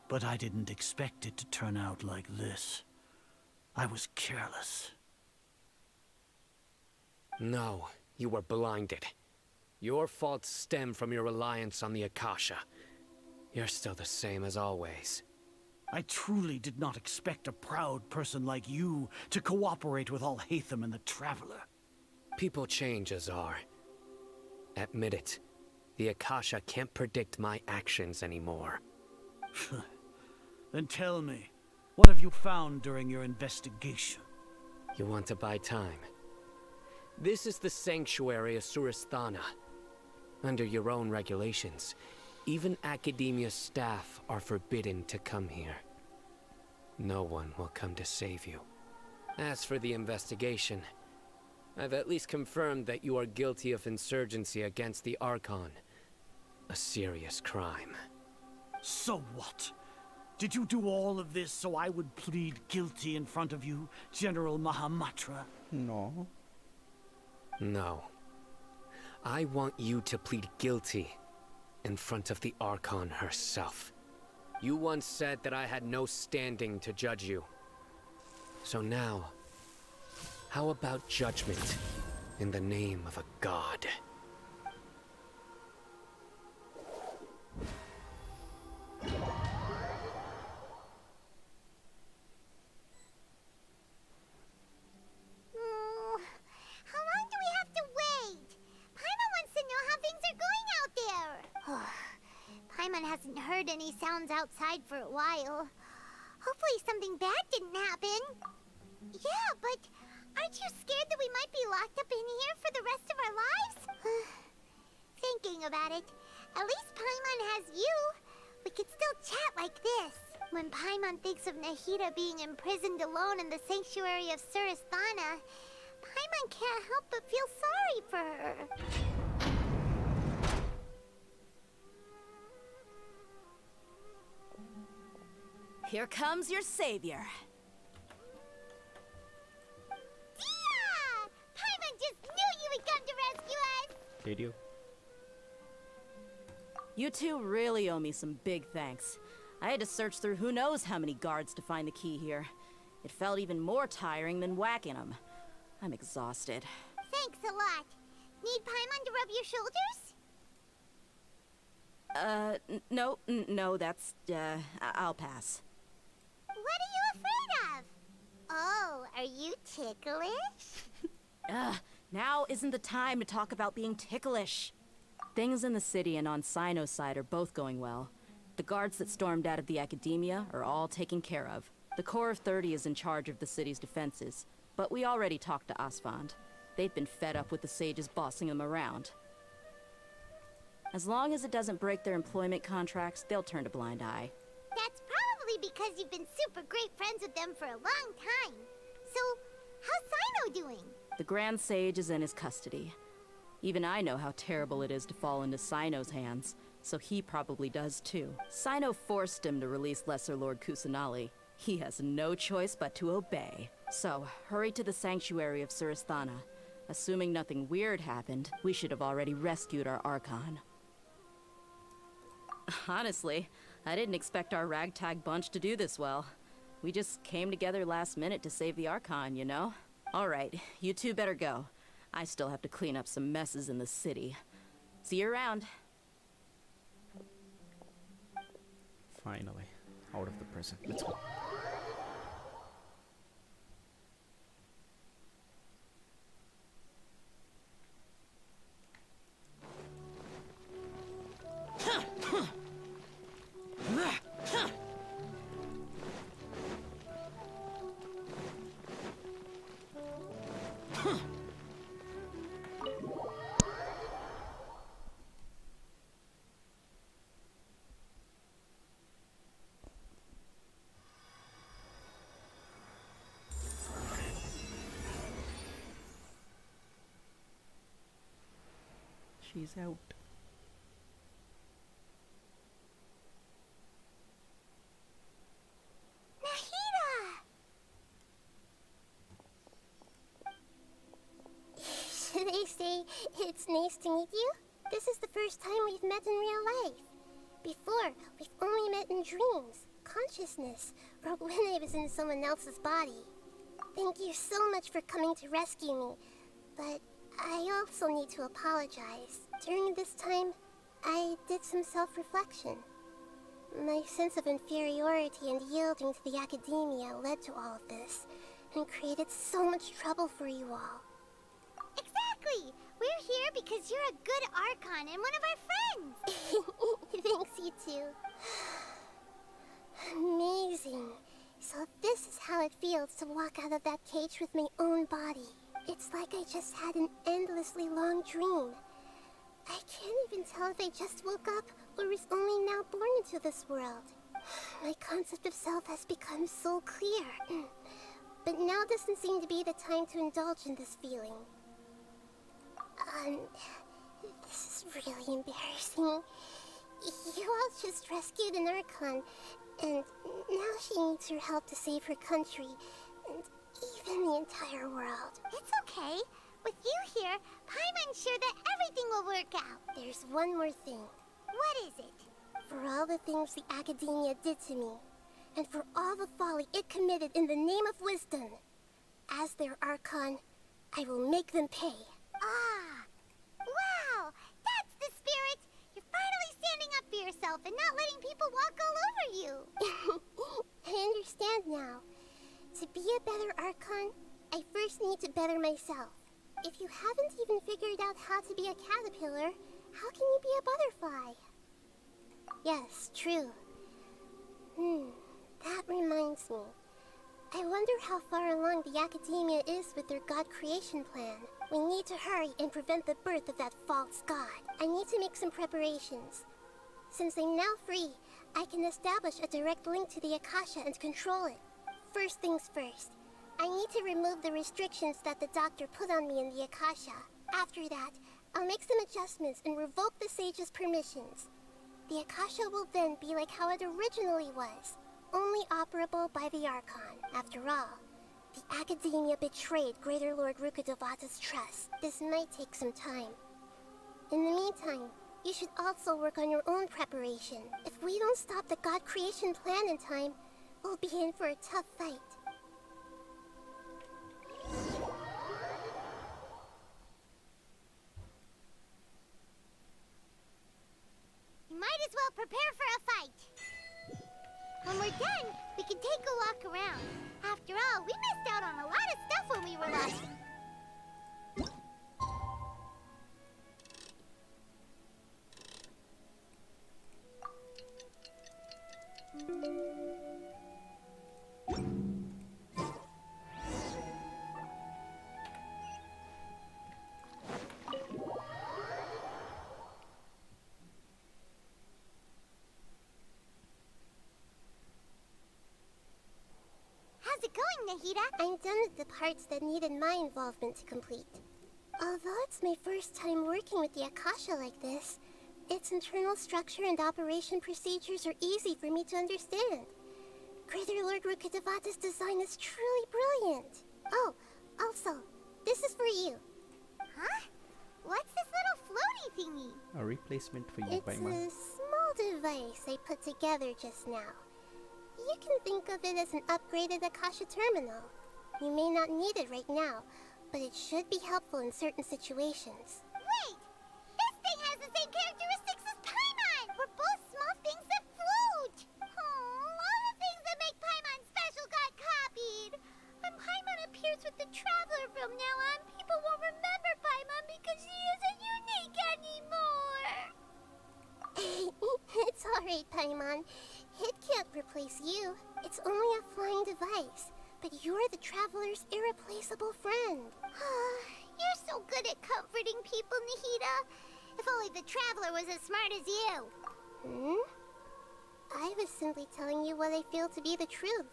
but I didn't expect it to turn out like this. I was careless. No, you were blinded. Your faults stem from your reliance on the Akasha. You're still the same as always. I truly did not expect a proud person like you to cooperate with Alhaitham and the Traveler. People change, Azar. Admit it. The Akasha can't predict my actions anymore. Then tell me, what have you found during your investigation? You want to buy time? This is the sanctuary of Surasthana. Under your own regulations, even Academia staff are forbidden to come here. No one will come to save you. As for the investigation, I've at least confirmed that you are guilty of insurgency against the Archon. A serious crime. So what? Did you do all of this so I would plead guilty in front of you, General Mahamatra? No. No. I want you to plead guilty in front of the Archon herself. You once said that I had no standing to judge you. So now, how about judgment in the name of a god? How long do we have to wait? Paimon wants to know how things are going out there. Paimon hasn't heard any sounds outside for a while. Hopefully something bad didn't happen. Yeah, but aren't you scared that we might be locked up in here for the rest of our lives? Thinking about it, at least Paimon has you. We could still chat like this. When Paimon thinks of Nahida being imprisoned alone in the sanctuary of Surasthana, Paimon can't help but feel sorry for her. Here comes your savior. Dia! Paimon just knew you would come to rescue us! Did you? You two really owe me some big thanks. I had to search through who knows how many guards to find the key here. It felt even more tiring than whacking them. I'm exhausted. Thanks a lot. Need Paimon to rub your shoulders? No, that's, I'll pass. What are you afraid of? Oh, are you ticklish? Now isn't the time to talk about being ticklish. Things in the city and on Sino's side are both going well. The guards that stormed out of the Academia are all taken care of. The Corps of 30 is in charge of the city's defenses, but we already talked to Asfand. They've been fed up with the sages bossing them around. As long as it doesn't break their employment contracts, they'll turn a blind eye. That's probably because you've been super great friends with them for a long time. So, how's Sino doing? The Grand Sage is in his custody. Even I know how terrible it is to fall into Sino's hands, so he probably does too. Sino forced him to release Lesser Lord Kusanali. He has no choice but to obey. So, hurry to the sanctuary of Surasthana. Assuming nothing weird happened, we should have already rescued our Archon. Honestly, I didn't expect our ragtag bunch to do this well. We just came together last minute to save the Archon, you know? Alright, you two better go. I still have to clean up some messes in the city. See you around. Finally, out of the prison. Let's go. She's out. Nahida! Should I say it's nice to meet you? This is the first time we've met in real life. Before, we've only met in dreams, consciousness, or when I was in someone else's body. Thank you so much for coming to rescue me, but I also need to apologize. During this time, I did some self-reflection. My sense of inferiority and yielding to the academia led to all of this, and created so much trouble for you all. Exactly! We're here because you're a good archon and one of our friends! Thanks, you two. Amazing. So this is how it feels to walk out of that cage with my own body. It's like I just had an endlessly long dream. I can't even tell if I just woke up or was only now born into this world. My concept of self has become so clear. But now doesn't seem to be the time to indulge in this feeling. This is really embarrassing. You all just rescued an archon, and now she needs your help to save her country, and even the entire world. It's okay. With you here, Paimon's sure that everything will work out. There's one more thing. What is it? For all the things the academia did to me, and for all the folly it committed in the name of wisdom, as their archon, I will make them pay. Ah! Wow! That's the spirit! You're finally standing up for yourself and not letting people walk all over you! I understand now. To be a better archon, I first need to better myself. If you haven't even figured out how to be a caterpillar, how can you be a butterfly? Yes, true. That reminds me. I wonder how far along the academia is with their god creation plan. We need to hurry and prevent the birth of that false god. I need to make some preparations. Since I'm now free, I can establish a direct link to the Akasha and control it. First things first, I need to remove the restrictions that the doctor put on me in the Akasha. After that, I'll make some adjustments and revoke the sage's permissions. The Akasha will then be like how it originally was, only operable by the Archon. After all, the academia betrayed Greater Lord Rukkhadevata's trust. This might take some time. In the meantime, you should also work on your own preparation. If we don't stop the god creation plan in time, we'll be in for a tough fight. You might as well prepare for a fight. When we're done, we can take a walk around. After all, we missed out on a lot of stuff when we were lost. How's it going, Nahida? I'm done with the parts that needed my involvement to complete. Although it's my first time working with the Akasha like this, its internal structure and operation procedures are easy for me to understand. Greater Lord Rukkhadevata's design is truly brilliant. Oh, also, this is for you. Huh? What's this little floaty thingy? A replacement for you, It's Paimon. a small device I put together just now. You can think of it as an upgraded Akasha terminal. You may not need it right now, but it should be helpful in certain situations. Wait! This thing has the same characteristics as Paimon! We're both small things that float! All the things that make Paimon special got copied! When Paimon appears with the Traveler from now on, people won't remember Paimon because she isn't unique anymore! It's alright, Paimon. It can't replace you. It's only a flying device. But you're the Traveler's irreplaceable friend. You're so good at comforting people, Nahida. If only the Traveler was as smart as you. I was simply telling you what I feel to be the truth.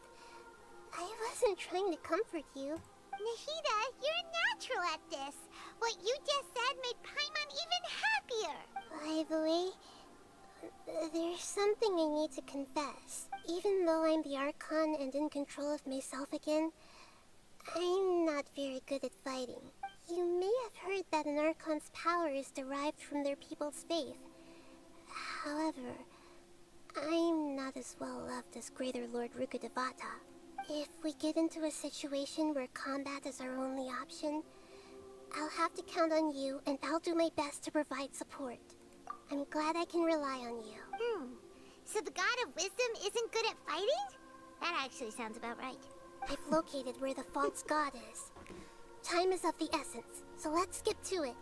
I wasn't trying to comfort you. Nahida, you're natural at this. What you just said made Paimon even happier. By the way, there's something I need to confess. Even though I'm the Archon and in control of myself again, I'm not very good at fighting. You may have heard that an Archon's power is derived from their people's faith. However, I'm not as well loved as Greater Lord Rukkhadevata. If we get into a situation where combat is our only option, I'll have to count on you, and I'll do my best to provide support. I'm glad I can rely on you. So the God of Wisdom isn't good at fighting? That actually sounds about right. I've located where the false god is. Time is of the essence, so let's skip to it.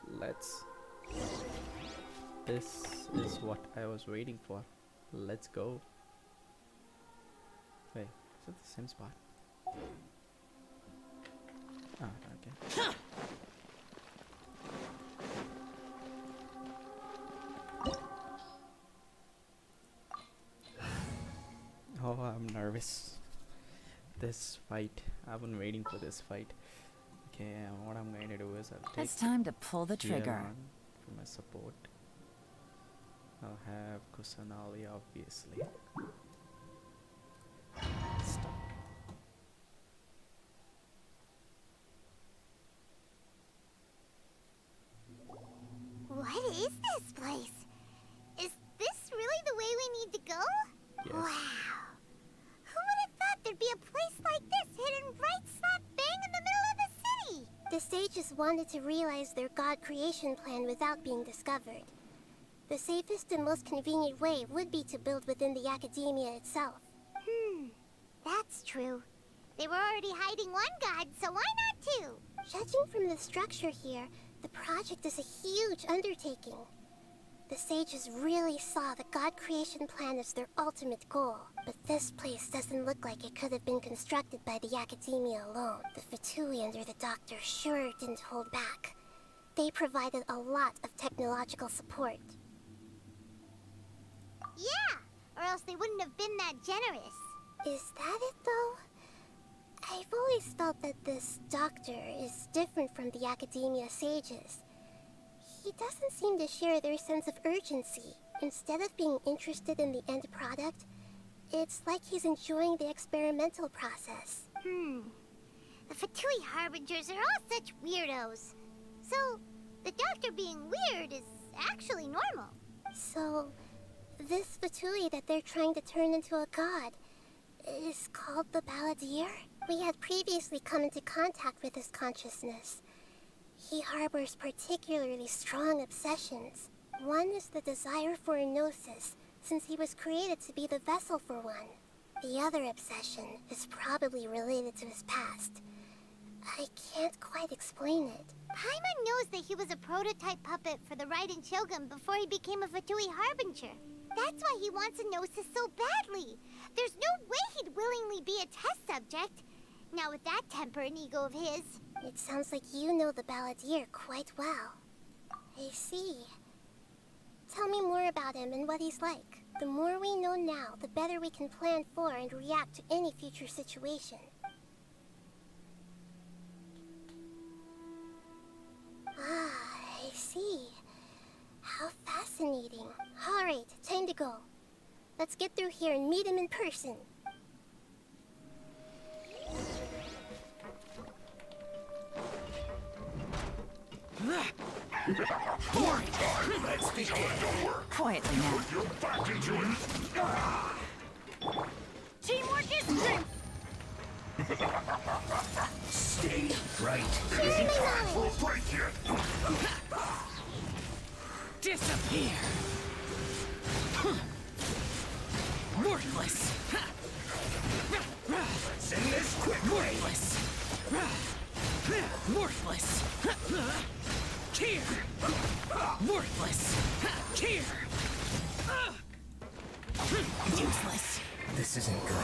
Let's. This is what I was waiting for. Let's go. Wait, is it the same spot? Ah, okay. Oh, I'm nervous. This fight. I've been waiting for this fight. Okay, what I'm going to do is I'll take It's time to pull the trigger. Dion for my support. I'll have Kusanali, obviously. Stop. What is this place? Is this really the way we need to go? Yes. Wow. Who would have thought there'd be a place like this hidden right slap bang in the middle of the city? The sages wanted to realize their god creation plan without being discovered. The safest and most convenient way would be to build within the academia itself. That's true. They were already hiding one god, so why not two? Judging from the structure here, the project is a huge undertaking. The sages really saw the god creation plan as their ultimate goal. But this place doesn't look like it could have been constructed by the academia alone. The Fatui under the doctor sure didn't hold back. They provided a lot of technological support. Yeah, or else they wouldn't have been that generous. Is that it, though? I've always felt that this doctor is different from the academia sages. He doesn't seem to share their sense of urgency. Instead of being interested in the end product, it's like he's enjoying the experimental process. The Fatui Harbingers are all such weirdos. So, the doctor being weird is actually normal. So, this Fatui that they're trying to turn into a god is called the Balladeer? We had previously come into contact with his consciousness. He harbors particularly strong obsessions. One is the desire for a gnosis, since he was created to be the vessel for one. The other obsession is probably related to his past. I can't quite explain it. Paimon knows that he was a prototype puppet for the Raiden Shogun before he became a Fatui Harbinger. That's why he wants a gnosis so badly. There's no way he'd willingly be a test subject. Now with that temper and ego of his. It sounds like you know the Balladeer quite well. I see. Tell me more about him and what he's like. The more we know now, the better we can plan for and react to any future situation. I see. How fascinating. Alright, time to go. Let's get through here and meet him in person. Let's begin. Quietly now. Teamwork is strength! Stay right. Isn't time for a break yet? Disappear! Worthless! Let's end this quickly. Worthless! Worthless! Here! Worthless! Here! Useless! This isn't good.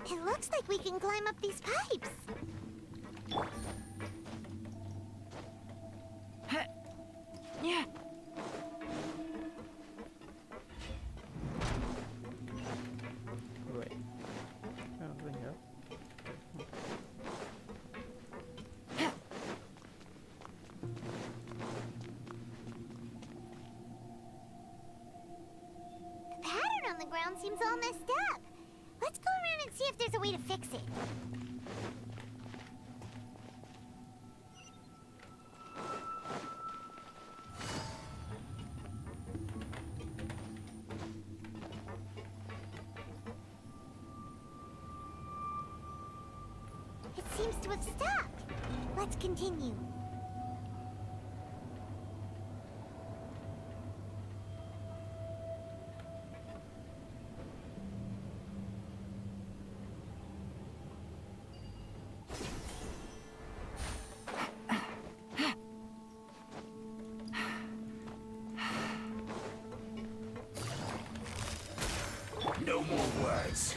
It looks like we can climb up these pipes. Yeah. Wait. Oh, bring up. The pattern on the ground seems all messed up. Let's go around and see if there's a way to fix it. It seems to have stopped. Let's continue. No more words.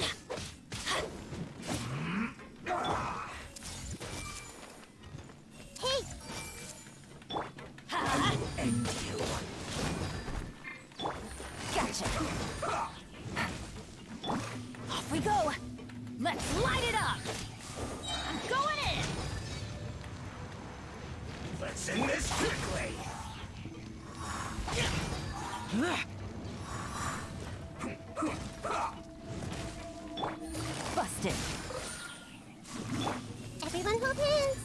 Hey! I will end you. Gotcha! Off we go! Let's light it up! I'm going in! Let's end this quickly. Busted! Everyone hold hands!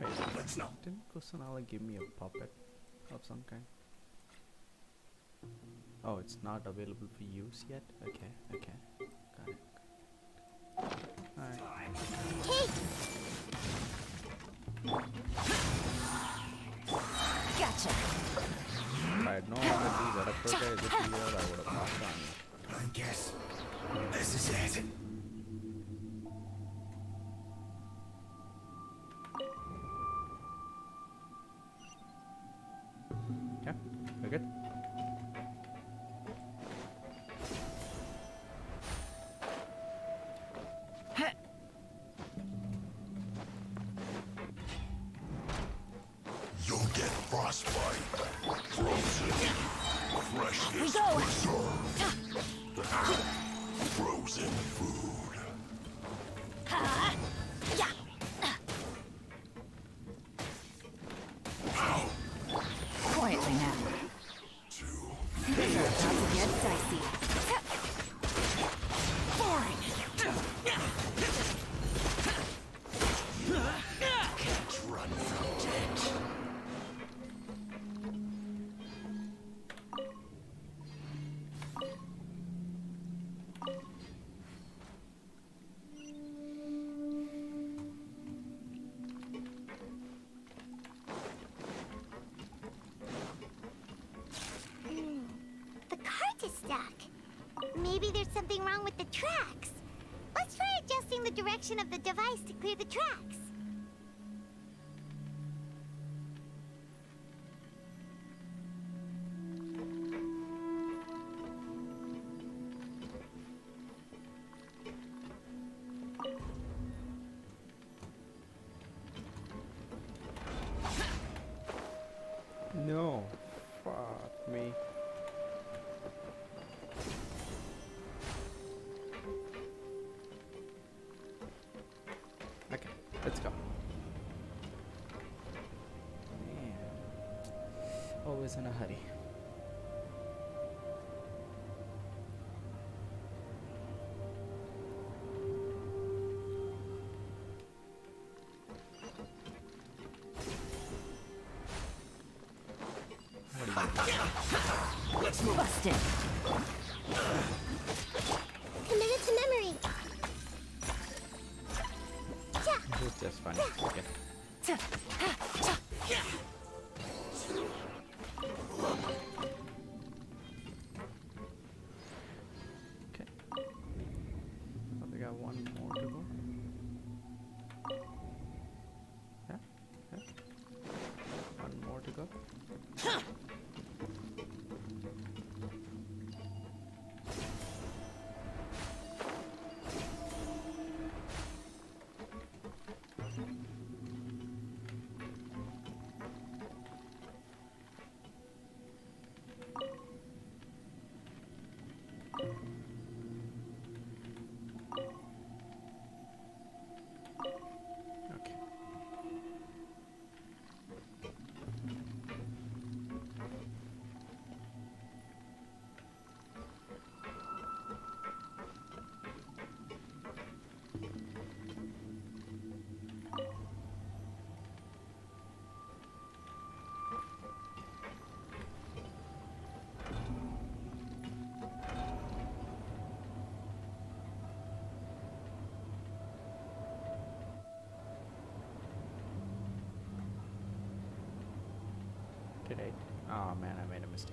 Wait, Let's not. didn't Kusanala give me a puppet of some kind? Oh, it's not available for use yet? Okay, okay. Got it. Alright. Hey! Gotcha! If I had known that these other protests would be here, I would have passed on you. I guess this is it. Yeah, we're good. You'll get frostbite, frozen, freshness go. preserved, frozen food. Yeah! Quietly now. Things are about to get dicey. Boring! Can't run from death. The cart is stuck. Maybe there's something wrong with the tracks. Let's try adjusting the direction of the device to clear the tracks. No. Fuck me. Okay, let's go. Man. Always in a hurry. Busted. Committed to memory. It's just funny. Okay. Okay. So we got one more to go. Yeah. Yeah. One more to go. Okay. Did I? Oh man, I made a mistake.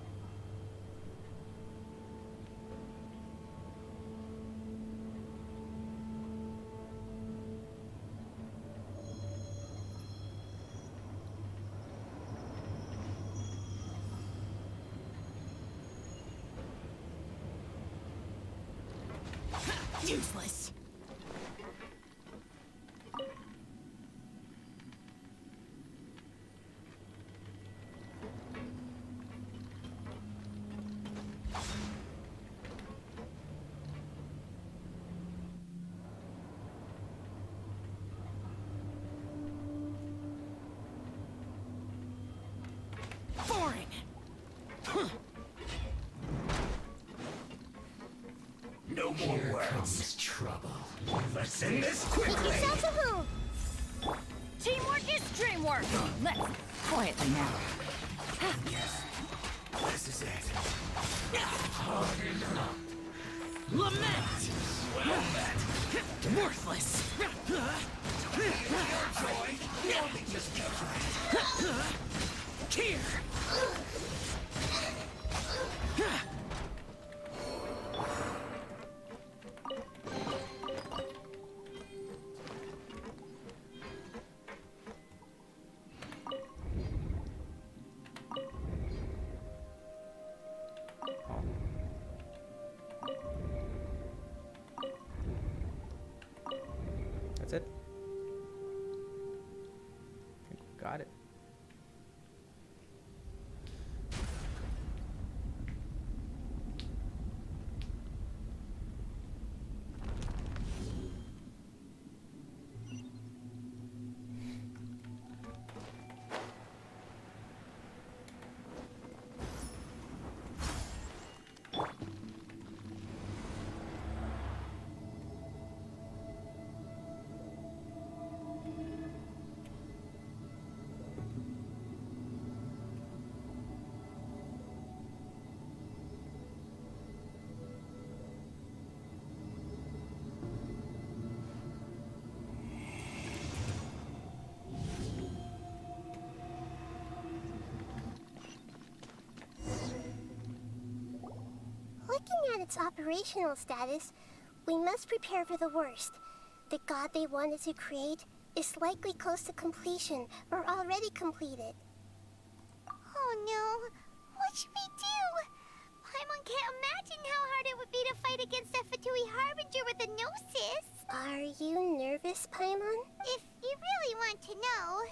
Useless. Boring. No more words. Trouble. Let's end this Make quickly. yourselves at home. Teamwork is dreamwork. Let's quietly now. This is it. Hard enough. Lament. Well met. Worthless. Here. That's it. Got it. Looking at its operational status, we must prepare for the worst. The god they wanted to create is likely close to completion or already completed. Oh no! What should we do? Paimon can't imagine how hard it would be to fight against a Fatui Harbinger with a Gnosis. Are you nervous, Paimon? If you really want to know.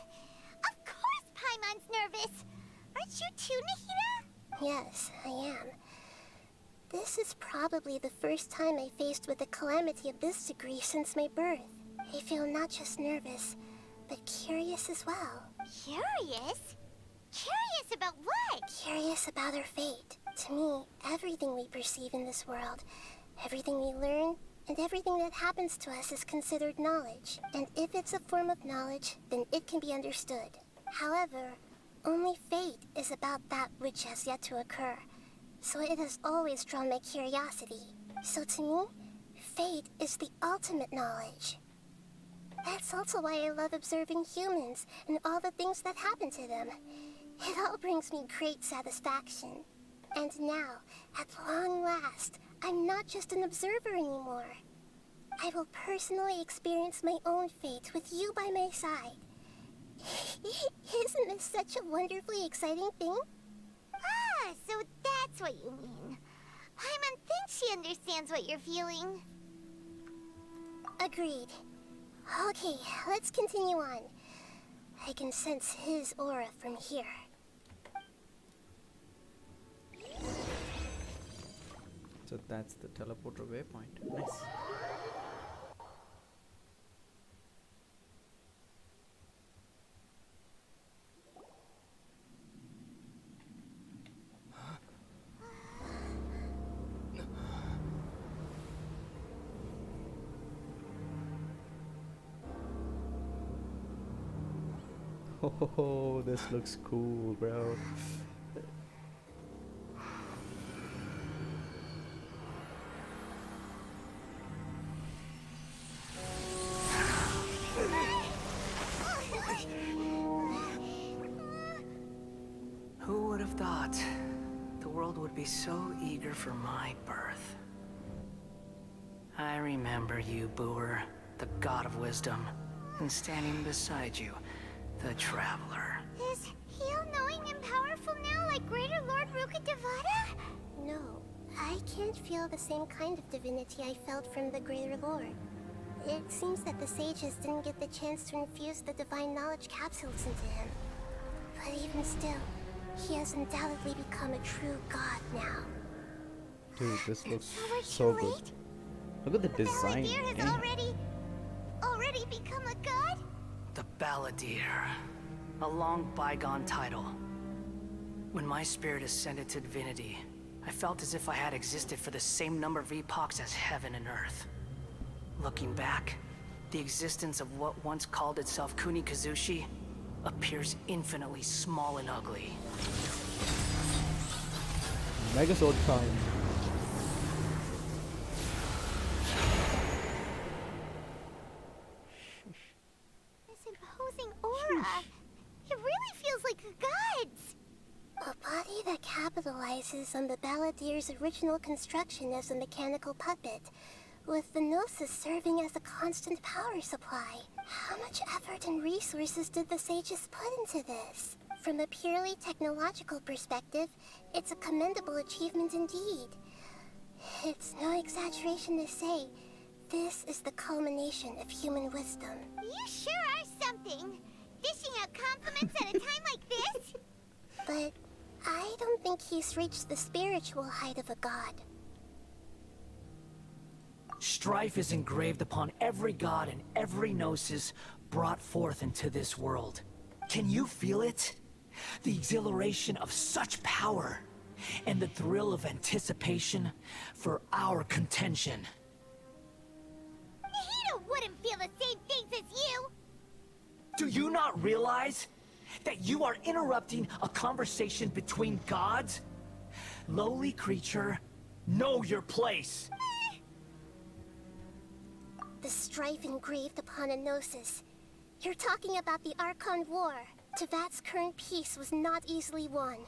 Of course Paimon's nervous! Aren't you too, Nahida? Yes, I am. This is probably the first time I faced with a calamity of this degree since my birth. I feel not just nervous, but curious as well. Curious? Curious about what? Curious about our fate. To me, everything we perceive in this world, everything we learn, and everything that happens to us is considered knowledge. And if it's a form of knowledge, then it can be understood. However, only fate is about that which has yet to occur. so it has always drawn my curiosity. So to me, fate is the ultimate knowledge. That's also why I love observing humans and all the things that happen to them. It all brings me great satisfaction. And now, at long last, I'm not just an observer anymore. I will personally experience my own fate with you by my side. Isn't this such a wonderfully exciting thing? Ah, so that's what you mean. Paimon thinks she understands what you're feeling. Agreed. Okay, let's continue on. I can sense his aura from here. So that's the teleporter waypoint. Nice. Oh, this looks cool, bro. Who would have thought the world would be so eager for my birth? I remember you, Booer, the god of wisdom, and standing beside you, the traveler. Is he all-knowing and powerful now, like Greater Lord Rukkhadevata? No, I can't feel the same kind of divinity I felt from the Greater Lord. It seems that the sages didn't get the chance to infuse the divine knowledge capsules into him. But even still, he has undoubtedly become a true god now. Dude, this looks so good. Look at the design. Balladeer has already become a god? The Balladeer. A long bygone title. When my spirit ascended to divinity, I felt as if I had existed for the same number of epochs as heaven and earth. Looking back, the existence of what once called itself Kuni Kazushi appears infinitely small and ugly. Megazord time. This imposing aura. It really feels like a god's. A body that capitalizes on the Balladeer's original construction as a mechanical puppet, with the Gnosis serving as a constant power supply. How much effort and resources did the sages put into this? From a purely technological perspective, it's a commendable achievement indeed. It's no exaggeration to say, this is the culmination of human wisdom. You sure are something. Dishing out compliments at a time like this? But I don't think he's reached the spiritual height of a god. Strife is engraved upon every god and every gnosis brought forth into this world. Can you feel it? The exhilaration of such power, and the thrill of anticipation for our contention. Nahida wouldn't feel the same things as you! Do you not realize that you are interrupting a conversation between gods? Lowly creature, know your place! The strife engraved upon a Gnosis. You're talking about the Archon War. Tevat's current peace was not easily won.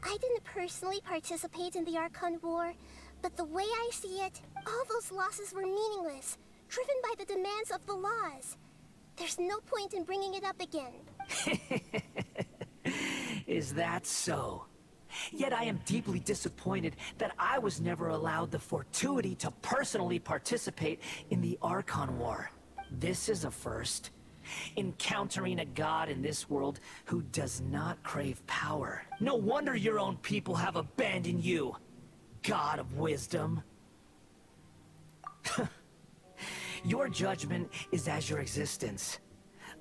I didn't personally participate in the Archon War, but the way I see it, all those losses were meaningless, driven by the demands of the laws. There's no point in bringing it up again. Is that so? Yet I am deeply disappointed that I was never allowed the fortuity to personally participate in the Archon War. This is a first. Encountering a god in this world who does not crave power. No wonder your own people have abandoned you, god of wisdom. Your judgment is as your existence.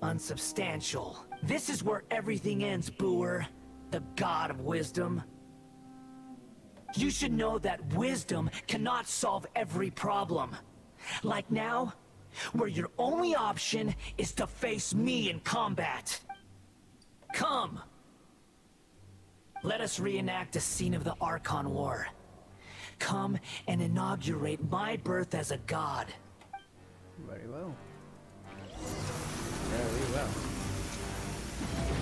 Unsubstantial. This is where everything ends, Booer. The god of wisdom. You should know that wisdom cannot solve every problem. Like now, where your only option is to face me in combat. Come! Let us reenact a scene of the Archon War. Come and inaugurate my birth as a god. Very well. Very well.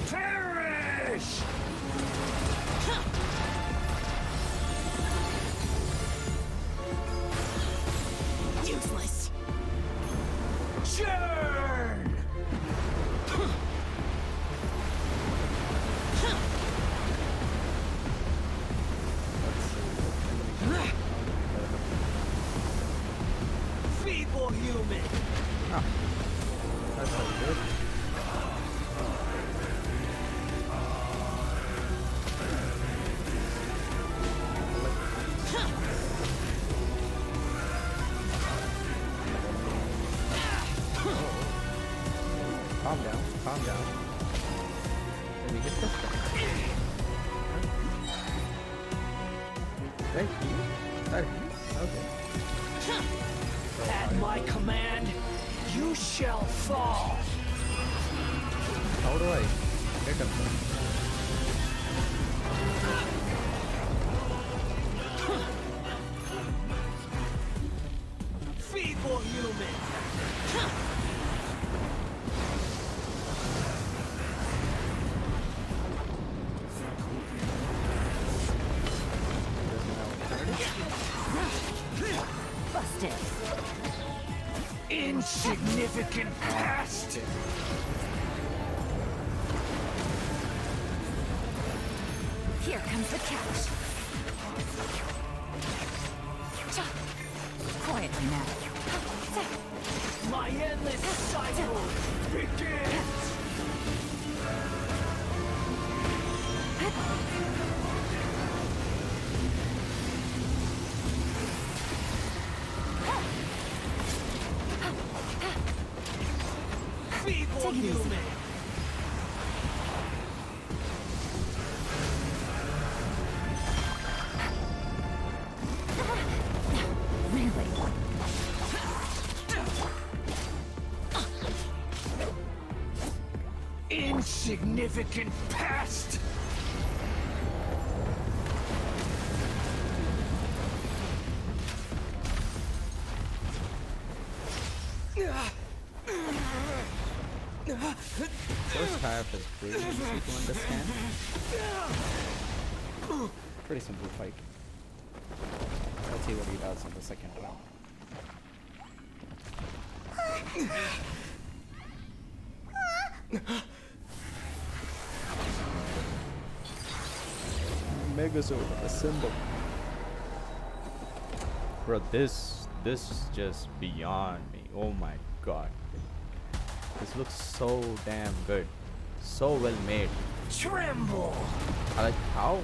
Perish! Useless. Churn! Feeble human! Ah, that's so good. Calm down, calm down. Let me hit this guy. Right here? Right here? Okay. At my command, you shall fall. How do I get him? Feeble human! Busted. Insignificant past! Here comes the catch. Quietly now. My endless cycle begins! Feeble Take it easy. human! Really? Insignificant past! First half is pretty easy to understand. Pretty simple fight. Let's see what he does in the second round. Megazord, assemble. Bro, this is just beyond me. Oh my god. This looks so damn good. So well made. Tremble! I like how.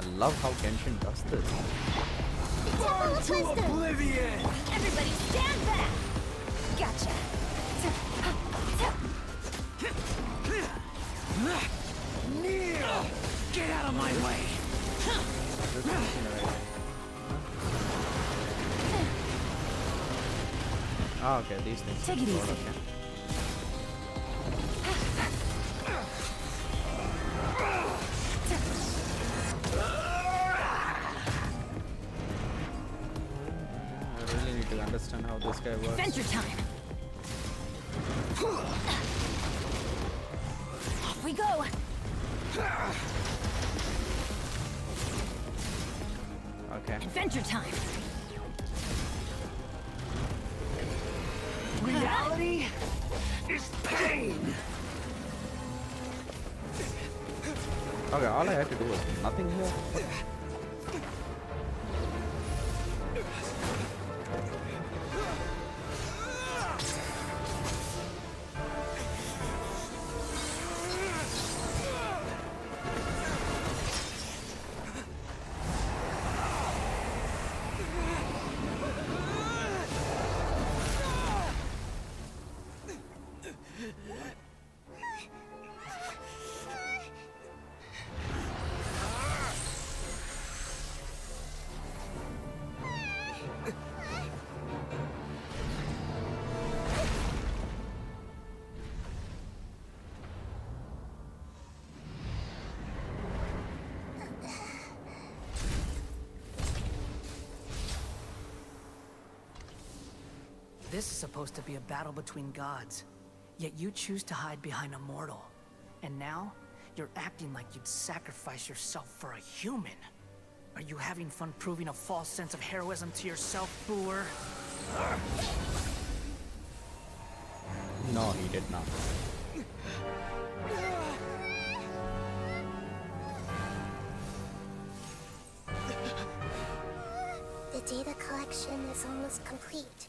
I love how Genshin does this. Burn to oblivion! Everybody stand back! Gotcha. Kneel! Get out of my way! This is incinerate. Oh, okay, these things. Take it easy. Okay. I really need to understand how this guy works. Adventure time. Off we go. Okay. Adventure time. Reality is pain! Okay, all I had to do was nothing here. This is supposed to be a battle between gods, yet you choose to hide behind a mortal. And now, you're acting like you'd sacrifice yourself for a human. Are you having fun proving a false sense of heroism to yourself, Booer? No, he did not. The data collection is almost complete.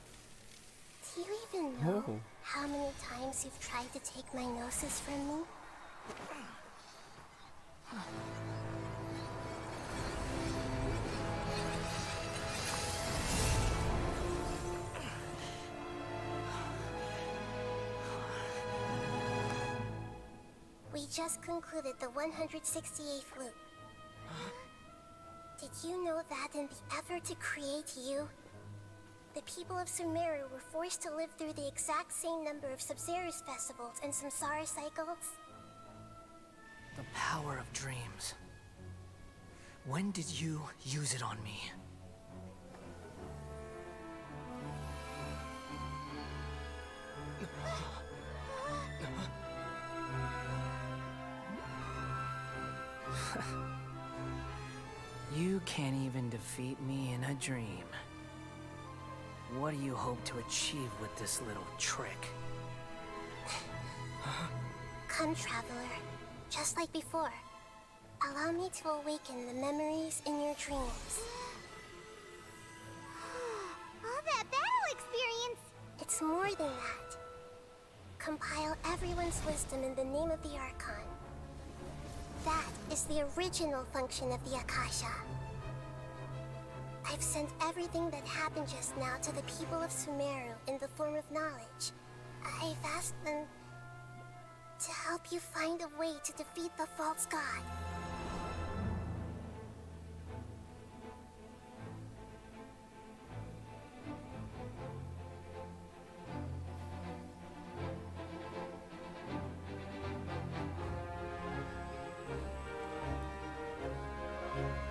Do you even know how many times you've tried to take my gnosis from me? We just concluded the 168th loop. Did you know that in the effort to create you, the people of Sumeru were forced to live through the exact same number of Sabzerus festivals and Samsara cycles? The power of dreams. When did you use it on me? You can't even defeat me in a dream. What do you hope to achieve with this little trick? Come, Traveler. Just like before. Allow me to awaken the memories in your dreams. All that battle experience! It's more than that. Compile everyone's wisdom in the name of the Archon. That is the original function of the Akasha. I've sent everything that happened just now to the people of Sumeru in the form of knowledge. I've asked them to help you find a way to defeat the false god.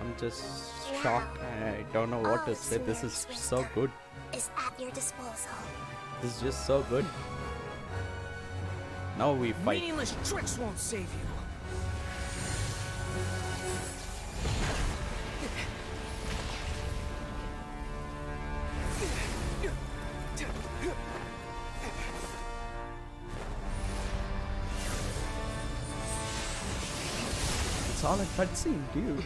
I'm just shocked. I don't know what to say. This is so good. Is at your disposal. This is just so good. Now we fight. Meaningless tricks won't save you. It's all a cutscene, dude.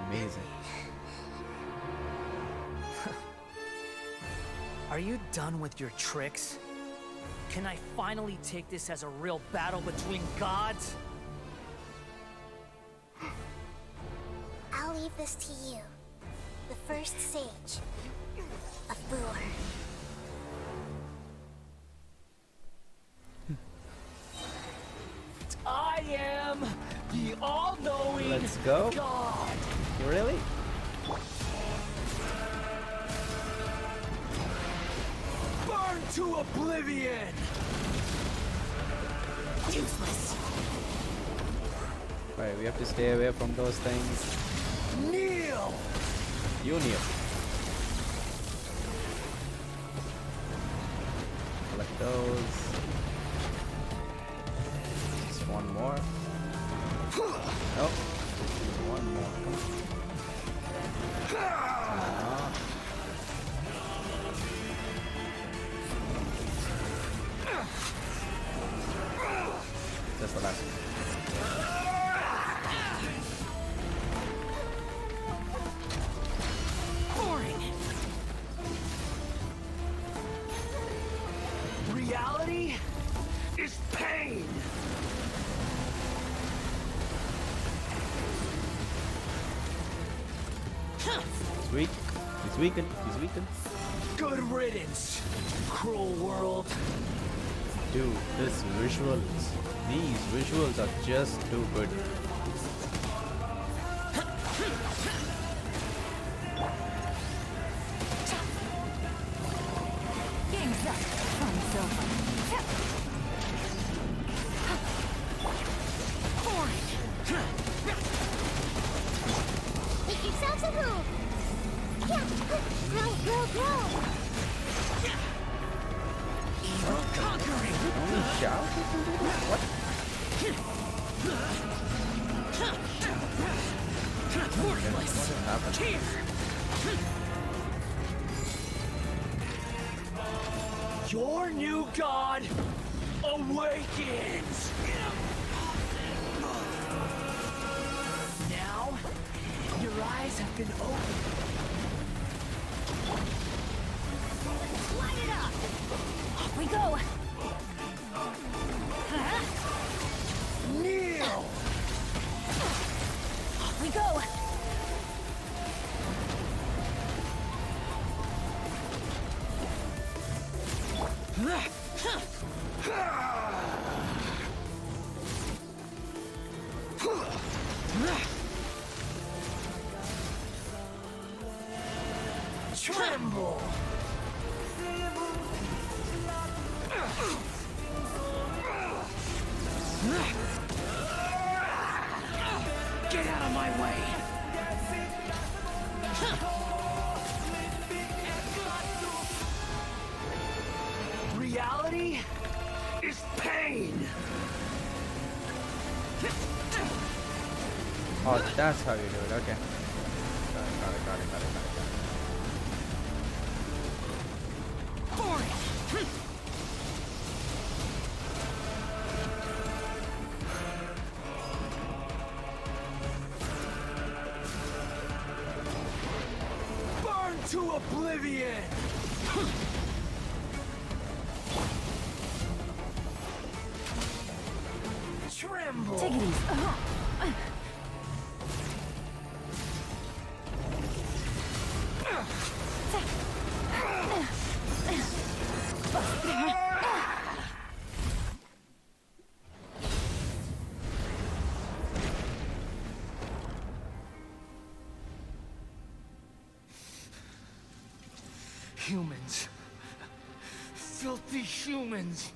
Amazing. Are you done with your tricks? Can I finally take this as a real battle between gods? I'll leave this to you. The first sage of Booer. I am the all-knowing Let's go. God. Really? Burn to oblivion. Useless. Right, we have to stay away from those things. Kneel. You kneel. Collect those. Just one more. Nope. One more. Come on. That's the last one. Reality is pain. He's weak. He's weakened. He's weakened. Good riddance, cruel world. Dude, this visuals. These visuals are just too good. Grow, grow, grow! Evil conquering! Only Xiao can do this? What? Worthless! What has happened? Here! Your new god awakens! Now, your eyes have been opened. Light it up! Off we go! Kneel! Off we go! Tremble! Get out of my way! Reality is pain! Oh, that's how you do it. Okay. Got it. For it! Burn to oblivion! Tremble! Take it easy. Humans. Filthy humans.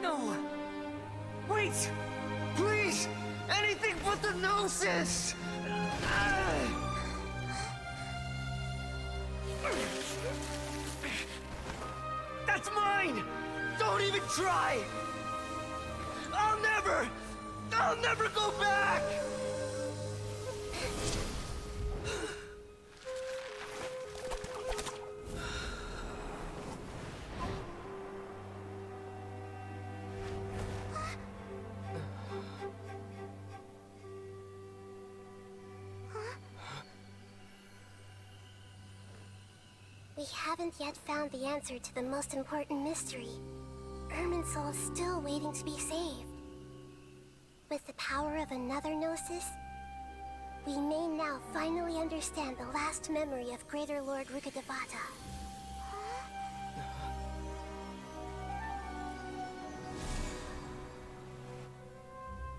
No! Wait! Please! Anything but the Gnosis! That's mine! Don't even try! I'll never go back! We haven't yet found the answer to the most important mystery. Irminsul is still waiting to be saved. With the power of another Gnosis, we may now finally understand the last memory of Greater Lord Rukkhadevata.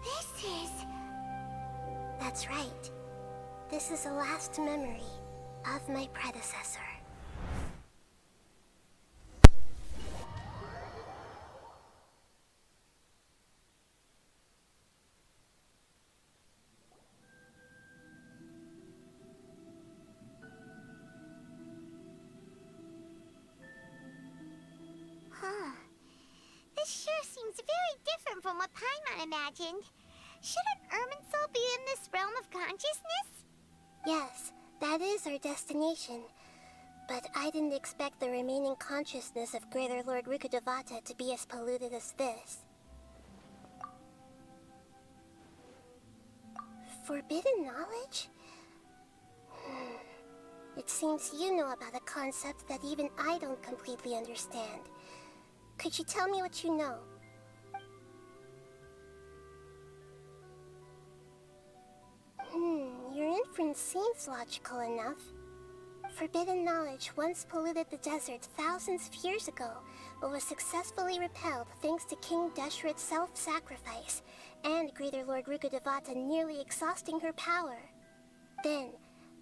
This is... That's right. This is the last memory of my predecessor. Huh. This sure seems very different from what Paimon imagined. Shouldn't Irminsul be in this realm of consciousness? Yes, that is our destination. But I didn't expect the remaining consciousness of Greater Lord Rukkhadevata to be as polluted as this. Forbidden knowledge? It seems you know about a concept that even I don't completely understand. Could you tell me what you know? Your inference seems logical enough. Forbidden knowledge once polluted the desert thousands of years ago, but was successfully repelled thanks to King Deshret's self-sacrifice, and Greater Lord Rukkhadevata nearly exhausting her power. Then,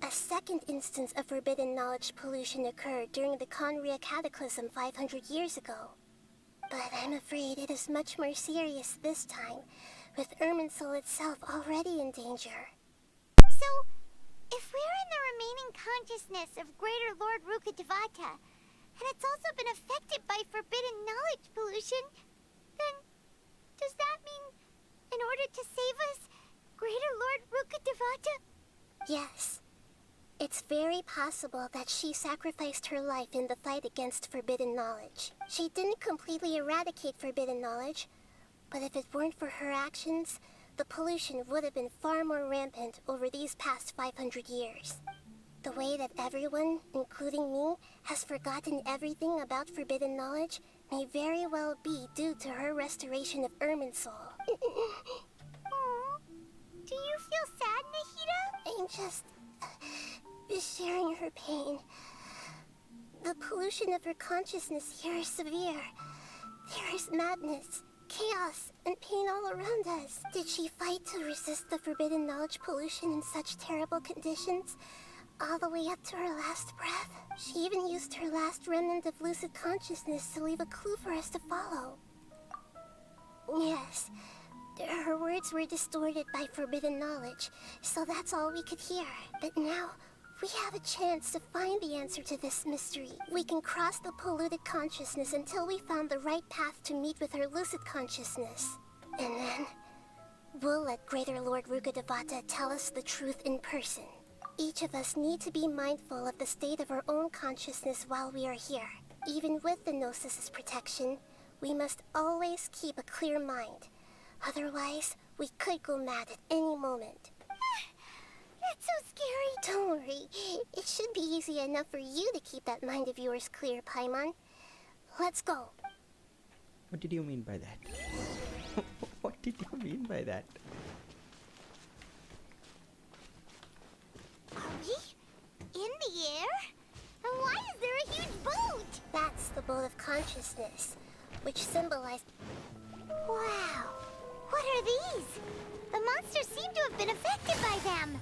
a second instance of forbidden knowledge pollution occurred during the Conria Cataclysm 500 years ago. But I'm afraid it is much more serious this time, with Irminsul itself already in danger. So, if we're in the remaining consciousness of Greater Lord Rukkhadevata, and it's also been affected by forbidden knowledge pollution, then does that mean, in order to save us, Greater Lord Rukkhadevata? Yes. It's very possible that she sacrificed her life in the fight against forbidden knowledge. She didn't completely eradicate forbidden knowledge, but if it weren't for her actions, the pollution would have been far more rampant over these past 500 years. The way that everyone, including me, has forgotten everything about forbidden knowledge may very well be due to her restoration of Irminsul. Aww. Do you feel sad, Nahida? I'm just sharing her pain. The pollution of her consciousness here is severe. There is madness, chaos, and pain all around us. Did she fight to resist the forbidden knowledge pollution in such terrible conditions, all the way up to her last breath? She even used her last remnant of lucid consciousness to leave a clue for us to follow. Yes, her words were distorted by forbidden knowledge, so that's all we could hear. But now, we have a chance to find the answer to this mystery. We can cross the polluted consciousness until we found the right path to meet with her lucid consciousness. And then, we'll let Greater Lord Rukkhadevata tell us the truth in person. Each of us need to be mindful of the state of our own consciousness while we are here. Even with the Gnosis' protection, we must always keep a clear mind. Otherwise, we could go mad at any moment. That's so scary. Don't worry. It should be easy enough for you to keep that mind of yours clear, Paimon. Let's go. What did you mean by that? What did you mean by that? Are we in the air? And why is there a huge boat? That's the boat of consciousness, which symbolizes... Wow. What are these? The monsters seem to have been affected by them.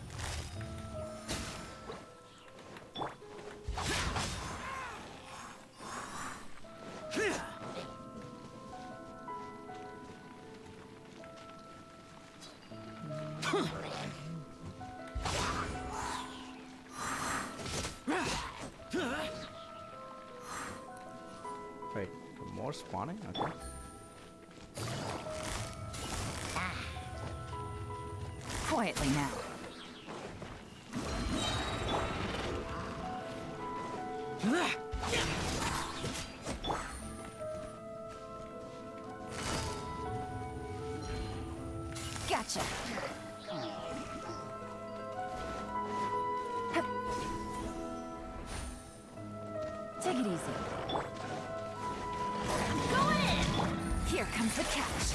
Wait, more spawning? Okay. Quietly now. Gotcha. Take it easy. Go in! Here comes the catch.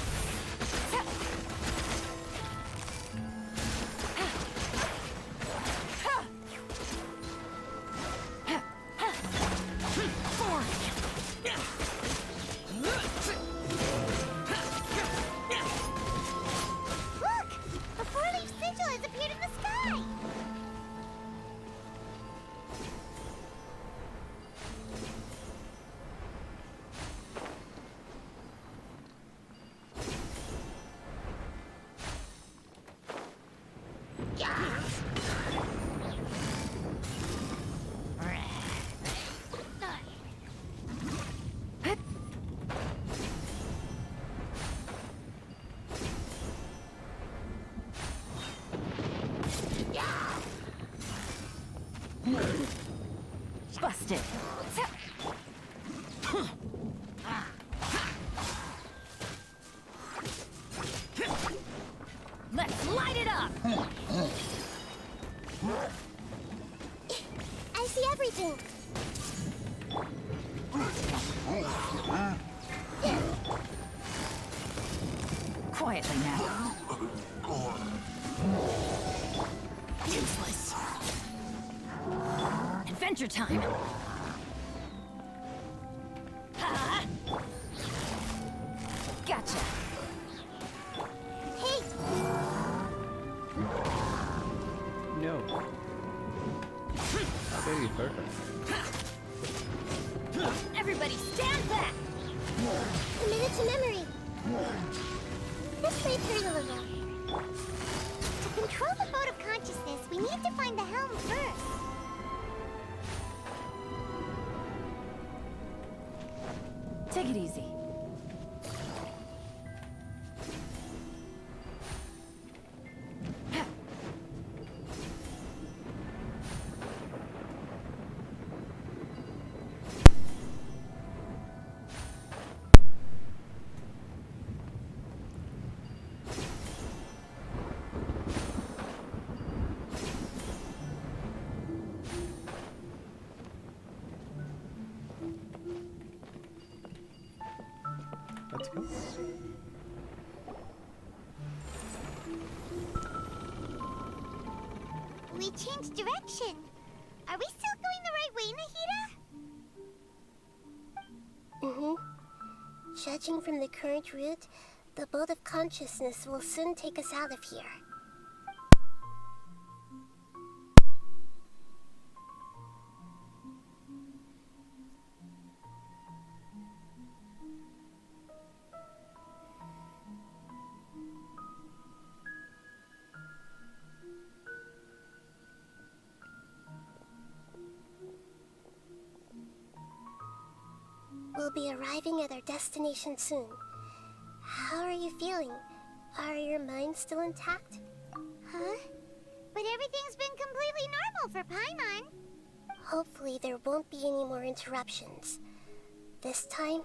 Busted. Let's light it up. I see everything. Quietly now. Useless. Adventure time! Ha! Gotcha! Hey! No. How dare you hurt her? Everybody stand back! Commit it to memory. This might hurt a little. To control the boat of consciousness, we need to find the helm first. Take it easy. Let's go. We changed direction. Are we still going the right way, Nahida? Mm-hmm. Judging from the current route, the boat of consciousness will soon take us out of here. We'll be arriving at our destination soon. How are you feeling? Are your minds still intact? Huh? But everything's been completely normal for Paimon. Hopefully there won't be any more interruptions. This time,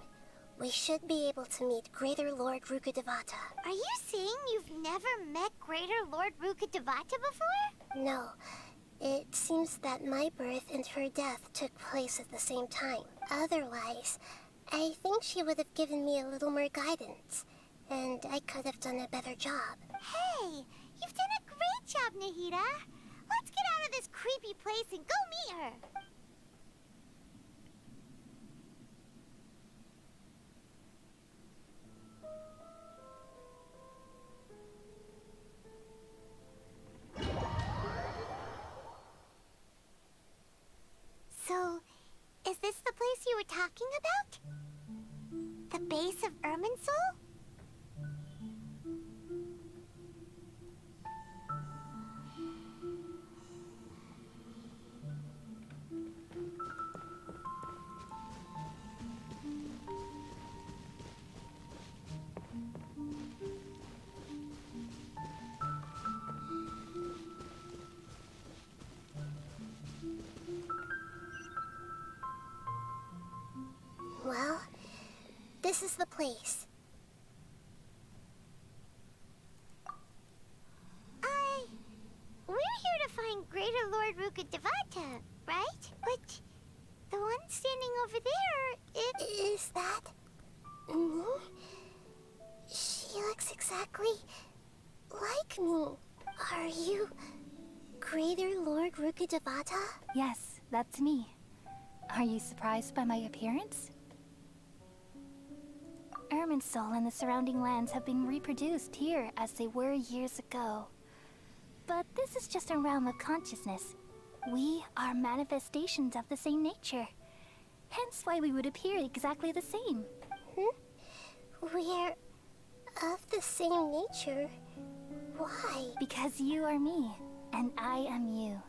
we should be able to meet Greater Lord Rukkhadevata. Are you saying you've never met Greater Lord Rukkhadevata before? No. It seems that my birth and her death took place at the same time. Otherwise, I think she would have given me a little more guidance, and I could have done a better job. Hey, you've done a great job, Nahida. Let's get out of this creepy place and go meet her. So, is this the place you were talking about? The base of Irminsul? Well, this is the place. We're here to find Greater Lord Rukkhadevata, right? But the one standing over there, Is that... me? She looks exactly like me. Are you Greater Lord Rukkhadevata? Yes, that's me. Are you surprised by my appearance? Irminsul and the surrounding lands have been reproduced here as they were years ago. But this is just a realm of consciousness. We are manifestations of the same nature. Hence why we would appear exactly the same. We're of the same nature? Why? Because you are me, and I am you.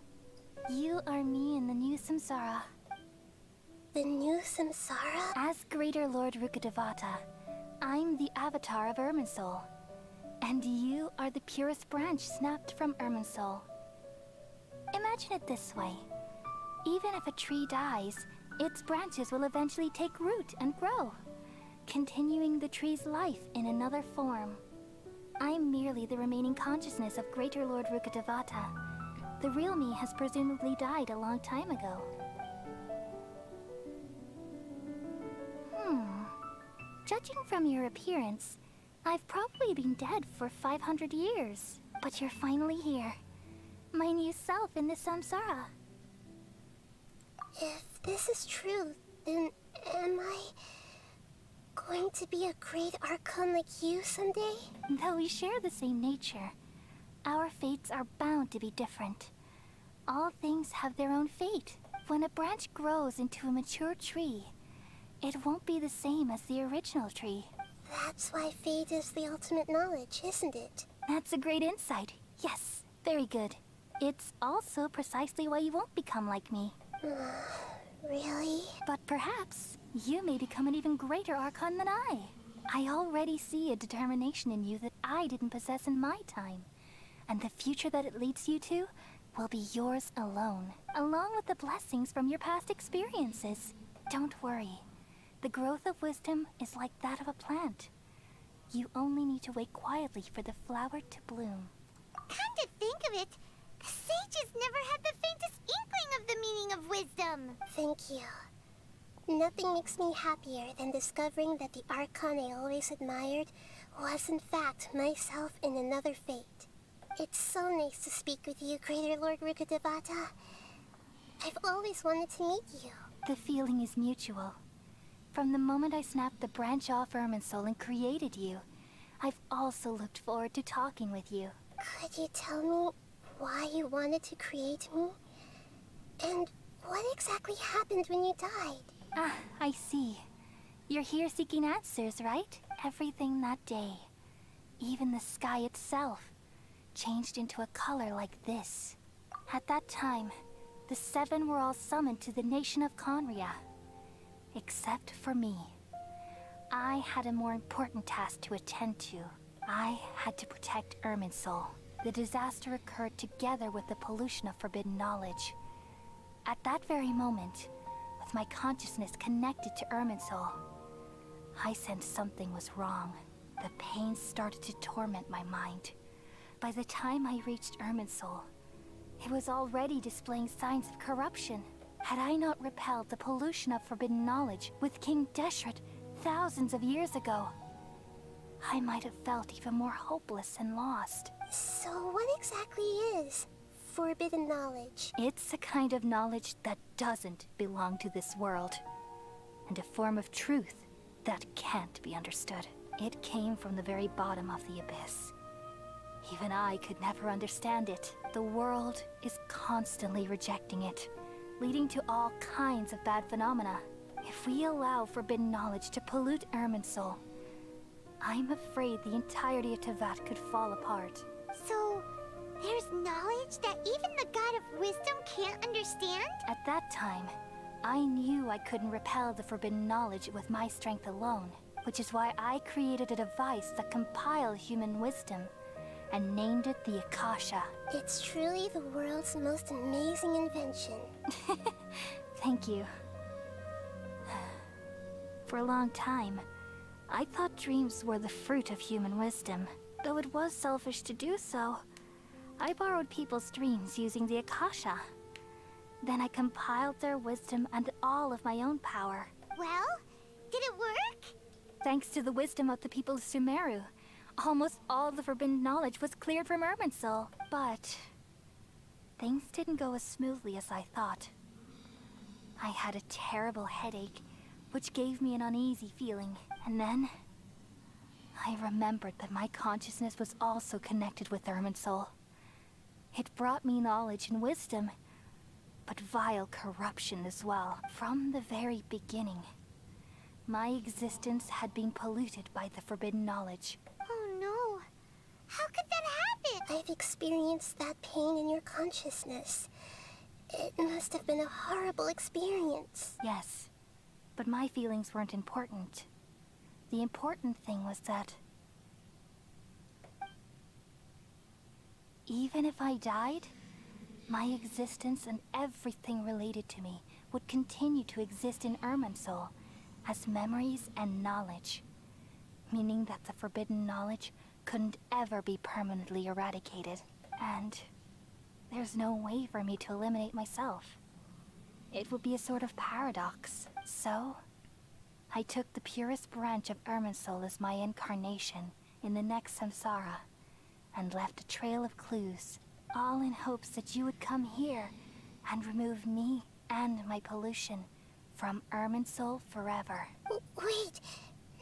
You are me in the new samsara. The new samsara? As Greater Lord Rukkhadevata, I'm the avatar of Irminsul. And you are the purest branch snapped from Irminsul. Imagine it this way. Even if a tree dies, its branches will eventually take root and grow, continuing the tree's life in another form. I'm merely the remaining consciousness of Greater Lord Rukkhadevata. The real me has presumably died a long time ago. Judging from your appearance, I've probably been dead for 500 years. But you're finally here. My new self in the samsara. If this is true, then am I going to be a great archon like you someday? Though we share the same nature, our fates are bound to be different. All things have their own fate. When a branch grows into a mature tree, it won't be the same as the original tree. That's why fate is the ultimate knowledge, isn't it? That's a great insight. Yes, very good. It's also precisely why you won't become like me. Really? But perhaps you may become an even greater archon than I. I already see a determination in you that I didn't possess in my time. And the future that it leads you to will be yours alone, along with the blessings from your past experiences. Don't worry. The growth of wisdom is like that of a plant. You only need to wait quietly for the flower to bloom. Come to think of it, the sages never had the faintest inkling of the meaning of wisdom. Thank you. Nothing makes me happier than discovering that the archon I always admired was in fact myself in another fate. It's so nice to speak with you, Greater Lord Rukkhadevata. I've always wanted to meet you. The feeling is mutual. From the moment I snapped the branch off Irminsul and created you, I've also looked forward to talking with you. Could you tell me why you wanted to create me? And what exactly happened when you died? Ah, I see. You're here seeking answers, right? Everything that day, even the sky itself, changed into a color like this. At that time, the seven were all summoned to the nation of Conria. Except for me. I had a more important task to attend to. I had to protect Irminsul. The disaster occurred together with the pollution of forbidden knowledge. At that very moment, with my consciousness connected to Irminsul, I sensed something was wrong. The pain started to torment my mind. By the time I reached Irminsul, it was already displaying signs of corruption. Had I not repelled the pollution of forbidden knowledge with King Deshret thousands of years ago, I might have felt even more hopeless and lost. So what exactly is forbidden knowledge? It's a kind of knowledge that doesn't belong to this world, and a form of truth that can't be understood. It came from the very bottom of the abyss. Even I could never understand it. The world is constantly rejecting it, leading to all kinds of bad phenomena. If we allow forbidden knowledge to pollute Irminsul, I'm afraid the entirety of Tevat could fall apart. So, there's knowledge that even the God of wisdom can't understand? At that time, I knew I couldn't repel the forbidden knowledge with my strength alone, which is why I created a device that compiled human wisdom and named it the Akasha. It's truly the world's most amazing invention. Thank you. For a long time, I thought dreams were the fruit of human wisdom. Though it was selfish to do so, I borrowed people's dreams using the Akasha. Then I compiled their wisdom and all of my own power. Well, did it work? Thanks to the wisdom of the people of Sumeru, almost all the forbidden knowledge was cleared from Irminsul. But things didn't go as smoothly as I thought. I had a terrible headache, which gave me an uneasy feeling. And then I remembered that my consciousness was also connected with Irminsul. It brought me knowledge and wisdom, but vile corruption as well. From the very beginning, my existence had been polluted by the forbidden knowledge. Oh no. How could that happen? I've experienced that pain in your consciousness. It must have been a horrible experience. Yes, but my feelings weren't important. The important thing was that even if I died, my existence and everything related to me would continue to exist in Irminsul as memories and knowledge, meaning that the forbidden knowledge couldn't ever be permanently eradicated. And there's no way for me to eliminate myself. It would be a sort of paradox. So I took the purest branch of Irminsul as my incarnation in the next samsara, and left a trail of clues, all in hopes that you would come here and remove me and my pollution from Irminsul forever. Wait,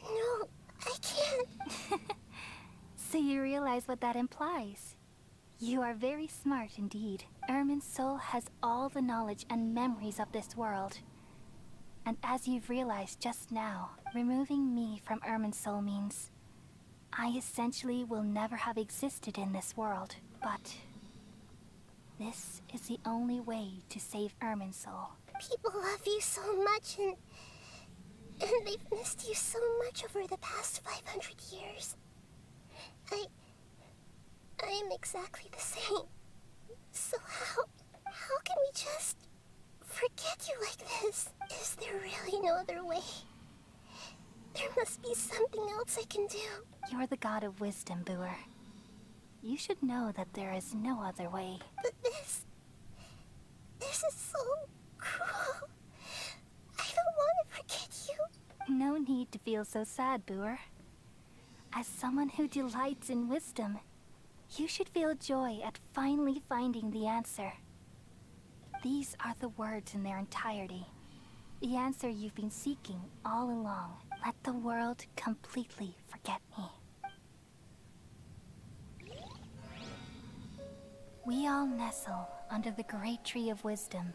no, I can't. So you realize what that implies? You are very smart indeed. Irminsul has all the knowledge and memories of this world. And as you've realized just now, removing me from Irminsul means I essentially will never have existed in this world. But this is the only way to save Irminsul. People love you so much, and they've missed you so much over the past 500 years. I am exactly the same. So how can we just forget you like this? Is there really no other way? There must be something else I can do. You're the god of wisdom, Boer. You should know that there is no other way. But this is so cruel. I don't want to forget you. No need to feel so sad, Boer. As someone who delights in wisdom, you should feel joy at finally finding the answer. These are the words in their entirety. The answer you've been seeking all along. Let the world completely forget me. We all nestle under the great tree of wisdom,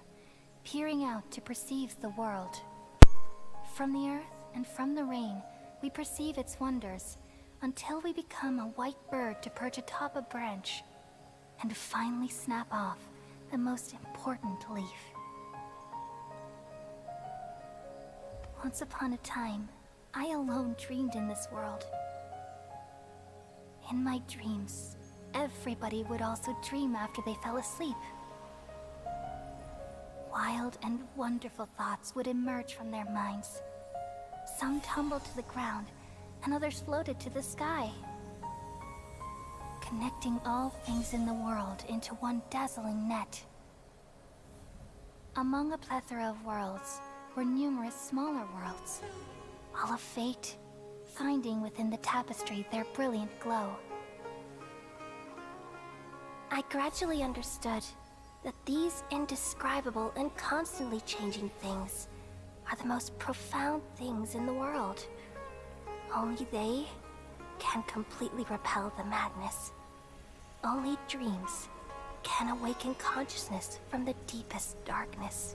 peering out to perceive the world. From the earth and from the rain, we perceive its wonders, until we become a white bird to perch atop a branch, and finally snap off the most important leaf. Once upon a time, I alone dreamed in this world. In my dreams, everybody would also dream after they fell asleep. Wild and wonderful thoughts would emerge from their minds. Some tumbled to the ground, and others floated to the sky, connecting all things in the world into one dazzling net. Among a plethora of worlds were numerous smaller worlds, all of fate, finding within the tapestry their brilliant glow. I gradually understood that these indescribable and constantly changing things are the most profound things in the world. Only they can completely repel the madness. Only dreams can awaken consciousness from the deepest darkness.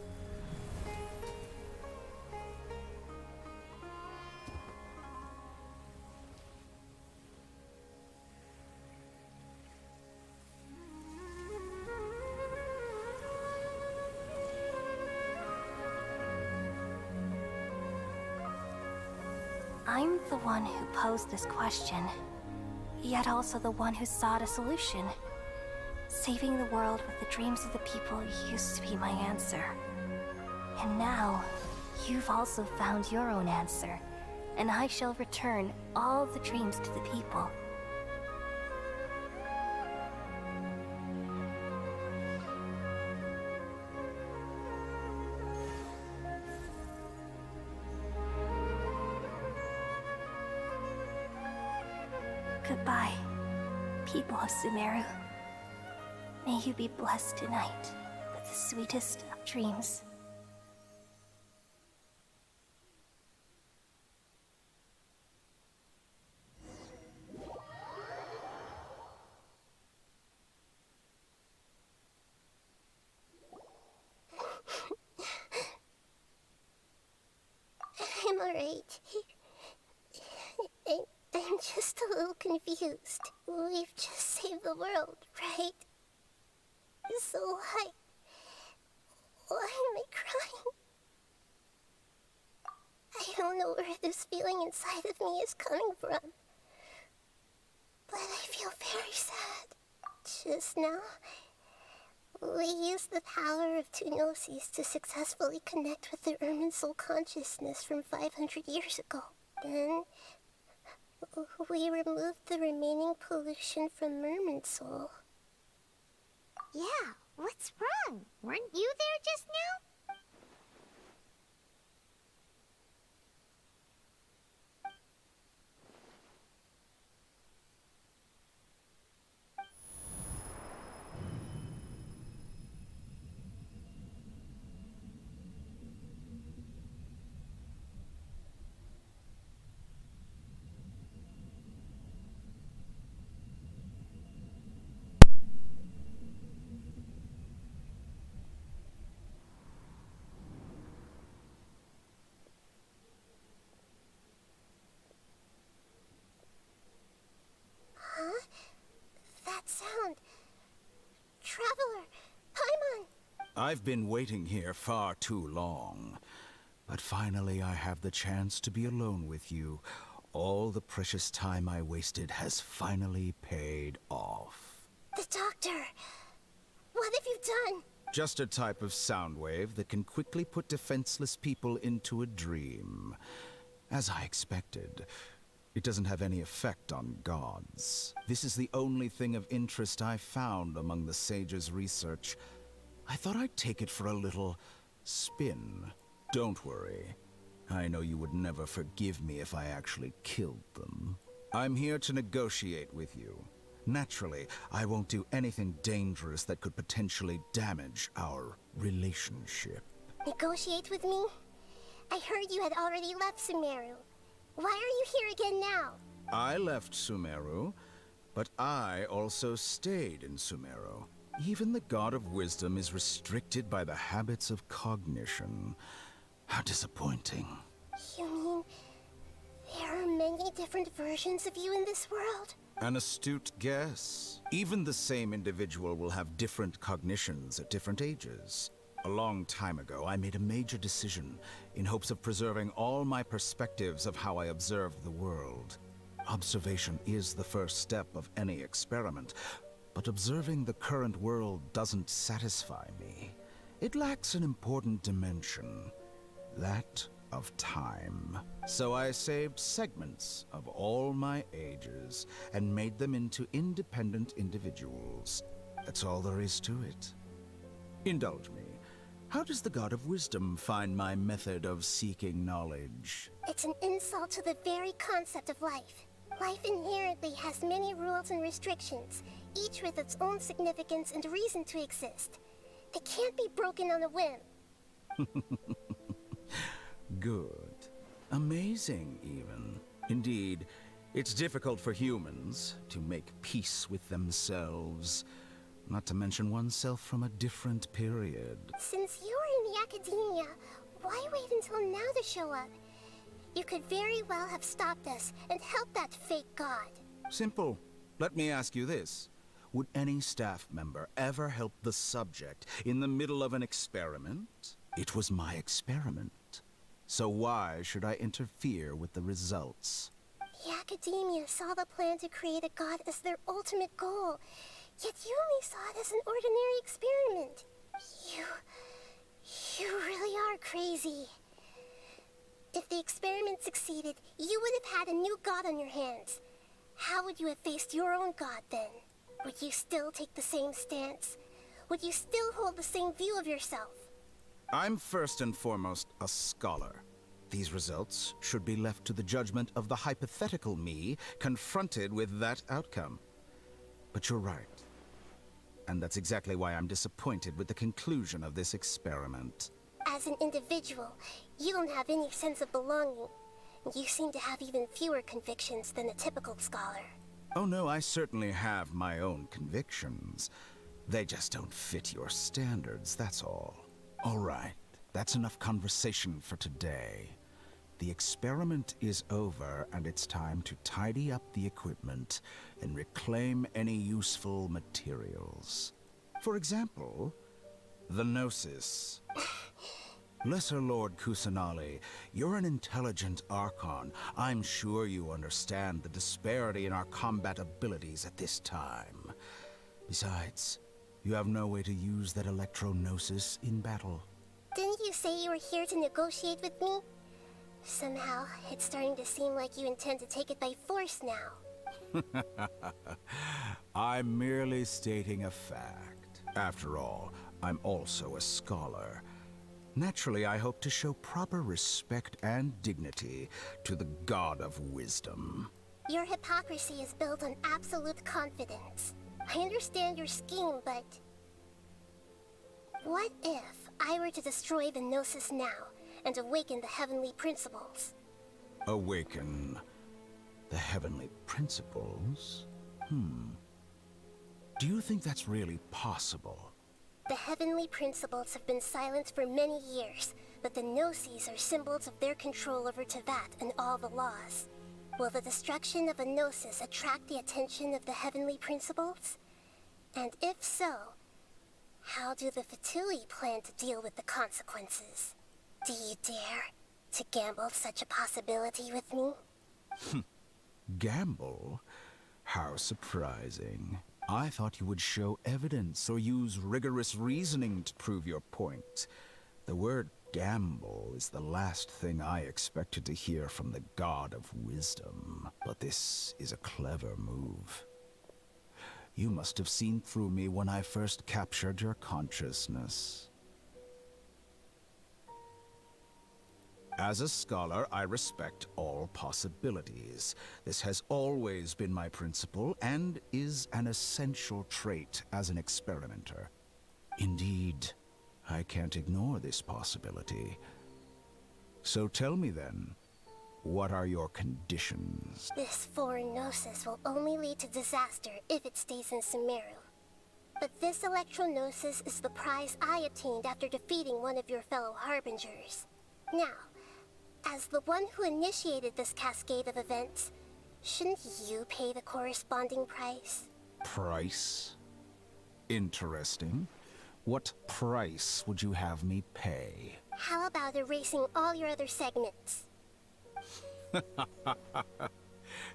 I'm the one who posed this question, yet also the one who sought a solution. Saving the world with the dreams of the people used to be my answer. And now, you've also found your own answer, and I shall return all the dreams to the people. Goodbye, people of Sumeru. May you be blessed tonight with the sweetest of dreams. I'm alright. I'm just a little confused. We've just saved the world, right? So why am I crying? I don't know where this feeling inside of me is coming from, but I feel very sad. Just now, we used the power of two gnosis to successfully connect with the Irminsul consciousness from 500 years ago. Then, we removed the remaining pollution from Irminsul. Yeah, what's wrong? Weren't you there just now? I've been waiting here far too long. But finally I have the chance to be alone with you. All the precious time I wasted has finally paid off. The doctor! What have you done? Just a type of sound wave that can quickly put defenseless people into a dream. As I expected, it doesn't have any effect on gods. This is the only thing of interest I found among the sage's research. I thought I'd take it for a little spin. Don't worry. I know you would never forgive me if I actually killed them. I'm here to negotiate with you. Naturally, I won't do anything dangerous that could potentially damage our relationship. Negotiate with me? I heard you had already left Sumeru. Why are you here again now? I left Sumeru, but I also stayed in Sumeru. Even the God of Wisdom is restricted by the habits of cognition. How disappointing. You mean there are many different versions of you in this world? An astute guess. Even the same individual will have different cognitions at different ages. A long time ago, I made a major decision in hopes of preserving all my perspectives of how I observed the world. Observation is the first step of any experiment, but observing the current world doesn't satisfy me. It lacks an important dimension, that of time. So I saved segments of all my ages and made them into independent individuals. That's all there is to it. Indulge me. How does the God of Wisdom find my method of seeking knowledge? It's an insult to the very concept of life. Life inherently has many rules and restrictions, each with its own significance and reason to exist. They can't be broken on a whim. Good. Amazing, even. Indeed, it's difficult for humans to make peace with themselves, not to mention oneself from a different period. Since you were in the academia, why wait until now to show up? You could very well have stopped us and helped that fake god. Simple. Let me ask you this. Would any staff member ever help the subject in the middle of an experiment? It was my experiment. So why should I interfere with the results? The academia saw the plan to create a god as their ultimate goal, yet you only saw it as an ordinary experiment. You really are crazy. If the experiment succeeded, you would have had a new god on your hands. How would you have faced your own god then? Would you still take the same stance? Would you still hold the same view of yourself? I'm first and foremost a scholar. These results should be left to the judgment of the hypothetical me confronted with that outcome. But you're right. And that's exactly why I'm disappointed with the conclusion of this experiment. As an individual, you don't have any sense of belonging. You seem to have even fewer convictions than a typical scholar. Oh no, I certainly have my own convictions. They just don't fit your standards, that's all. All right, that's enough conversation for today. The experiment is over, and it's time to tidy up the equipment and reclaim any useful materials. For example, the Gnosis. Lesser Lord Kusanali, you're an intelligent archon. I'm sure you understand the disparity in our combat abilities at this time. Besides, you have no way to use that electro-gnosis in battle. Didn't you say you were here to negotiate with me? Somehow, it's starting to seem like you intend to take it by force now. I'm merely stating a fact. After all, I'm also a scholar. Naturally, I hope to show proper respect and dignity to the God of Wisdom. Your hypocrisy is built on absolute confidence. I understand your scheme, but... what if I were to destroy the Gnosis now and awaken the heavenly principles? Awaken the heavenly principles? Do you think that's really possible? The heavenly principles have been silent for many years, but the Gnosis are symbols of their control over Tevat and all the laws. Will the destruction of a Gnosis attract the attention of the heavenly principles? And if so, How do the Fatui plan to deal with the consequences? Do you dare to gamble such a possibility with me? Gamble? How surprising. I thought you would show evidence or use rigorous reasoning to prove your point. The word gamble is the last thing I expected to hear from the god of wisdom. But this is a clever move. You must have seen through me when I first captured your consciousness. As a scholar, I respect all possibilities. This has always been my principle and is an essential trait as an experimenter. Indeed, I can't ignore this possibility. So tell me then, what are your conditions? This foreign gnosis will only lead to disaster if it stays in Sumeru. But this electro-gnosis is the prize I obtained after defeating one of your fellow harbingers. Now, as the one who initiated this cascade of events, shouldn't you pay the corresponding price? Price? Interesting. What price would you have me pay? How about erasing all your other segments?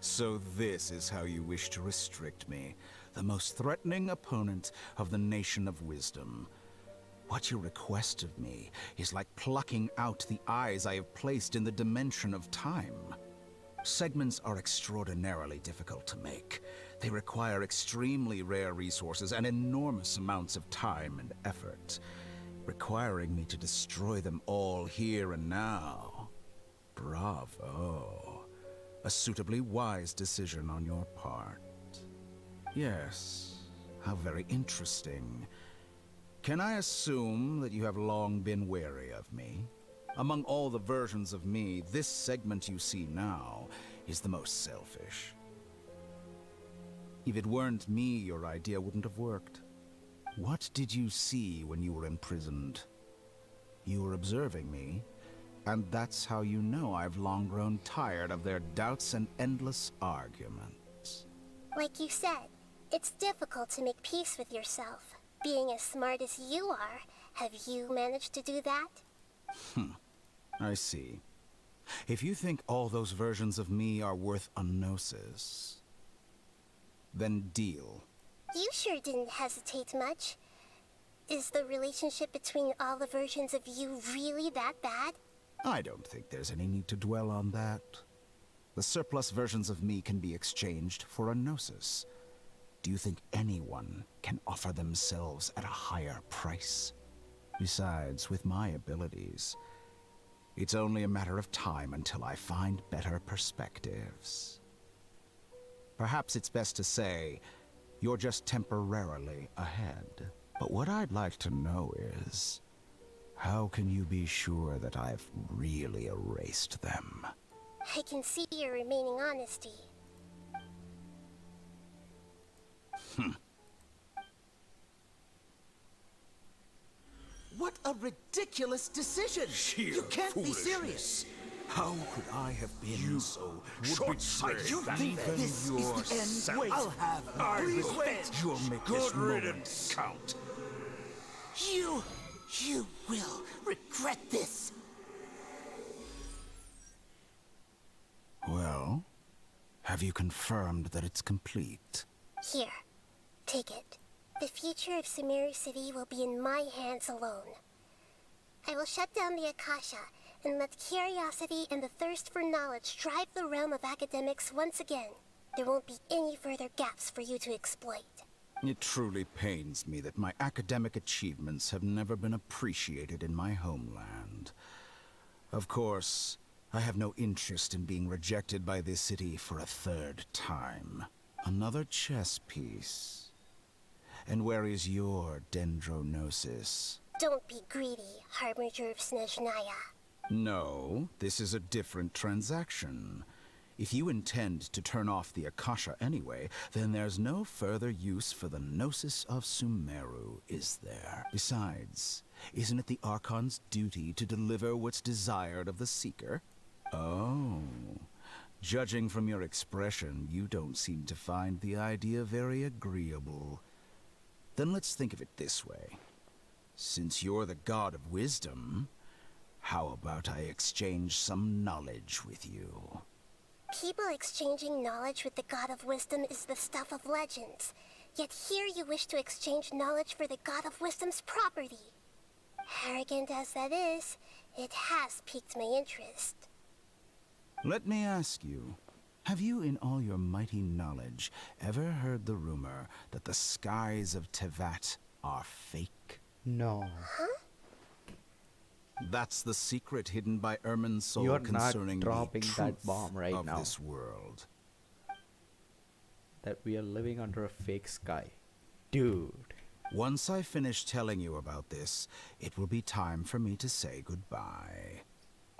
So this is how you wish to restrict me, the most threatening opponent of the Nation of Wisdom. What you request of me is like plucking out the eyes I have placed in the dimension of time. Segments are extraordinarily difficult to make. They require extremely rare resources and enormous amounts of time and effort, requiring me to destroy them all here and now. Bravo. A suitably wise decision on your part. Yes, how very interesting. Can I assume that you have long been wary of me? Among all the versions of me, this segment you see now is the most selfish. If it weren't me, your idea wouldn't have worked. What did you see when you were imprisoned? You were observing me, and that's how you know I've long grown tired of their doubts and endless arguments. Like you said, it's difficult to make peace with yourself. Being as smart as you are, have you managed to do that? I see. If you think all those versions of me are worth a gnosis, then deal. You sure didn't hesitate much. Is the relationship between all the versions of you really that bad? I don't think there's any need to dwell on that. The surplus versions of me can be exchanged for a gnosis. Do you think anyone can offer themselves at a higher price? Besides, with my abilities, it's only a matter of time until I find better perspectives. Perhaps it's best to say, you're just temporarily ahead. But what I'd like to know is, how can you be sure that I've really erased them? I can see your remaining honesty. What a ridiculous decision! Sheer You can't be foolishness. serious! How could I have been so short-sighted? You think this is the end? Wait, I'll have Please wait. wait. You'll make this moment count. You will regret this. Well, have you confirmed that it's complete? Here, take it. The future of Sumeru City will be in my hands alone. I will shut down the Akasha and let curiosity and the thirst for knowledge drive the realm of academics once again. There won't be any further gaps for you to exploit. It truly pains me that my academic achievements have never been appreciated in my homeland. Of course, I have no interest in being rejected by this city for a third time. Another chess piece. And where is your dendronosis? Don't be greedy, Harbinger of Snezhnaya. No, this is a different transaction. If you intend to turn off the Akasha anyway, then there's no further use for the Gnosis of Sumeru, is there? Besides, isn't it the Archon's duty to deliver what's desired of the Seeker? Oh. Judging from your expression, you don't seem to find the idea very agreeable. Then let's think of it this way. Since you're the god of wisdom, how about I exchange some knowledge with you? People exchanging knowledge with the god of wisdom is the stuff of legends. Yet here you wish to exchange knowledge for the god of wisdom's property. Arrogant as that is, it has piqued my interest. Let me ask you, have you in all your mighty knowledge ever heard the rumor that the skies of Tevat are fake? No. Huh? That's the secret hidden by Irminsul You're concerning not dropping the that truth bomb right of now. this world. That we are living under a fake sky. Dude. Once I finish telling you about this, it will be time for me to say goodbye.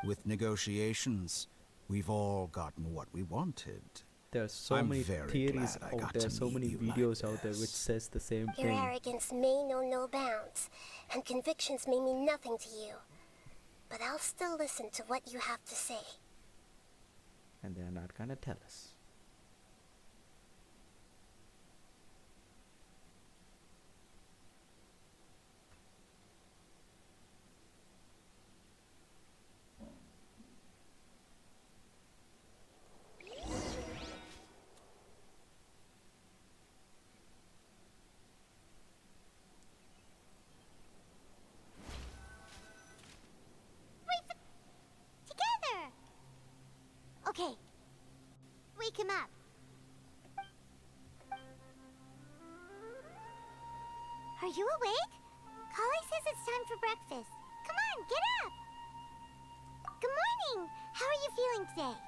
With negotiations, we've all gotten what we wanted. There's so I'm many very theories glad I out got there, to so meet many you like videos out there which this. says the same Your thing. arrogance may know no bounds, and convictions may mean nothing to you. But I'll still listen to what you have to say. And they're not gonna tell us. Together! Okay. Wake him up. Are you awake? Kali says it's time for breakfast. Come on, get up! Good morning! How are you feeling today?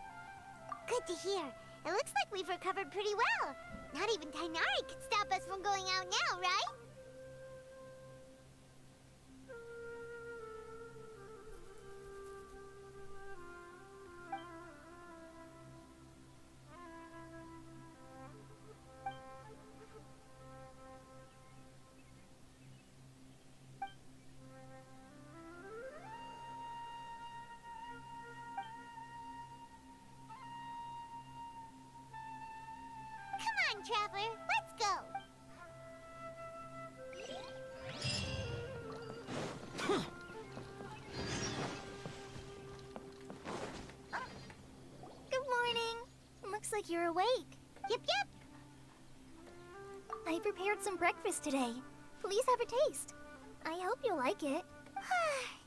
Good to hear. It looks like we've recovered pretty well. Not even Tainari could stop us from going out now, right? Come on, Traveler, let's go! Good morning. Looks like you're awake. Yep, yep. I prepared some breakfast today. Please have a taste. I hope you'll like it.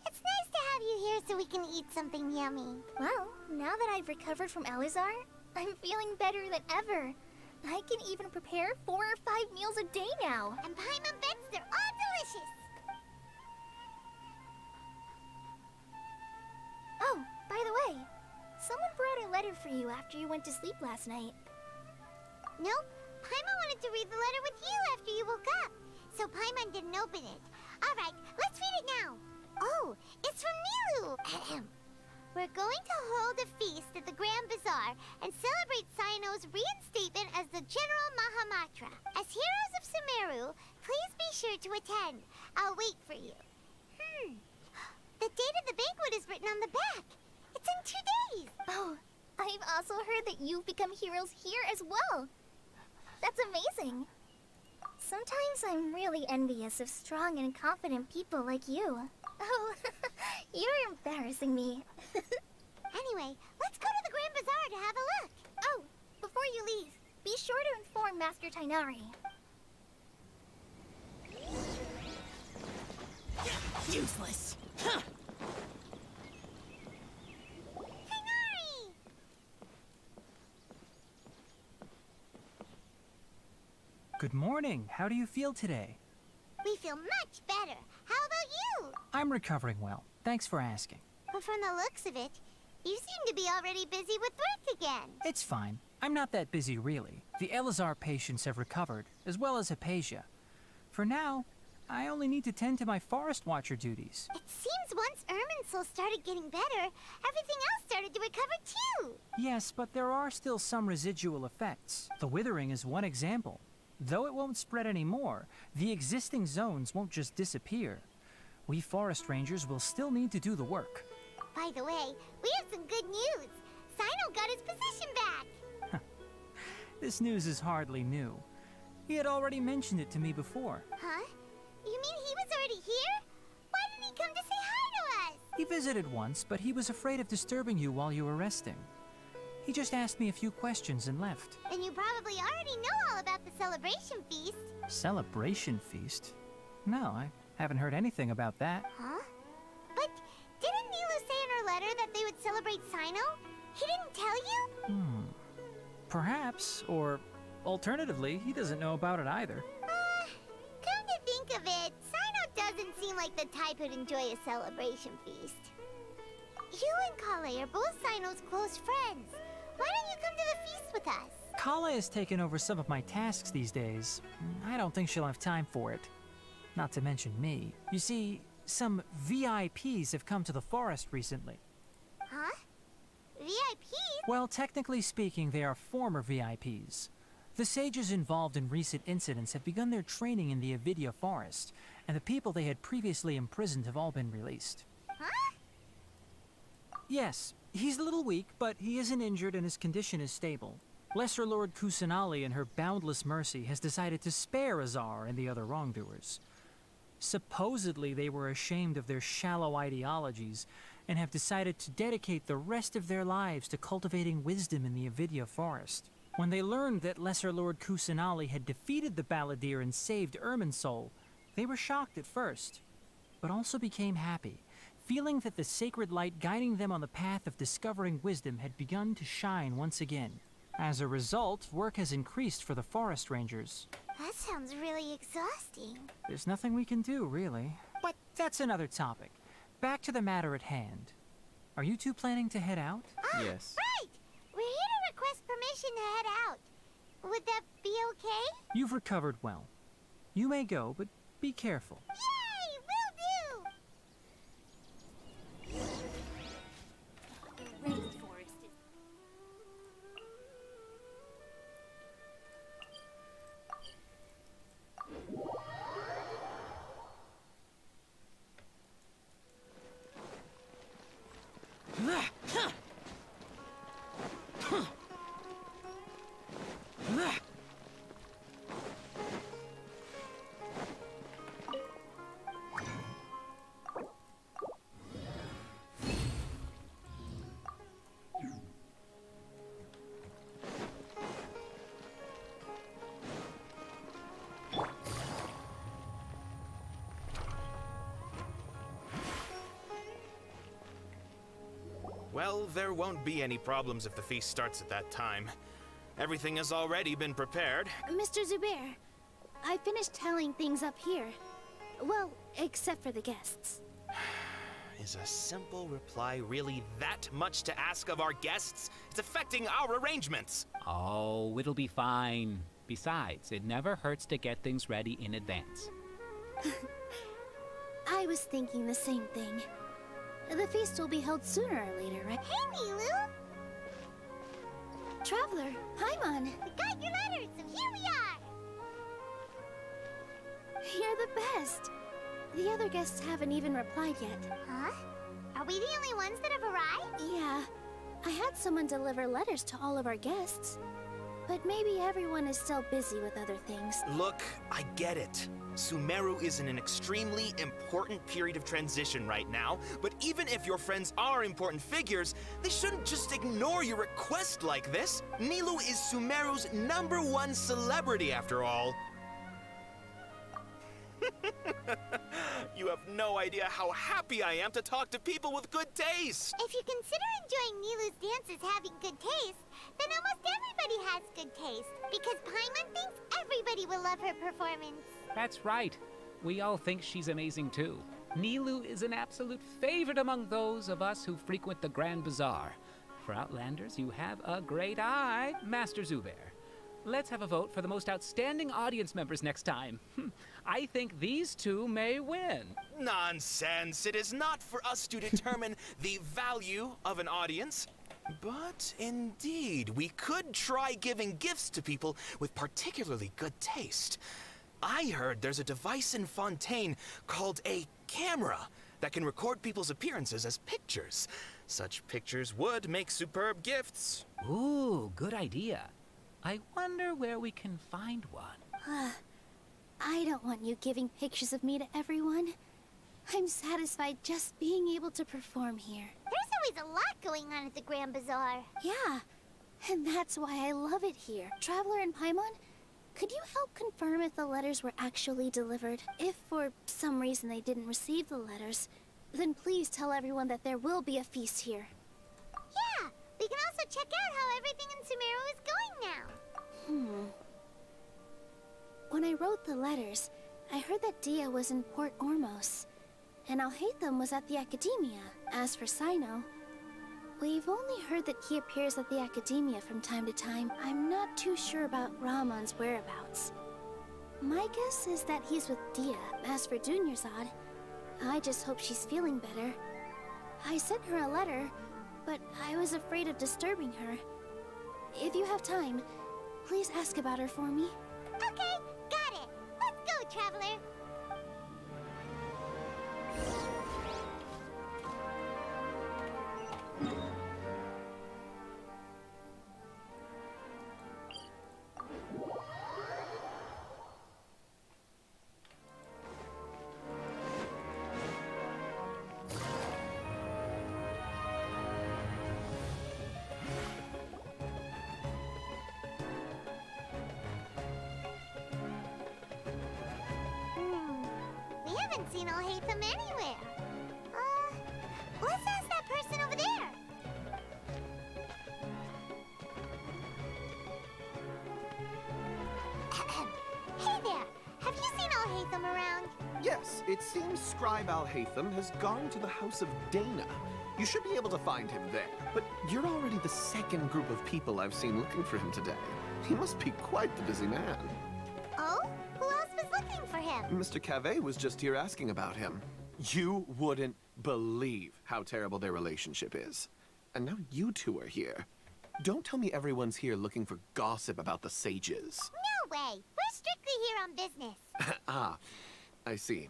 It's nice to have you here so we can eat something yummy. Well, now that I've recovered from Elazar, I'm feeling better than ever. I can even prepare 4 or 5 meals a day now. And Paimon bets they're all delicious. Oh, by the way, someone brought a letter for you after you went to sleep last night. Nope. Paimon wanted to read the letter with you after you woke up. So Paimon didn't open it. Alright, let's read it now. Oh, it's from Nilu. Ahem. We're going to hold a feast at the Grand Bazaar and celebrate Sino's reinstatement as the General Mahamatra. As heroes of Sumeru, please be sure to attend. I'll wait for you. The date of the banquet is written on the back. It's in 2 days. Oh, I've also heard that you've become heroes here as well. That's amazing. Sometimes I'm really envious of strong and confident people like you. Oh, you're embarrassing me. Anyway, let's go to the Grand Bazaar to have a look. Oh, before you leave, be sure to inform Master Tainari. Useless. Tainari! Good morning. How do you feel today? We feel much better. How about you? I'm recovering well. Thanks for asking. But from the looks of it, you seem to be already busy with work again. It's fine. I'm not that busy, really. The Elazar patients have recovered, as well as Hypatia. For now, I only need to tend to my Forest Watcher duties. It seems once Irminsul started getting better, everything else started to recover too. Yes, but there are still some residual effects. The withering is one example. Though it won't spread anymore, the existing zones won't just disappear. We forest rangers will still need to do the work. By the way, we have some good news. Sino got his position back. This news is hardly new. He had already mentioned it to me before. Huh? You mean he was already here? He visited once, but he was afraid of disturbing you while you were resting. He just asked me a few questions and left. Then you probably already know all about the celebration feast. Celebration feast? No, I haven't heard anything about that. Huh? But didn't Nilu say in her letter that they would celebrate Sino? He didn't tell you? Perhaps, or alternatively, he doesn't know about it either. Come to think of it, Sino doesn't seem like the type who'd enjoy a celebration feast. You and Kale are both Sino's close friends. Why don't you come to the feast with us? Kala has taken over some of my tasks these days. I don't think she'll have time for it. Not to mention me. You see, some VIPs have come to the forest recently. Huh? VIPs? Well, technically speaking, they are former VIPs. The sages involved in recent incidents have begun their training in the Avidya forest, and the people they had previously imprisoned have all been released. Huh? Yes, he's a little weak, but he isn't injured and his condition is stable. Lesser Lord Kusanali, in her boundless mercy, has decided to spare Azar and the other wrongdoers. Supposedly, they were ashamed of their shallow ideologies and have decided to dedicate the rest of their lives to cultivating wisdom in the Avidya forest. When they learned that Lesser Lord Kusanali had defeated the Balladeer and saved Irminsul, they were shocked at first, but also became happy, feeling that the sacred light guiding them on the path of discovering wisdom had begun to shine once again. As a result, work has increased for the forest rangers. That sounds really exhausting. There's nothing we can do, really. But that's another topic. Back to the matter at hand. Are you two planning to head out? Yes. Right! We're here to request permission to head out. Would that be okay? You've recovered well. You may go, but be careful. Yay! Will do! The rainforest is... Well, there won't be any problems if the feast starts at that time. Everything has already been prepared. Mr. Zubair, I finished telling things up here. Well, except for the guests. Is a simple reply really that much to ask of our guests? It's affecting our arrangements. Oh, it'll be fine. Besides, it never hurts to get things ready in advance. I was thinking the same thing. The feast will be held sooner or later, right? Hey, Nilu! Traveler, Paimon! We got your letters, and here we are! You're the best! The other guests haven't even replied yet. Huh? Are we the only ones that have arrived? Yeah. I had someone deliver letters to all of our guests. But maybe everyone is still busy with other things. Look, I get it. Sumeru is in an extremely important period of transition right now, but even if your friends are important figures, they shouldn't just ignore your request like this. Nilu is Sumeru's #1 celebrity after all. You have no idea how happy I am to talk to people with good taste. If you consider enjoying Nilu's dances having good taste, then almost everybody has good taste, because Paimon thinks everybody will love her performance. That's right. We all think she's amazing too. Nilu is an absolute favorite among those of us who frequent the Grand Bazaar. For Outlanders, you have a great eye, Master Zubair. Let's have a vote for the most outstanding audience members next time. I think these two may win. Nonsense. It is not for us to determine the value of an audience. But indeed, we could try giving gifts to people with particularly good taste. I heard there's a device in Fontaine called a camera that can record people's appearances as pictures. Such pictures would make superb gifts. Ooh, good idea. I wonder where we can find one. I don't want you giving pictures of me to everyone. I'm satisfied just being able to perform here. There's always a lot going on at the Grand Bazaar. Yeah, and that's why I love it here. Traveler and Paimon, could you help confirm if the letters were actually delivered? If for some reason they didn't receive the letters, then please tell everyone that there will be a feast here. Yeah, we can also check out how everything in Sumeru is going now. When I wrote the letters, I heard that Dia was in Port Ormos, and Alhaitham was at the Academia. As for Sino, we've only heard that he appears at the Academia from time to time. I'm not too sure about Ramon's whereabouts. My guess is that he's with Dia. As for Dunyarzad, I just hope she's feeling better. I sent her a letter, but I was afraid of disturbing her. If you have time, please ask about her for me. Okay, got it. Let's go, Traveler. We haven't seen Alhaitham anywhere. Let's ask that person over there. Hey there, have you seen Alhaitham around? Yes, it seems Scribe Alhaitham has gone to the House of Dana. You should be able to find him there. But you're already the second group of people I've seen looking for him today. He must be quite the busy man. Oh? Who else was looking for him? Mr. Cave was just here asking about him. You wouldn't believe how terrible their relationship is. And now you two are here. Don't tell me everyone's here looking for gossip about the sages. No way. We're strictly here on business. Ah, I see.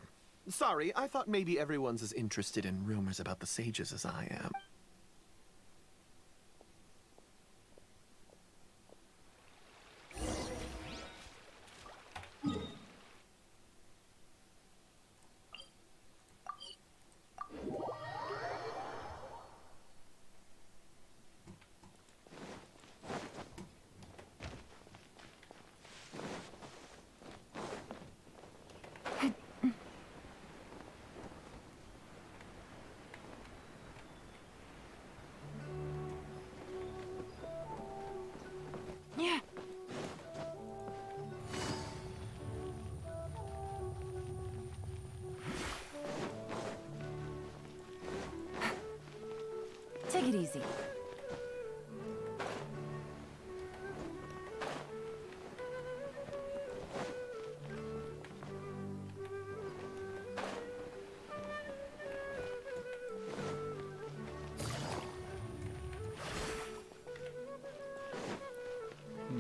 Sorry, I thought maybe everyone's as interested in rumors about the sages as I am. Yeah. Take it easy.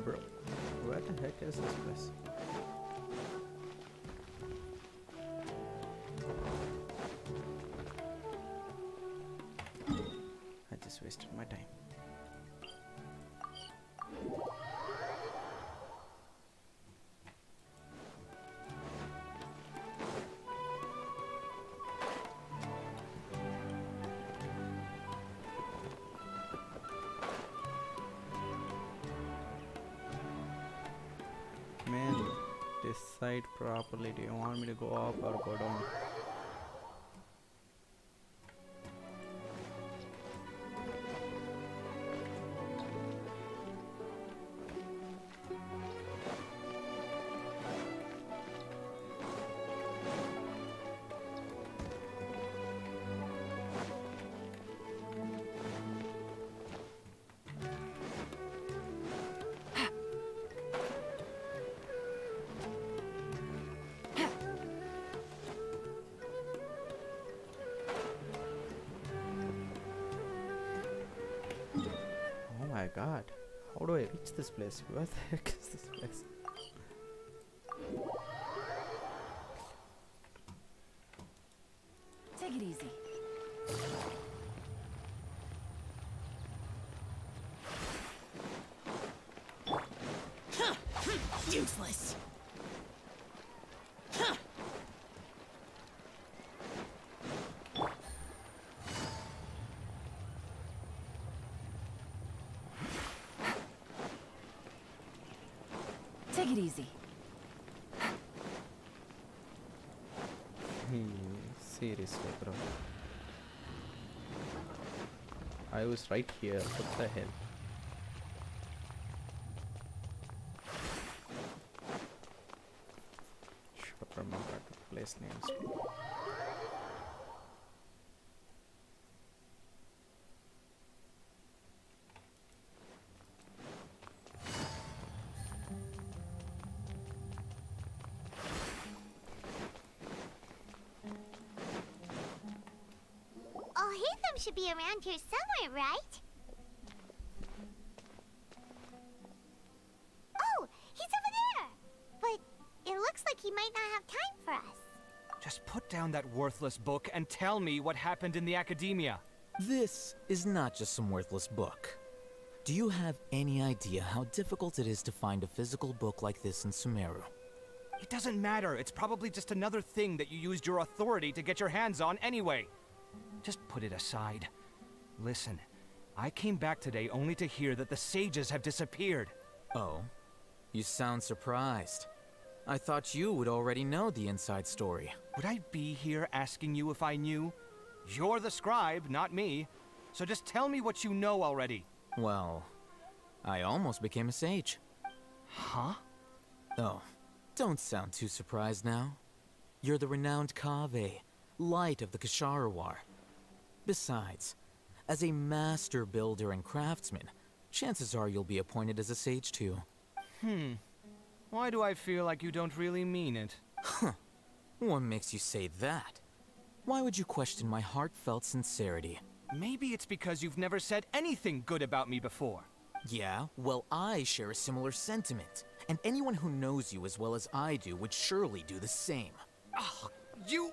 Bro, where the heck is this place? I just wasted my time. Man, decide properly. Do you want me to go up or go down? Oh my god, how do I reach this place? Where the heck is this place? Take it easy. Useless. Take it easy. Seriously, bro. I was right here. What the hell? Should have remembered the place names. Hatham should be around here somewhere, right? Oh, he's over there! But it looks like he might not have time for us. Just put down that worthless book and tell me what happened in the academia. This is not just some worthless book. Do you have any idea how difficult it is to find a physical book like this in Sumeru? It doesn't matter. It's probably just another thing that you used your authority to get your hands on anyway. Just put it aside. Listen, I came back today only to hear that the sages have disappeared. Oh? You sound surprised. I thought you would already know the inside story. Would I be here asking you if I knew? You're the scribe, not me. So just tell me what you know already. Well, I almost became a sage. Huh? Oh, don't sound too surprised now. You're the renowned Kaveh, light of the Ksharawar. Besides, as a master builder and craftsman, chances are you'll be appointed as a sage too. Why do I feel like you don't really mean it? Huh. What makes you say that? Why would you question my heartfelt sincerity? Maybe it's because you've never said anything good about me before. Yeah, well, I share a similar sentiment. And anyone who knows you as well as I do would surely do the same. Oh, you...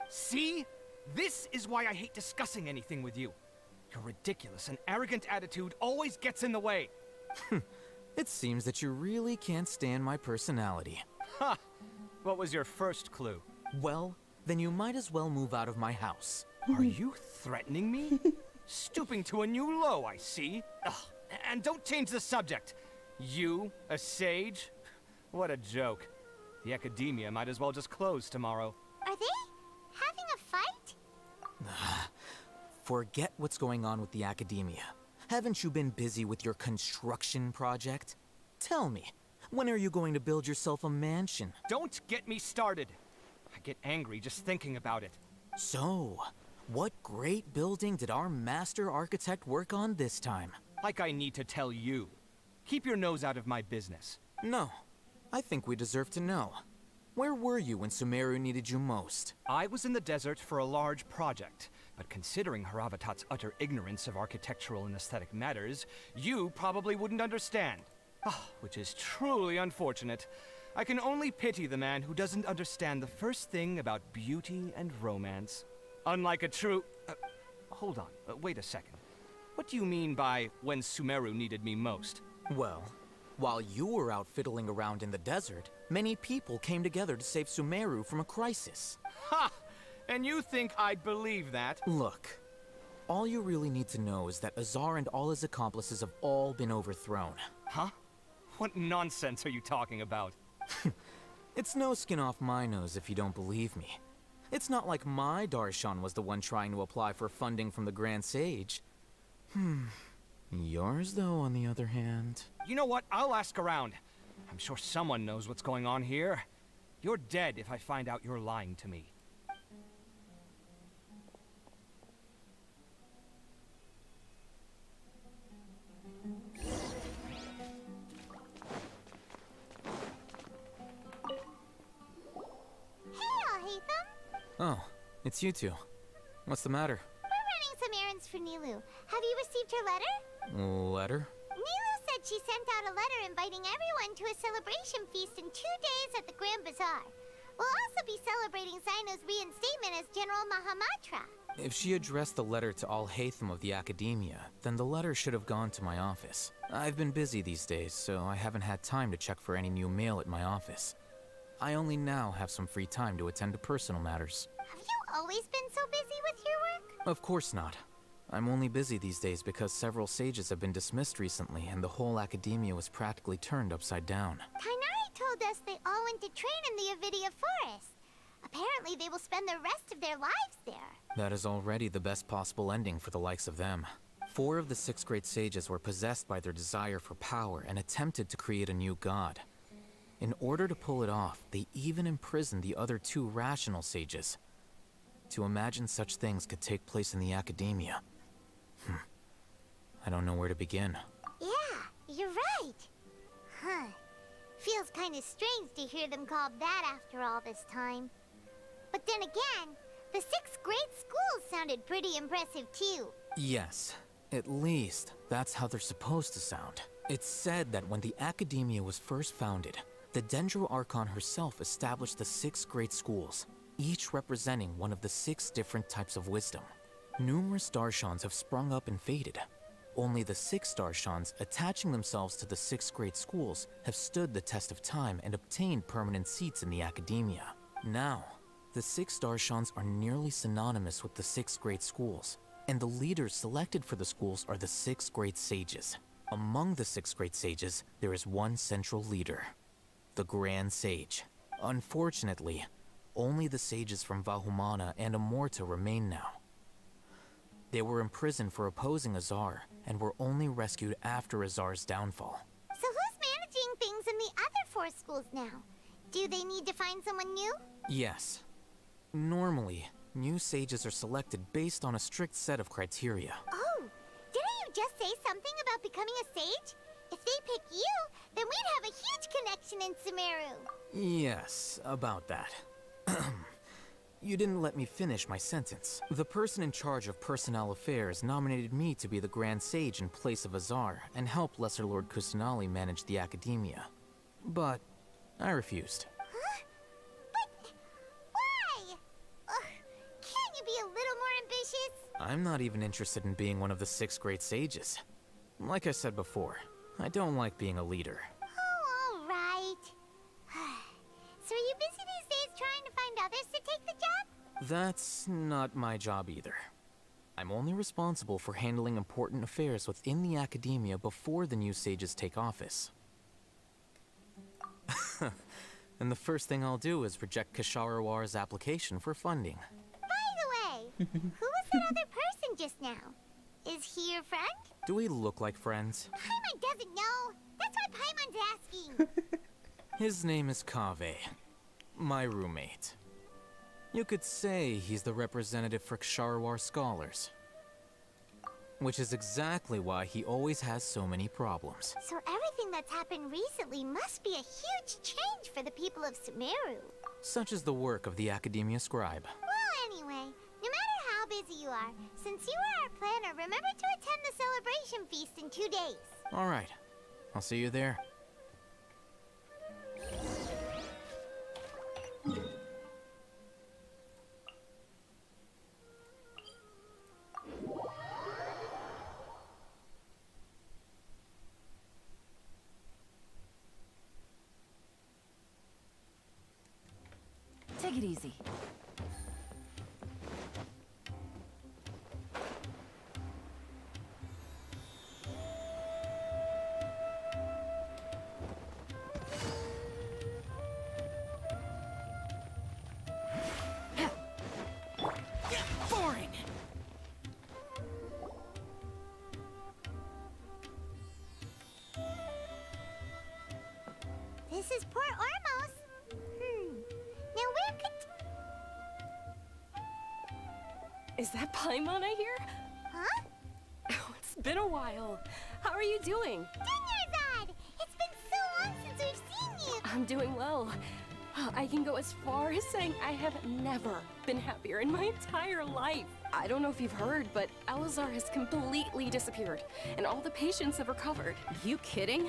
See? This is why I hate discussing anything with you. Your ridiculous and arrogant attitude always gets in the way. It seems that you really can't stand my personality. Ha! What was your first clue? Well, then you might as well move out of my house. Are you threatening me? Stooping to a new low, I see. Ugh. And don't change the subject. You, a sage? What a joke. The academia might as well just close tomorrow. Are they having a fight? Forget what's going on with the academia. Haven't you been busy with your construction project? Tell me, when are you going to build yourself a mansion? Don't get me started. I get angry just thinking about it. So, what great building did our master architect work on this time? Like I need to tell you. Keep your nose out of my business. No, I think we deserve to know. Where were you when Sumeru needed you most? I was in the desert for a large project, but considering Haravatat's utter ignorance of architectural and aesthetic matters, you probably wouldn't understand. Which is truly unfortunate. I can only pity the man who doesn't understand the first thing about beauty and romance. Unlike a true... hold on, wait a second. What do you mean by when Sumeru needed me most? Well, while you were out fiddling around in the desert, many people came together to save Sumeru from a crisis. Ha! And you think I'd believe that? Look, all you really need to know is that Azar and all his accomplices have all been overthrown. Huh? What nonsense are you talking about? It's no skin off my nose if you don't believe me. It's not like my Darshan was the one trying to apply for funding from the Grand Sage. Yours, though, on the other hand... You know what? I'll ask around. I'm sure someone knows what's going on here. You're dead if I find out you're lying to me. Oh, it's you two. What's the matter? We're running some errands for Nilou. Have you received her letter? Letter? Nilou said she sent out a letter inviting everyone to a celebration feast in 2 days at the Grand Bazaar. We'll also be celebrating Zaino's reinstatement as General Mahamatra. If she addressed the letter to all Hatham of the Academia, then the letter should have gone to my office. I've been busy these days, so I haven't had time to check for any new mail at my office. I only now have some free time to attend to personal matters. Have you always been so busy with your work? Of course not. I'm only busy these days because several sages have been dismissed recently and the whole academia was practically turned upside down. Tighnari told us they all went to train in the Avidia Forest. Apparently they will spend the rest of their lives there. That is already the best possible ending for the likes of them. 4 of the 6 great sages were possessed by their desire for power and attempted to create a new god. In order to pull it off, they even imprisoned the other 2 rational sages. To imagine such things could take place in the academia. I don't know where to begin. Yeah, you're right. Huh. Feels kind of strange to hear them called that after all this time. But then again, the 6 great schools sounded pretty impressive too. Yes, at least that's how they're supposed to sound. It's said that when the academia was first founded, the Dendro Archon herself established the 6 great schools, each representing one of the 6 different types of wisdom. Numerous Darshans have sprung up and faded. Only the 6 Darshans, attaching themselves to the 6 great schools, have stood the test of time and obtained permanent seats in the academia. Now, the 6 Darshans are nearly synonymous with the 6 great schools, and the leaders selected for the schools are the 6 great sages. Among the 6 great sages, there is one central leader, the Grand Sage. Unfortunately, only the sages from Vahumana and Amorta remain now. They were imprisoned for opposing Azar, and were only rescued after Azar's downfall. So who's managing things in the other 4 schools now? Do they need to find someone new? Yes. Normally, new sages are selected based on a strict set of criteria. Oh, didn't you just say something about becoming a sage? If they pick you, then we'd have a huge connection in Sumeru. Yes, about that. You didn't let me finish my sentence. The person in charge of personnel affairs nominated me to be the Grand Sage in place of Azar and help Lesser Lord Kusanali manage the academia. But I refused. Huh? But why? Can't you be a little more ambitious? I'm not even interested in being one of the 6 great sages. Like I said before, I don't like being a leader. Oh, all right. So are you busy these days trying to find others to take the job? That's not my job either. I'm only responsible for handling important affairs within the academia before the new sages take office. And the first thing I'll do is reject Kasharawar's application for funding. By the way, who was that other person just now? Is he your friend? Do we look like friends? Paimon doesn't know. That's why Paimon's asking. His name is Kaveh, my roommate. You could say he's the representative for Ksharawar scholars. Which is exactly why he always has so many problems. So everything that's happened recently must be a huge change for the people of Sumeru. Such is the work of the Academia Scribe. Well, anyway, no matter how busy you are, since you are our planner, remember to attend the celebration feast in 2 days. All right, I'll see you there. Take it easy. Boring! This is Port Ormos. Now where could... Is that Paimon I hear? Huh? Oh, it's been a while. How are you doing? Dinyarzad! It's been so long since we've seen you! I'm doing well. I can go as far as saying I have never been happier in my entire life. I don't know if you've heard, but Alazar has completely disappeared, and all the patients have recovered. You kidding?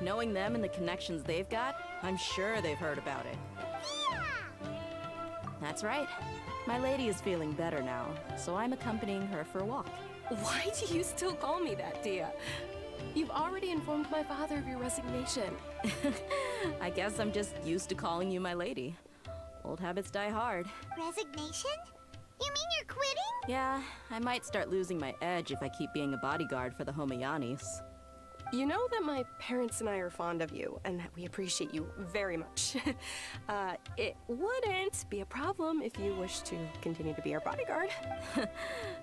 Knowing them and the connections they've got, I'm sure they've heard about it. That's right. My lady is feeling better now, so I'm accompanying her for a walk. Why do you still call me that, Dia? You've already informed my father of your resignation. I guess I'm just used to calling you my lady. Old habits die hard. Resignation? You mean you're quitting? Yeah, I might start losing my edge if I keep being a bodyguard for the Homayanis. You know that my parents and I are fond of you, and that we appreciate you very much. It wouldn't be a problem if you wish to continue to be our bodyguard.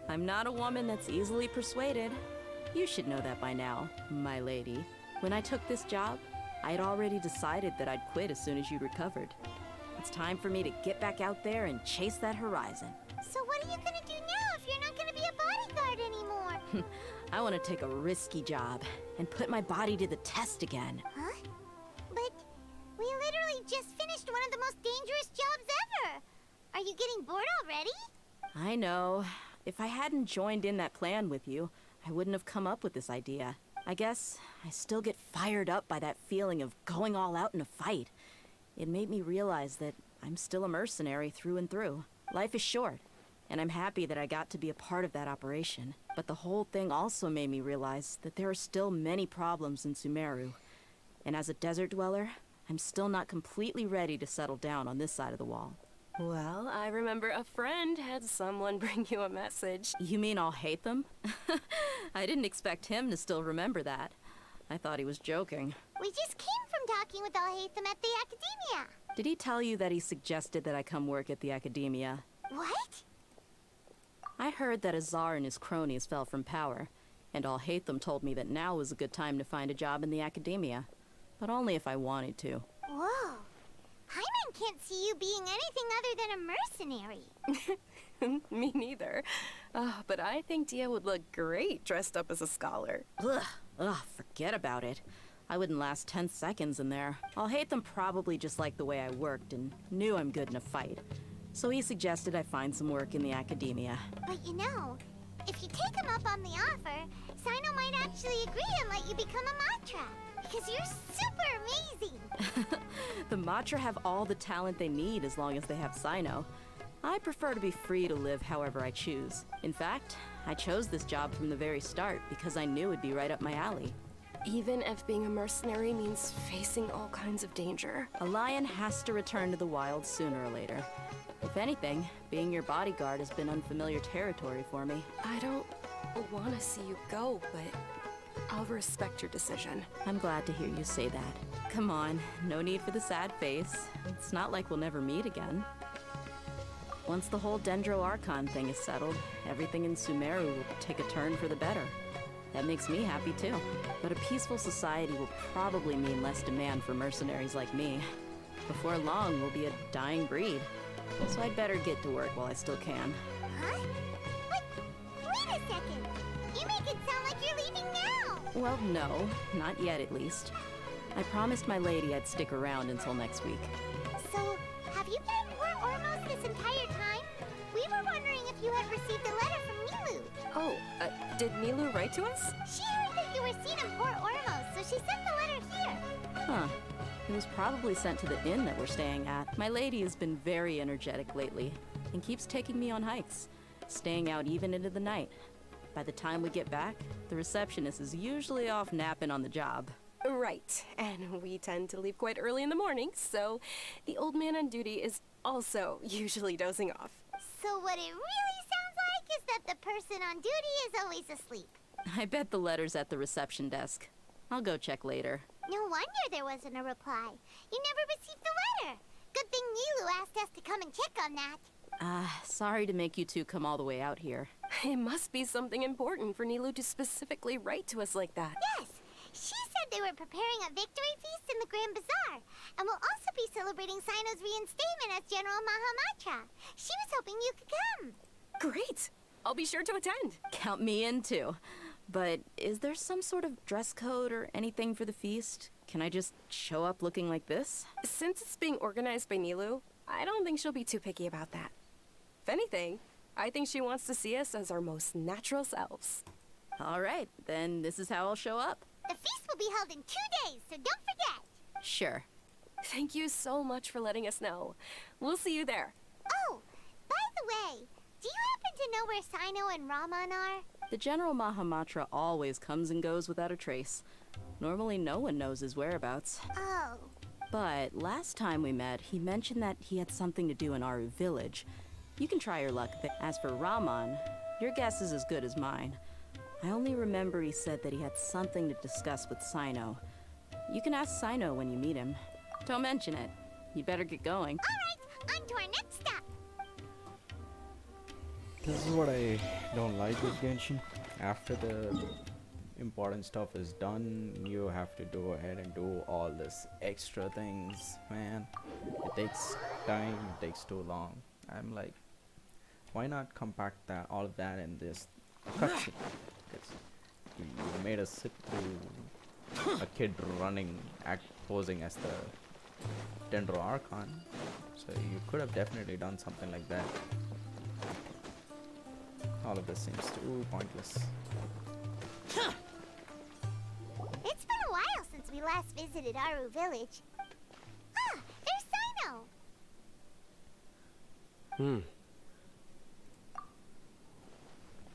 I'm not a woman that's easily persuaded. You should know that by now, my lady. When I took this job, I had already decided that I'd quit as soon as you recovered. It's time for me to get back out there and chase that horizon. So what are you gonna do now if you're not gonna be a bodyguard anymore? I want to take a risky job and put my body to the test again. Huh? But we literally just finished one of the most dangerous jobs ever. Are you getting bored already? I know. If I hadn't joined in that plan with you, I wouldn't have come up with this idea. I guess I still get fired up by that feeling of going all out in a fight. It made me realize that I'm still a mercenary through and through. Life is short, and I'm happy that I got to be a part of that operation. But the whole thing also made me realize that there are still many problems in Sumeru. And as a desert dweller, I'm still not completely ready to settle down on this side of the wall. Well, I remember a friend had someone bring you a message. You mean I'll hate them? I didn't expect him to still remember that. I thought he was joking. We just came from talking with Alhaitham at the Academia. Did he tell you that he suggested that I come work at the Academia? What? I heard that Azar and his cronies fell from power, and Alhaitham told me that now was a good time to find a job in the Academia. But only if I wanted to. Whoa. Paimon can't see you being anything other than a mercenary. Me neither. But I think Dia would look great dressed up as a scholar. Ugh, forget about it. I wouldn't last 10 seconds in there. Alhaitham probably just liked the way I worked and knew I'm good in a fight. So he suggested I find some work in the Academia. But you know, if you take him up on the offer, Sino might actually agree and let you become a Matra. Because you're super amazing! The Matra have all the talent they need as long as they have Sino. I prefer to be free to live however I choose. In fact, I chose this job from the very start because I knew it'd be right up my alley. Even if being a mercenary means facing all kinds of danger. A lion has to return to the wild sooner or later. If anything, being your bodyguard has been unfamiliar territory for me. I don't want to see you go, but I'll respect your decision. I'm glad to hear you say that. Come on, no need for the sad face. It's not like we'll never meet again. Once the whole Dendro Archon thing is settled, everything in Sumeru will take a turn for the better. That makes me happy too. But a peaceful society will probably mean less demand for mercenaries like me. Before long, we'll be a dying breed. So I'd better get to work while I still can. Huh? Wait a second! You make it sound like you're leaving now! Well, no. Not yet, at least. I promised my lady I'd stick around until next week. So, have you been in Port Ormos this entire time? We were wondering if you had received a letter from Nilu. Oh, did Nilu write to us? She heard that you were seen in Port Ormos, so she sent the letter here. Huh. It was probably sent to the inn that we're staying at. My lady has been very energetic lately and keeps taking me on hikes, staying out even into the night. By the time we get back, the receptionist is usually off napping on the job. Right, and we tend to leave quite early in the morning, so the old man on duty is also usually dozing off. So what it really sounds like is that the person on duty is always asleep. I bet the letter's at the reception desk. I'll go check later. No wonder there wasn't a reply. You never received the letter. Good thing Nilu asked us to come and check on that. Sorry to make you two come all the way out here. It must be something important for Nilu to specifically write to us like that. Yes. She said they were preparing a victory feast in the Grand Bazaar, and will also be celebrating Sino's reinstatement as General Mahamatra. She was hoping you could come. Great! I'll be sure to attend. Count me in, too. But is there some sort of dress code or anything for the feast? Can I just show up looking like this? Since it's being organized by Nilu, I don't think she'll be too picky about that. If anything, I think she wants to see us as our most natural selves. All right, then this is how I'll show up. The feast will be held in 2 days, so don't forget. Sure. Thank you so much for letting us know. We'll see you there. Oh, by the way, do you happen to know where Sino and Raman are? The General Mahamatra always comes and goes without a trace. Normally no one knows his whereabouts. Oh. But last time we met, he mentioned that he had something to do in Aru village. You can try your luck, but as for Raman, your guess is as good as mine. I only remember he said that he had something to discuss with Sino. You can ask Sino when you meet him. Don't mention it. You'd better get going. Alright, on to our next stop. This is what I don't like with Genshin. After the important stuff is done, you have to go ahead and do all this extra things, man. It takes time, it takes too long. I'm like, why not compact that all of that in this cutscene? You made us sit through a kid running, posing as the Dendro Archon, so you could have definitely done something like that. All of this seems too pointless. It's been a while since we last visited Aru Village. Ah, there's Sino!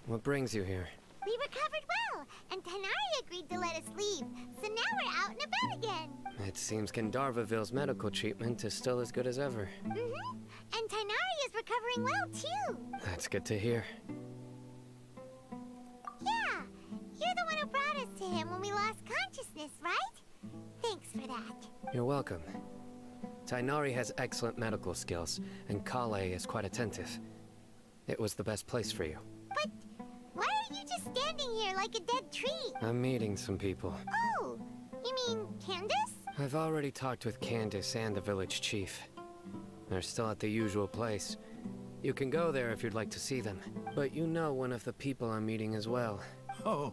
What brings you here? We recovered well, and Tanari agreed to let us leave, so now we're out and about again. It seems Gandarvaville's medical treatment is still as good as ever. Mm-hmm. And Tanari is recovering well, too. That's good to hear. Yeah, you're the one who brought us to him when we lost consciousness, right? Thanks for that. You're welcome. Tainari has excellent medical skills, and Kale is quite attentive. It was the best place for you. But why are you just standing here like a dead tree? I'm meeting some people. Oh, you mean Candace? I've already talked with Candace and the village chief. They're still at the usual place. You can go there if you'd like to see them. But you know one of the people I'm meeting as well. Oh,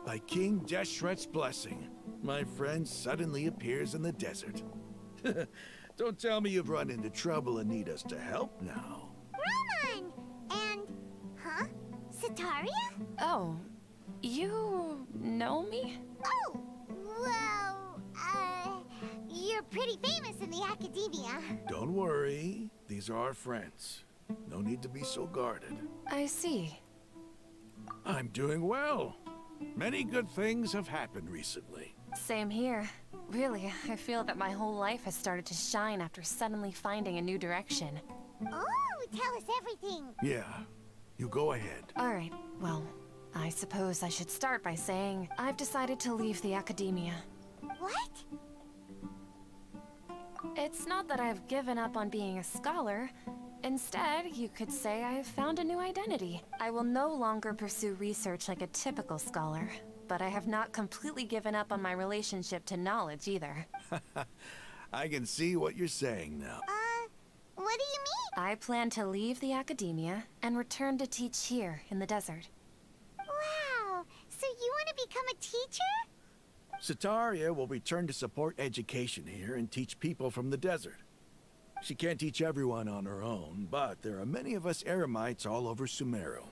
by King Deshret's blessing, my friend suddenly appears in the desert. Don't tell me you've run into trouble and need us to help now. Roman! And... huh? Sataria? Oh, you know me? Oh, well, you're pretty famous in the academia. Don't worry, these are our friends. No need to be so guarded. I see. I'm doing well. Many good things have happened recently. Same here. Really, I feel that my whole life has started to shine after suddenly finding a new direction. Oh, tell us everything. Yeah, you go ahead. Alright, well, I suppose I should start by saying I've decided to leave the academia. What? It's not that I've given up on being a scholar. Instead, you could say I've found a new identity. I will no longer pursue research like a typical scholar, but I have not completely given up on my relationship to knowledge either. I can see what you're saying now. What do you mean? I plan to leave the academia and return to teach here in the desert. Wow, so you want to become a teacher? Sataria will return to support education here and teach people from the desert. She can't teach everyone on her own, but there are many of us Eremites all over Sumeru.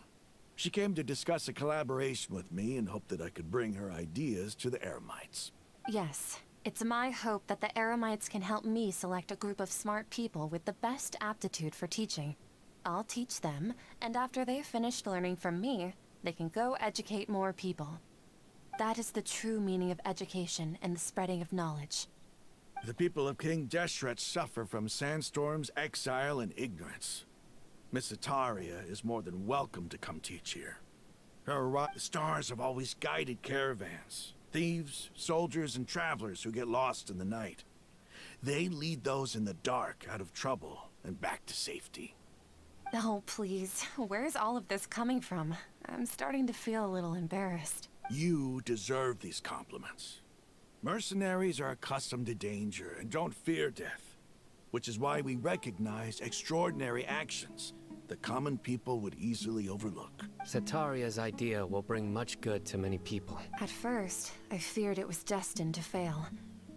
She came to discuss a collaboration with me and hoped that I could bring her ideas to the Eremites. Yes, it's my hope that the Eremites can help me select a group of smart people with the best aptitude for teaching. I'll teach them, and after they've finished learning from me, they can go educate more people. That is the true meaning of education and the spreading of knowledge. The people of King Deshret suffer from sandstorms, exile, and ignorance. Miss Ataria is more than welcome to come teach here. The stars have always guided caravans, thieves, soldiers, and travelers who get lost in the night. They lead those in the dark out of trouble and back to safety. Oh, please. Where's all of this coming from? I'm starting to feel a little embarrassed. You deserve these compliments. Mercenaries are accustomed to danger and don't fear death, which is why we recognize extraordinary actions the common people would easily overlook. Sataria's idea will bring much good to many people. At first, I feared it was destined to fail.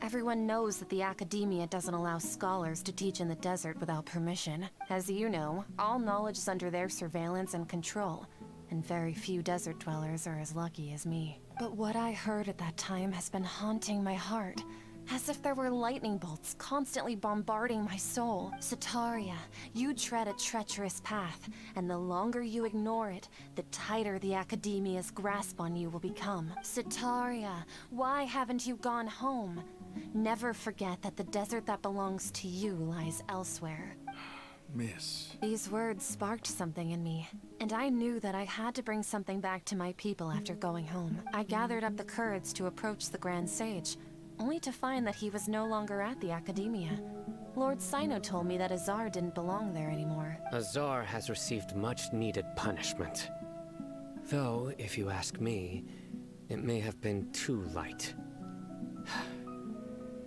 Everyone knows that the academia doesn't allow scholars to teach in the desert without permission. As you know, all knowledge is under their surveillance and control, and very few desert dwellers are as lucky as me. But what I heard at that time has been haunting my heart, as if there were lightning bolts constantly bombarding my soul. Sataria, you tread a treacherous path, and the longer you ignore it, the tighter the academia's grasp on you will become. Sataria, why haven't you gone home? Never forget that the desert that belongs to you lies elsewhere. Miss. These words sparked something in me, and I knew that I had to bring something back to my people after going home. I gathered up the courage to approach the Grand Sage, only to find that he was no longer at the Academia. Lord Sino told me that Azar didn't belong there anymore. Azar has received much-needed punishment. Though, if you ask me, it may have been too light.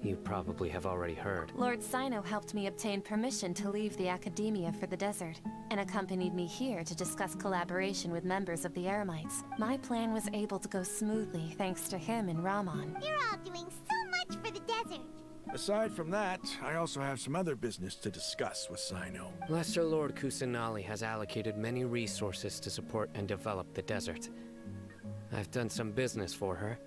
You probably have already heard. Lord Sino helped me obtain permission to leave the Academia for the desert, and accompanied me here to discuss collaboration with members of the Eremites. My plan was able to go smoothly thanks to him and Rahman. You're all doing so much for the desert. Aside from that, I also have some other business to discuss with Sino. Lesser Lord Kusanali has allocated many resources to support and develop the desert. I've done some business for her,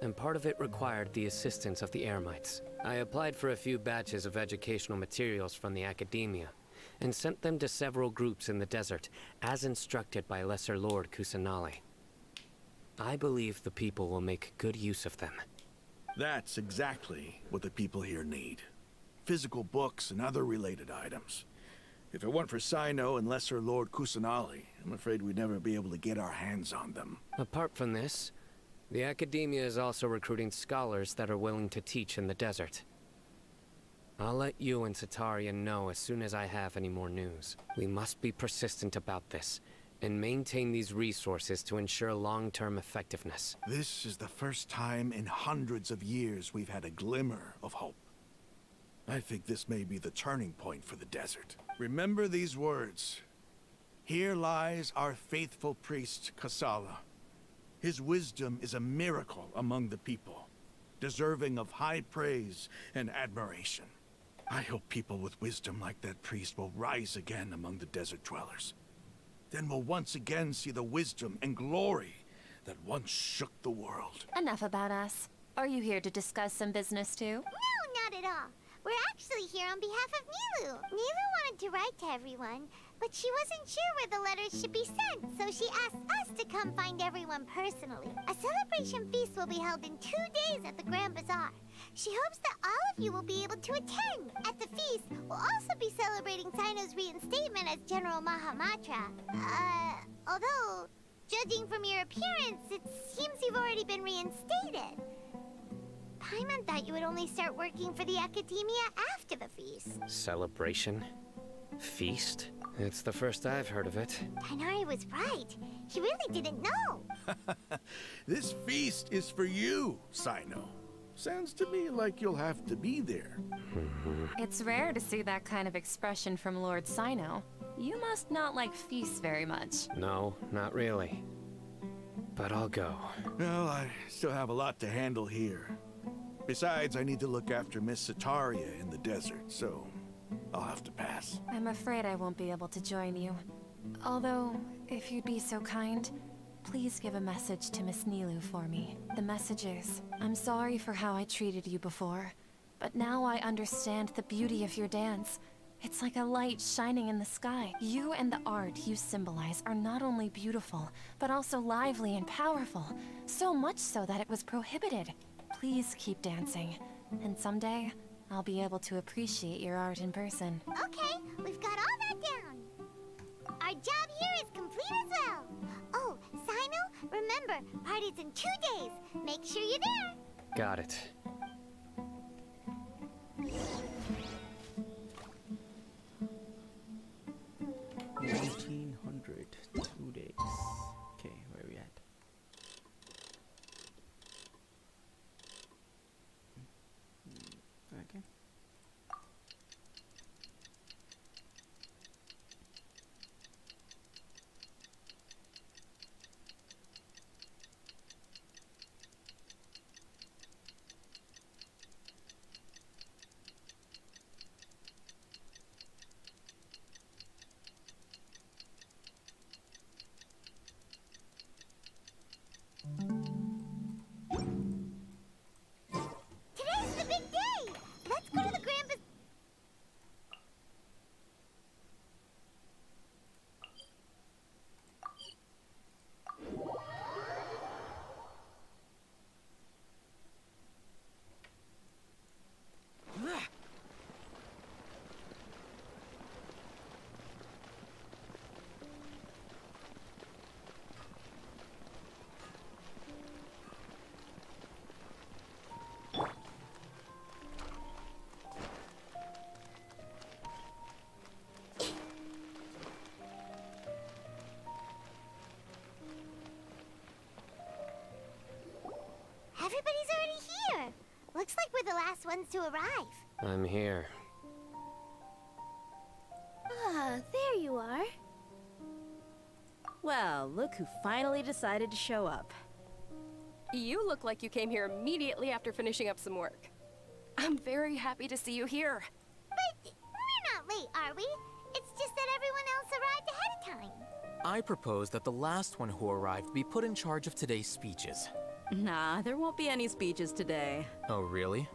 and part of it required the assistance of the Eremites. I applied for a few batches of educational materials from the Academia, and sent them to several groups in the desert, as instructed by Lesser Lord Kusanali. I believe the people will make good use of them. That's exactly what the people here need. Physical books and other related items. If it weren't for Sino and Lesser Lord Kusanali, I'm afraid we'd never be able to get our hands on them. Apart from this, the Academia is also recruiting scholars that are willing to teach in the desert. I'll let you and Satarian know as soon as I have any more news. We must be persistent about this, and maintain these resources to ensure long-term effectiveness. This is the first time in hundreds of years we've had a glimmer of hope. I think this may be the turning point for the desert. Remember these words. Here lies our faithful priest, Kasala. His wisdom is a miracle among the people, deserving of high praise and admiration. I hope people with wisdom like that priest will rise again among the desert dwellers. Then we'll once again see the wisdom and glory that once shook the world. Enough about us. Are you here to discuss some business too? No, not at all. We're actually here on behalf of Nilu. Nilu wanted to write to everyone, but she wasn't sure where the letters should be sent, so she asked us to come find everyone personally. A celebration feast will be held in 2 days at the Grand Bazaar. She hopes that all of you will be able to attend. At the feast, we'll also be celebrating Sino's reinstatement as General Mahamatra. Although, judging from your appearance, it seems you've already been reinstated. Paimon thought you would only start working for the Academia after the feast. Celebration? Feast? It's the first I've heard of it. Tainari was right. He really didn't know. This feast is for you, Sino. Sounds to me like you'll have to be there. It's rare to see that kind of expression from Lord Sino. You must not like feasts very much. No, not really. But I'll go. Well, I still have a lot to handle here. Besides, I need to look after Miss Sataria in the desert, so I'll have to pass. I'm afraid I won't be able to join you. Although, if you'd be so kind, please give a message to Miss Nilu for me. The message is, I'm sorry for how I treated you before, but now I understand the beauty of your dance. It's like a light shining in the sky. You and the art you symbolize are not only beautiful, but also lively and powerful. So much so that it was prohibited. Please keep dancing, and someday, I'll be able to appreciate your art in person. Okay, we've got all that down. Our job here is complete as well. Oh, Sino, remember, party's in 2 days. Make sure you're there. Got it. 1900, 2 days. Okay, where are we at? Okay. first ones to arrive. I'm here. Ah, there you are. Well, look who finally decided to show up. You look like you came here immediately after finishing up some work. I'm very happy to see you here. But we're not late, are we? It's just that everyone else arrived ahead of time. I propose that the last one who arrived be put in charge of today's speeches. Nah, there won't be any speeches today. Oh, really?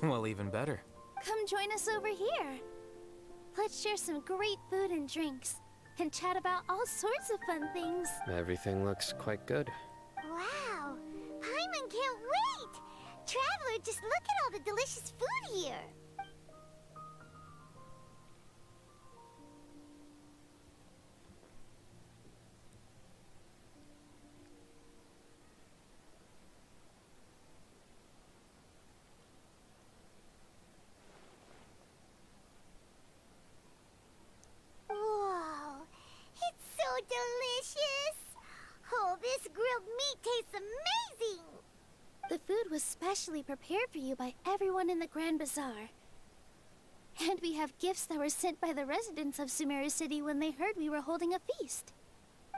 Well, even better. Come join us over here. Let's share some great food and drinks, and chat about all sorts of fun things. Everything looks quite good. Wow! Paimon can't wait! Traveler, just look at all the delicious food here! Whoa! It's so delicious! Oh, this grilled meat tastes amazing! The food was specially prepared for you by everyone in the Grand Bazaar. And we have gifts that were sent by the residents of Sumeru City when they heard we were holding a feast.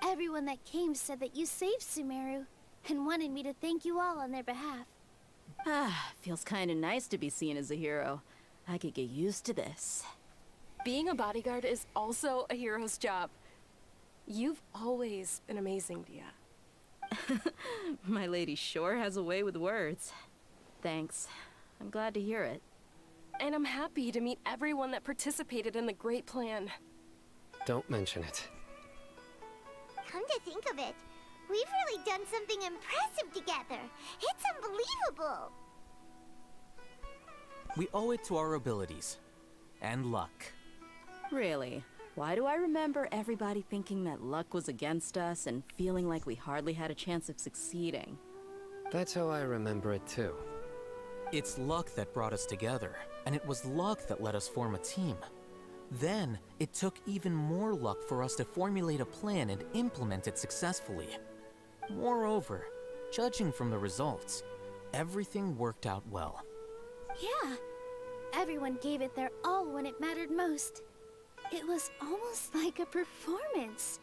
Everyone that came said that you saved Sumeru, and wanted me to thank you all on their behalf. Ah, feels kinda nice to be seen as a hero. I could get used to this. Being a bodyguard is also a hero's job. You've always been amazing, Dia. My lady sure has a way with words. Thanks. I'm glad to hear it. And I'm happy to meet everyone that participated in the great plan. Don't mention it. Come to think of it, we've really done something impressive together. It's unbelievable. We owe it to our abilities. And luck. Really? Why do I remember everybody thinking that luck was against us and feeling like we hardly had a chance of succeeding? That's how I remember it too. It's luck that brought us together, and it was luck that let us form a team. Then, it took even more luck for us to formulate a plan and implement it successfully. Moreover, judging from the results, everything worked out well. Yeah, everyone gave it their all when it mattered most. It was almost like a performance.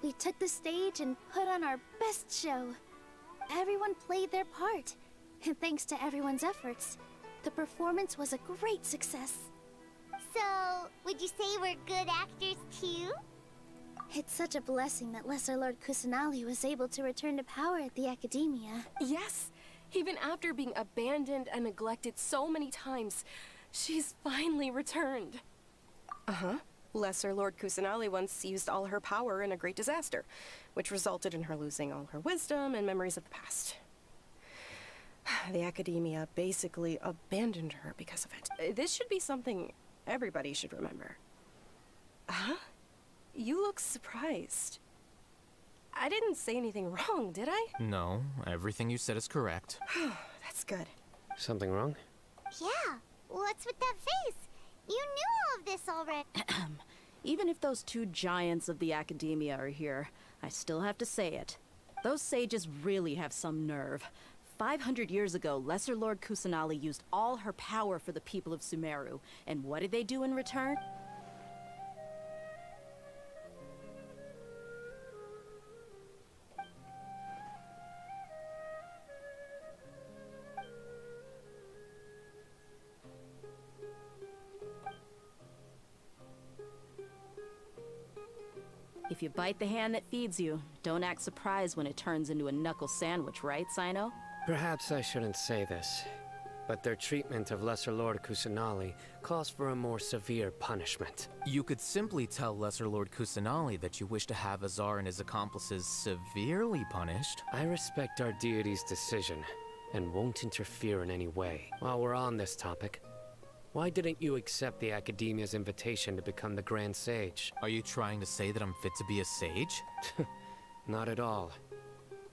We took the stage and put on our best show. Everyone played their part, and thanks to everyone's efforts, the performance was a great success. So, would you say we're good actors too? It's such a blessing that Lesser Lord Kusanali was able to return to power at the Academia. Yes! Even after being abandoned and neglected so many times, she's finally returned. Uh-huh. Lesser Lord Kusanali once used all her power in a great disaster, which resulted in her losing all her wisdom and memories of the past. The Academia basically abandoned her because of it. This should be something everybody should remember. Huh? You look surprised. I didn't say anything wrong, did I? No, everything you said is correct. That's good. Something wrong? Yeah, what's with that face? You knew all of this already. Even if those two giants of the Academia are here, I still have to say it. Those sages really have some nerve. 500 years ago, Lesser Lord Kusanali used all her power for the people of Sumeru. And what did they do in return? If you bite the hand that feeds you, don't act surprised when it turns into a knuckle sandwich, right, Sino? Perhaps I shouldn't say this, but their treatment of Lesser Lord Kusanali calls for a more severe punishment. You could simply tell Lesser Lord Kusanali that you wish to have Azar and his accomplices severely punished. I respect our deity's decision, and won't interfere in any way. While we're on this topic, why didn't you accept the Academia's invitation to become the Grand Sage? Are you trying to say that I'm fit to be a sage? Not at all.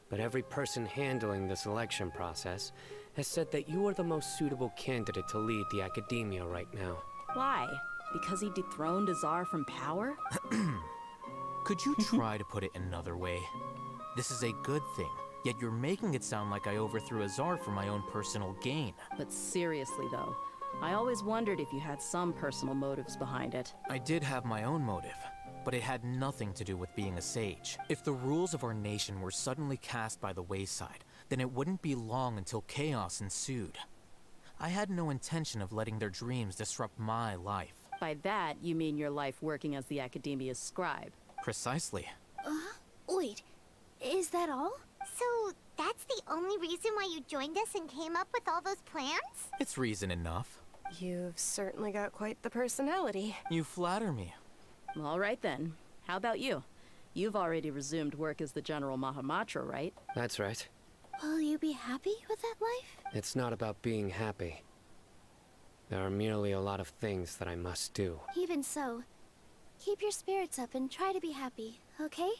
But every person handling the selection process has said that you are the most suitable candidate to lead the Academia right now. Why? Because he dethroned Azar from power? Could you try to put it another way? This is a good thing, Yet you're making it sound like I overthrew Azar for my own personal gain. But seriously, though, I always wondered if you had some personal motives behind it. I did have my own motive, but it had nothing to do with being a sage. If the rules of our nation were suddenly cast by the wayside, then it wouldn't be long until chaos ensued. I had no intention of letting their dreams disrupt my life. By that, you mean your life working as the Academia's scribe. Precisely. Wait, is that all? So, that's the only reason why you joined us and came up with all those plans? It's reason enough. You've certainly got quite the personality. You flatter me. All right then. How about you? You've already resumed work as the General Mahamatra, right? That's right. Will you be happy with that life? It's not about being happy. There are merely a lot of things that I must do. Even so, keep your spirits up and try to be happy, okay?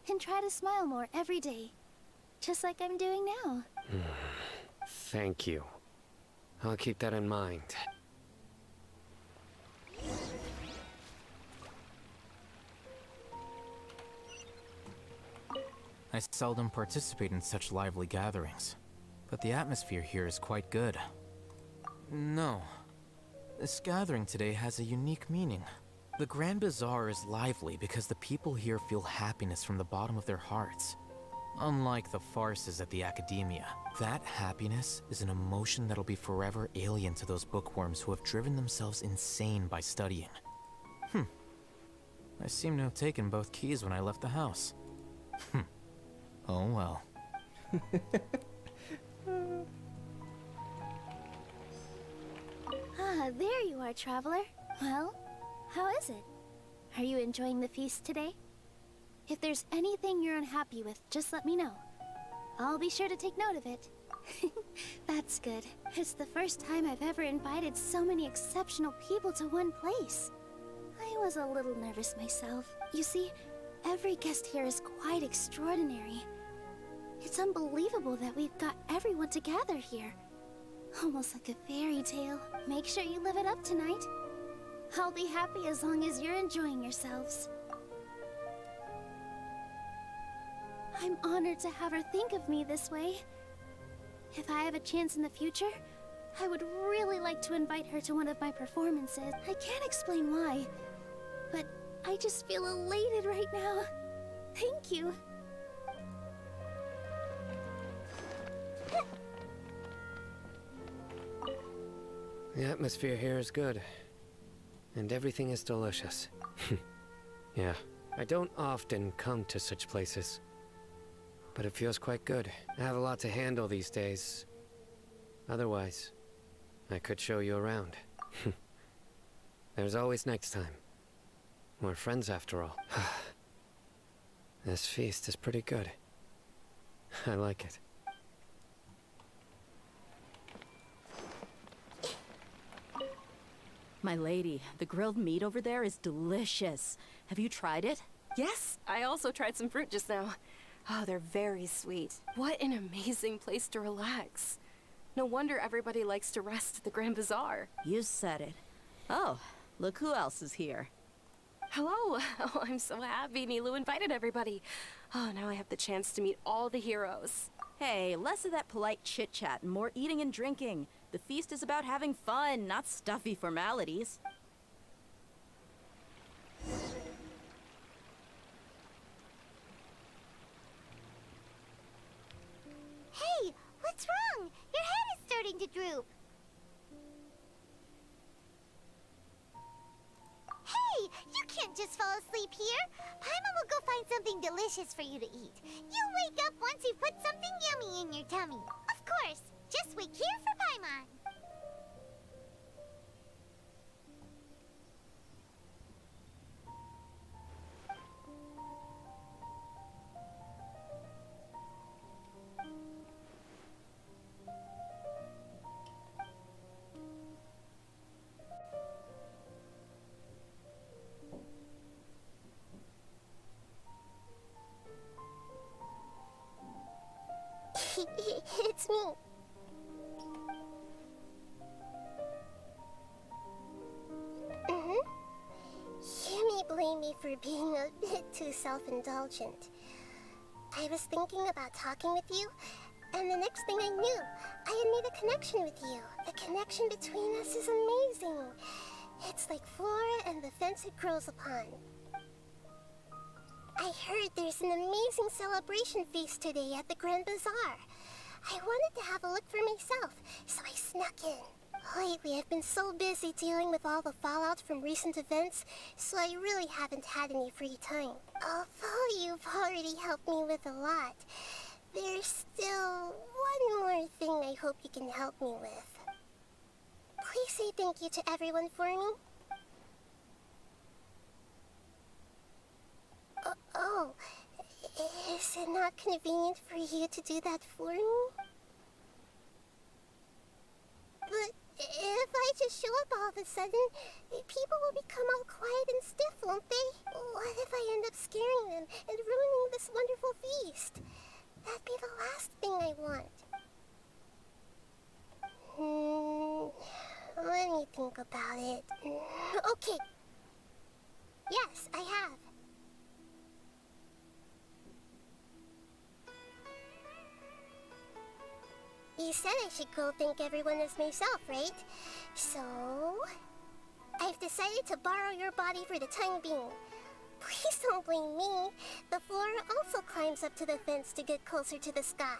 And try to smile more every day. Just like I'm doing now. Thank you. I'll keep that in mind. I seldom participate in such lively gatherings, but the atmosphere here is quite good. No. This gathering today has a unique meaning. The Grand Bazaar is lively because the people here feel happiness from the bottom of their hearts. Unlike the farces at the Academia, that happiness is an emotion that'll be forever alien to those bookworms who have driven themselves insane by studying. I seem to have taken both keys when I left the house. Oh well. There you are, traveler. Well, how is it? Are you enjoying the feast today? If there's anything you're unhappy with, just let me know. I'll be sure to take note of it. That's good. It's the first time I've ever invited so many exceptional people to one place. I was a little nervous myself. You see, every guest here is quite extraordinary. It's unbelievable that we've got everyone together here. Almost like a fairy tale. Make sure you live it up tonight. I'll be happy as long as you're enjoying yourselves. I'm honored to have her think of me this way. If I have a chance in the future, I would really like to invite her to one of my performances. I can't explain why, but I just feel elated right now. Thank you. The atmosphere here is good. And everything is delicious. Yeah, I don't often come to such places. But it feels quite good. I have a lot to handle these days. Otherwise, I could show you around. There's always next time. We're friends after all. This feast is pretty good. I like it. My lady, the grilled meat over there is delicious. Have you tried it? Yes, I also tried some fruit just now. Oh, they're very sweet. What an amazing place to relax. No wonder everybody likes to rest at the Grand Bazaar. You said it. Oh, look who else is here. Hello. Oh, I'm so happy Nilu invited everybody. Oh, now I have the chance to meet all the heroes. Hey, less of that polite chit-chat and more eating and drinking. The feast is about having fun, not stuffy formalities. Hey, what's wrong? Your head is starting to droop. Hey, you can't just fall asleep here. Paimon will go find something delicious for you to eat. You'll wake up once you've put something yummy in your tummy. Of course, just wait here for Paimon. It's me. You may blame me for being a bit too self-indulgent. I was thinking about talking with you, and the next thing I knew, I had made a connection with you. The connection between us is amazing. It's like flora and the fence it grows upon. I heard there's an amazing celebration feast today at the Grand Bazaar. I wanted to have a look for myself, so I snuck in. Lately, I've been so busy dealing with all the fallout from recent events, so I really haven't had any free time. Although you've already helped me with a lot, there's still one more thing I hope you can help me with. Please say thank you to everyone for me. Oh, is it not convenient for you to do that for me? But if I just show up all of a sudden, people will become all quiet and stiff, won't they? What if I end up scaring them and ruining this wonderful feast? That'd be the last thing I want. Let me think about it. Okay. Yes, I have. You said I should go thank everyone as myself, right? So, I've decided to borrow your body for the time being. Please don't blame me. The flora also climbs up to the fence to get closer to the sky.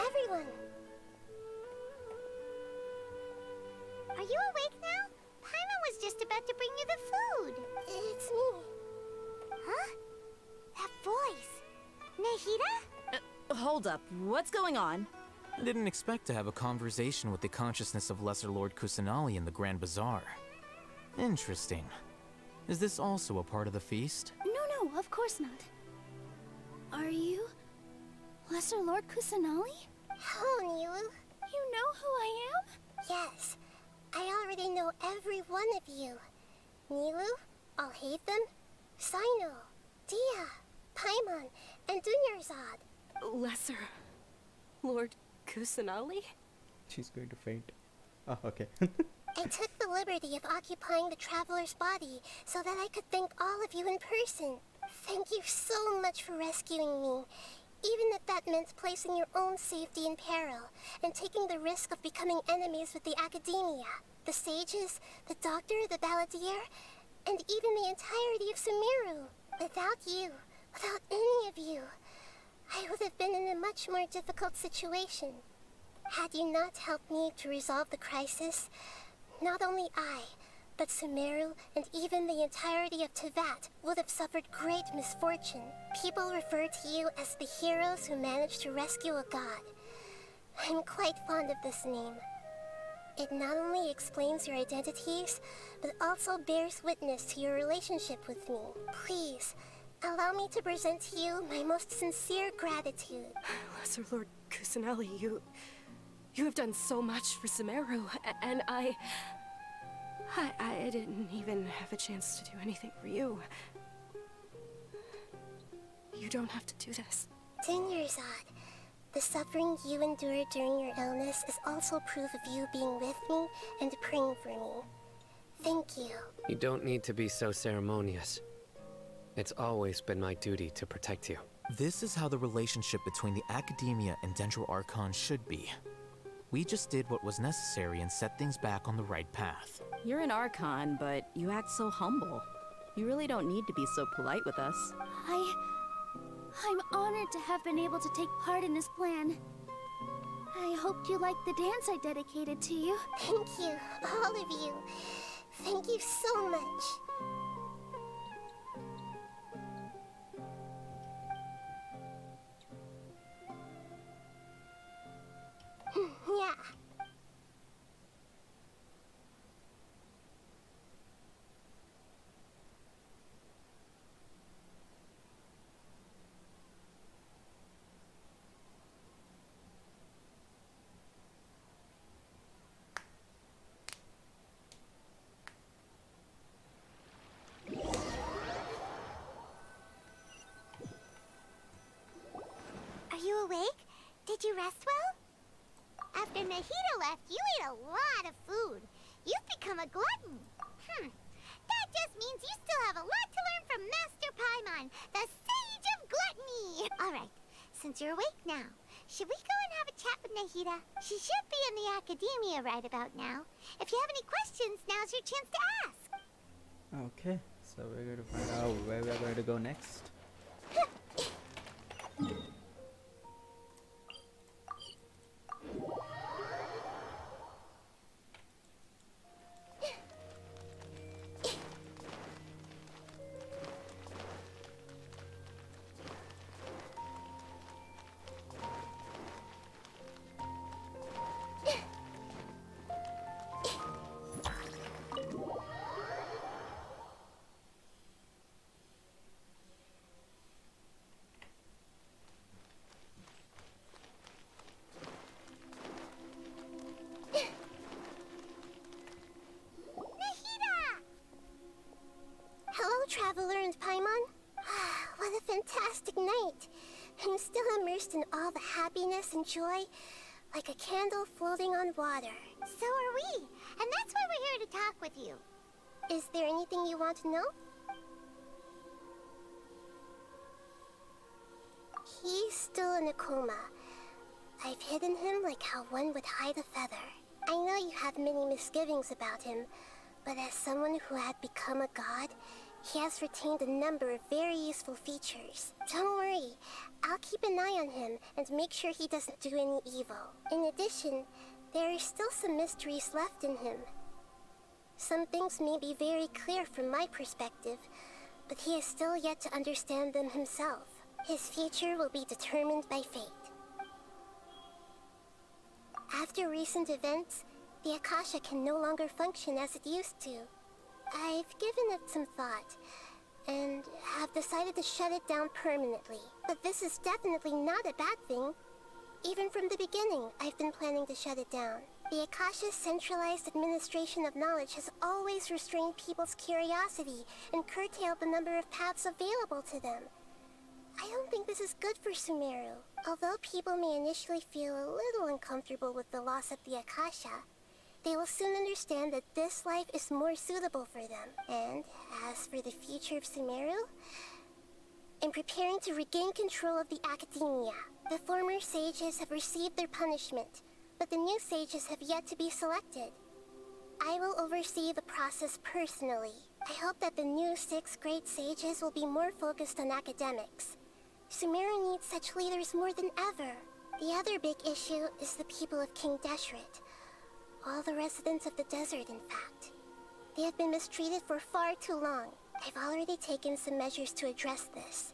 Everyone! Are you awake now? Paimon was just about to bring you the food. It's me. Huh? That voice. Nahida? Hold up. What's going on? I didn't expect to have a conversation with the consciousness of Lesser Lord Kusanali in the Grand Bazaar. Interesting. Is this also a part of the feast? No, of course not. Are you Lesser Lord Kusanali? Hello, Nilu. You know who I am? Yes. I already know every one of you. Nilu, Alhaitham, Sino, Dia, Paimon, and Dunyarzad. Lesser Lord Kusanali? She's going to faint. Oh, okay. I took the liberty of occupying the traveler's body so that I could thank all of you in person. Thank you so much for rescuing me, even if that meant placing your own safety in peril and taking the risk of becoming enemies with the Academia, the sages, the doctor, the balladeer, and even the entirety of Sumeru. Without you, without any of you, I would have been in a much more difficult situation. Had you not helped me to resolve the crisis, not only I, but Sumeru and even the entirety of Tevat would have suffered great misfortune. People refer to you as the heroes who managed to rescue a god. I'm quite fond of this name. It not only explains your identities, but also bears witness to your relationship with me. Please, allow me to present to you my most sincere gratitude. Lesser Lord Kusanali, you have done so much for Sumeru, and I didn't even have a chance to do anything for you. You don't have to do this. Dunyarzad, the suffering you endured during your illness is also proof of you being with me and praying for me. Thank you. You don't need to be so ceremonious. It's always been my duty to protect you. This is how the relationship between the Academia and Dendro Archon should be. We just did what was necessary and set things back on the right path. You're an Archon, but you act so humble. You really don't need to be so polite with us. I'm honored to have been able to take part in this plan. I hoped you liked the dance I dedicated to you. Thank you, all of you. Thank you so much. Yeah. awake? Did you rest well? After Nahida left, you ate a lot of food. You've become a glutton. That just means you still have a lot to learn from Master Paimon, the Sage of Gluttony. All right, since you're awake now, should we go and have a chat with Nahida? She should be in the academia right about now. If you have any questions, now's your chance to ask. Okay, so we're going to find out where we're going to go next. Hello, Traveler and Paimon. What a fantastic night. I'm still immersed in all the happiness and joy, like a candle floating on water. So are we, and that's why we're here to talk with you. Is there anything you want to know? He's still in a coma. I've hidden him like how one would hide a feather. I know you have many misgivings about him, but as someone who had become a god, he has retained a number of very useful features. Don't worry, I'll keep an eye on him and make sure he doesn't do any evil. In addition, there are still some mysteries left in him. Some things may be very clear from my perspective, but he is still yet to understand them himself. His future will be determined by fate. After recent events, the Akasha can no longer function as it used to. I've given it some thought, and have decided to shut it down permanently. But this is definitely not a bad thing. Even from the beginning, I've been planning to shut it down. The Akasha's centralized administration of knowledge has always restrained people's curiosity and curtailed the number of paths available to them. I don't think this is good for Sumeru. Although people may initially feel a little uncomfortable with the loss of the Akasha, they will soon understand that this life is more suitable for them. And as for the future of Sumeru, I'm preparing to regain control of the academia. The former sages have received their punishment, but the new sages have yet to be selected. I will oversee the process personally. I hope that the new 6th grade sages will be more focused on academics. Sumeru needs such leaders more than ever. The other big issue is the people of King Deshret. All the residents of the desert, in fact. They have been mistreated for far too long. I've already taken some measures to address this.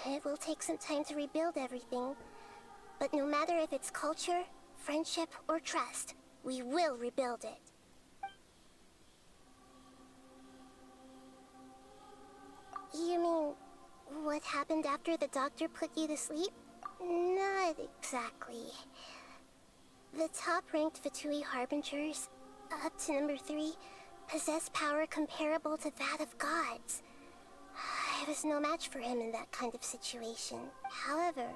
It will take some time to rebuild everything, but no matter if it's culture, friendship, or trust, we will rebuild it. You mean, what happened after the doctor put you to sleep? Not exactly. The top-ranked Fatui Harbingers, up to number 3, possess power comparable to that of gods. I was no match for him in that kind of situation. However,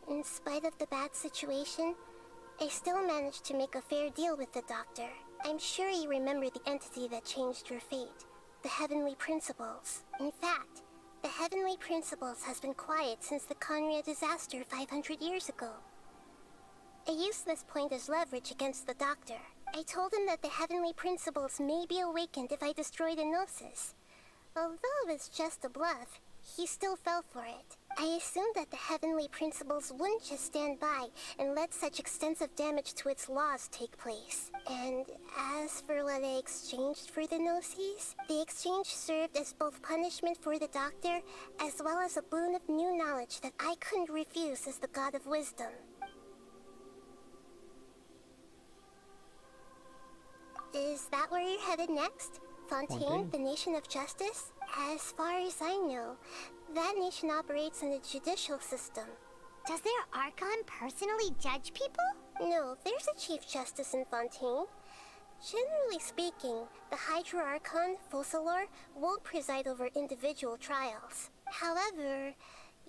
in spite of the bad situation, I still managed to make a fair deal with the doctor. I'm sure you remember the entity that changed your fate, the Heavenly Principles. In fact, the Heavenly Principles has been quiet since the Conria disaster 500 years ago. I used this point as leverage against the doctor. I told him that the Heavenly Principles may be awakened if I destroy the Gnosis. Although it's just a bluff, he still fell for it. I assumed that the Heavenly Principles wouldn't just stand by and let such extensive damage to its laws take place. And as for what I exchanged for the Gnosis, the exchange served as both punishment for the doctor, as well as a boon of new knowledge that I couldn't refuse as the God of Wisdom. Is that where you're headed next? Fontaine, the Nation of Justice? As far as I know, that nation operates in a judicial system. Does their archon personally judge people? No, there's a Chief Justice in Fontaine. Generally speaking, the Hydra Archon, Focalor, won't preside over individual trials. However,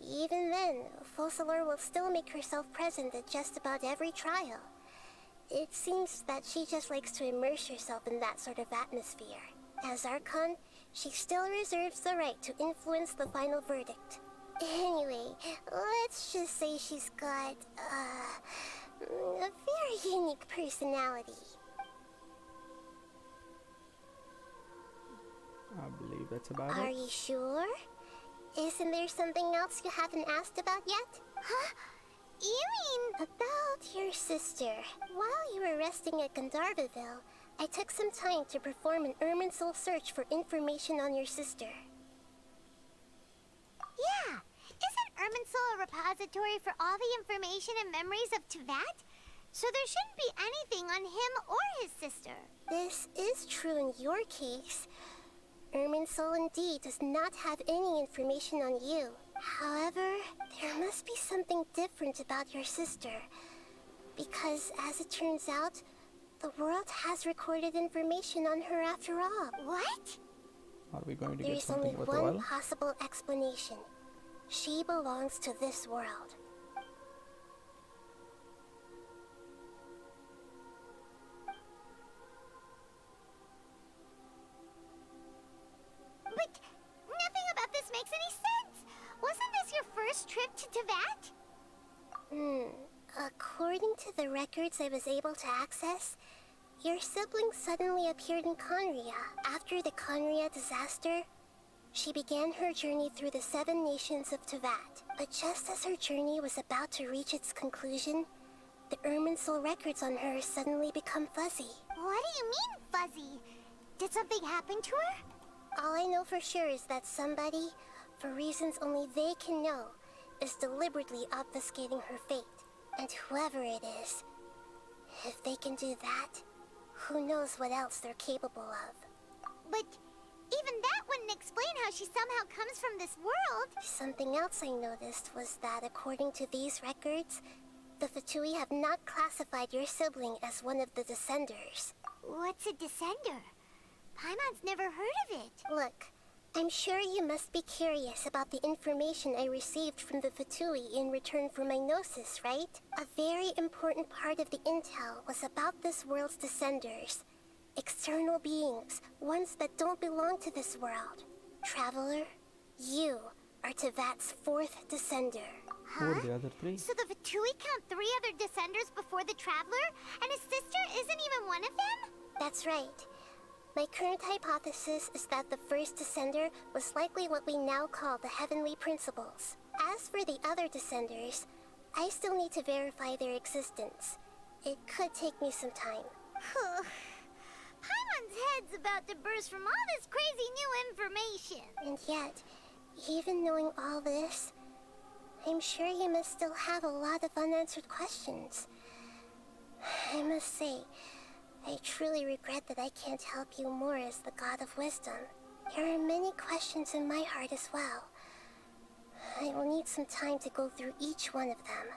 even then, Fossilor will still make herself present at just about every trial. It seems that she just likes to immerse herself in that sort of atmosphere. As Archon, she still reserves the right to influence the final verdict. Anyway, let's just say she's got, a very unique personality. I believe that's about Are it. you sure? Isn't there something else you haven't asked about yet? Huh? You mean about your sister? While you were resting at Gandharvaville, I took some time to perform an Irminsul search for information on your sister. Yeah! Isn't Irminsul a repository for all the information and memories of Tevat? So there shouldn't be anything on him or his sister. This is true in your case. Irminsul indeed does not have any information on you. However, there must be something different about your sister. Because, as it turns out, the world has recorded information on her after all. What? Are we going to There get is only something one worthwhile? possible explanation. She belongs to this world. But nothing about this makes any sense. Wasn't this your first trip to Tevat? According to the records I was able to access, your sibling suddenly appeared in Conria. After the Conria disaster, she began her journey through the 7 nations of Tevat. But just as her journey was about to reach its conclusion, the Irminsul records on her suddenly become fuzzy. What do you mean, fuzzy? Did something happen to her? All I know for sure is that somebody, for reasons only they can know, is deliberately obfuscating her fate. And whoever it is, if they can do that, who knows what else they're capable of. But even that wouldn't explain how she somehow comes from this world. Something else I noticed was that according to these records, the Fatui have not classified your sibling as one of the Descenders. What's a Descender? Paimon's never heard of it. Look, I'm sure you must be curious about the information I received from the Fatui in return for my gnosis, right? A very important part of the intel was about this world's Descenders. External beings, ones that don't belong to this world. Traveler, you are Tevat's 4th Descender. Who are the other 3? So the Fatui count 3 other Descenders before the Traveler, and his sister isn't even one of them? That's right. My current hypothesis is that the first Descender was likely what we now call the Heavenly Principles. As for the other Descenders, I still need to verify their existence. It could take me some time. Paimon's head's about to burst from all this crazy new information. And yet, even knowing all this, I'm sure you must still have a lot of unanswered questions. I must say, I truly regret that I can't help you more as the God of Wisdom. There are many questions in my heart as well. I will need some time to go through each one of them.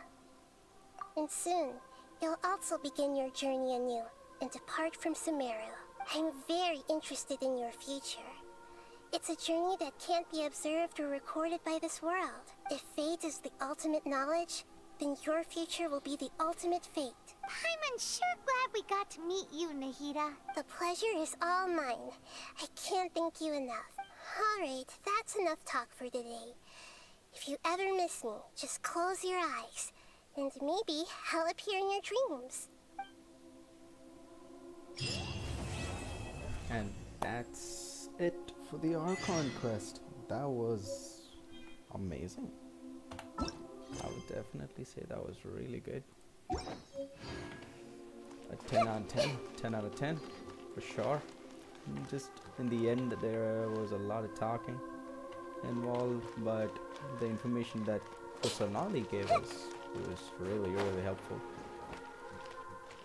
And soon, you'll also begin your journey anew and depart from Sumeru. I'm very interested in your future. It's a journey that can't be observed or recorded by this world. If fate is the ultimate knowledge, then your future will be the ultimate fate. Paimon's sure glad we got to meet you, Nahida. The pleasure is all mine. I can't thank you enough. Alright, that's enough talk for today. If you ever miss me, just close your eyes, and maybe I'll appear in your dreams. And that's it for the Archon quest. That was amazing. I would definitely say that was really good. A 10 out of 10. 10 out of 10 for sure. Just in the end there was a lot of talking involved, but the information that Kusanali gave us was really helpful.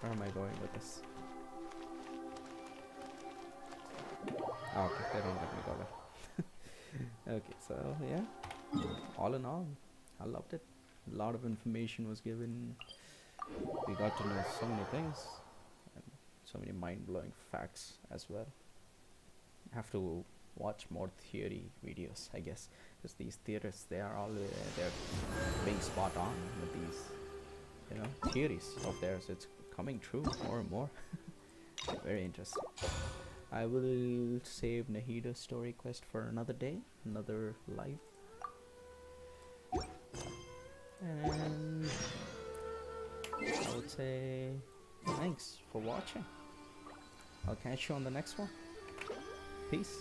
Where am I going with this? Oh, okay, they don't let me go there. Okay, so yeah, all in all, I loved it. A lot of information was given. We got to know so many things and so many mind-blowing facts as well. Have to watch more theory videos, I guess, because these theorists, they are all they're being spot on with these, you know, theories of theirs. It's coming true more and more. Very interesting. I will save Nahida's story quest for another day, another live. And I would say thanks for watching. I'll catch you on the next one. Peace.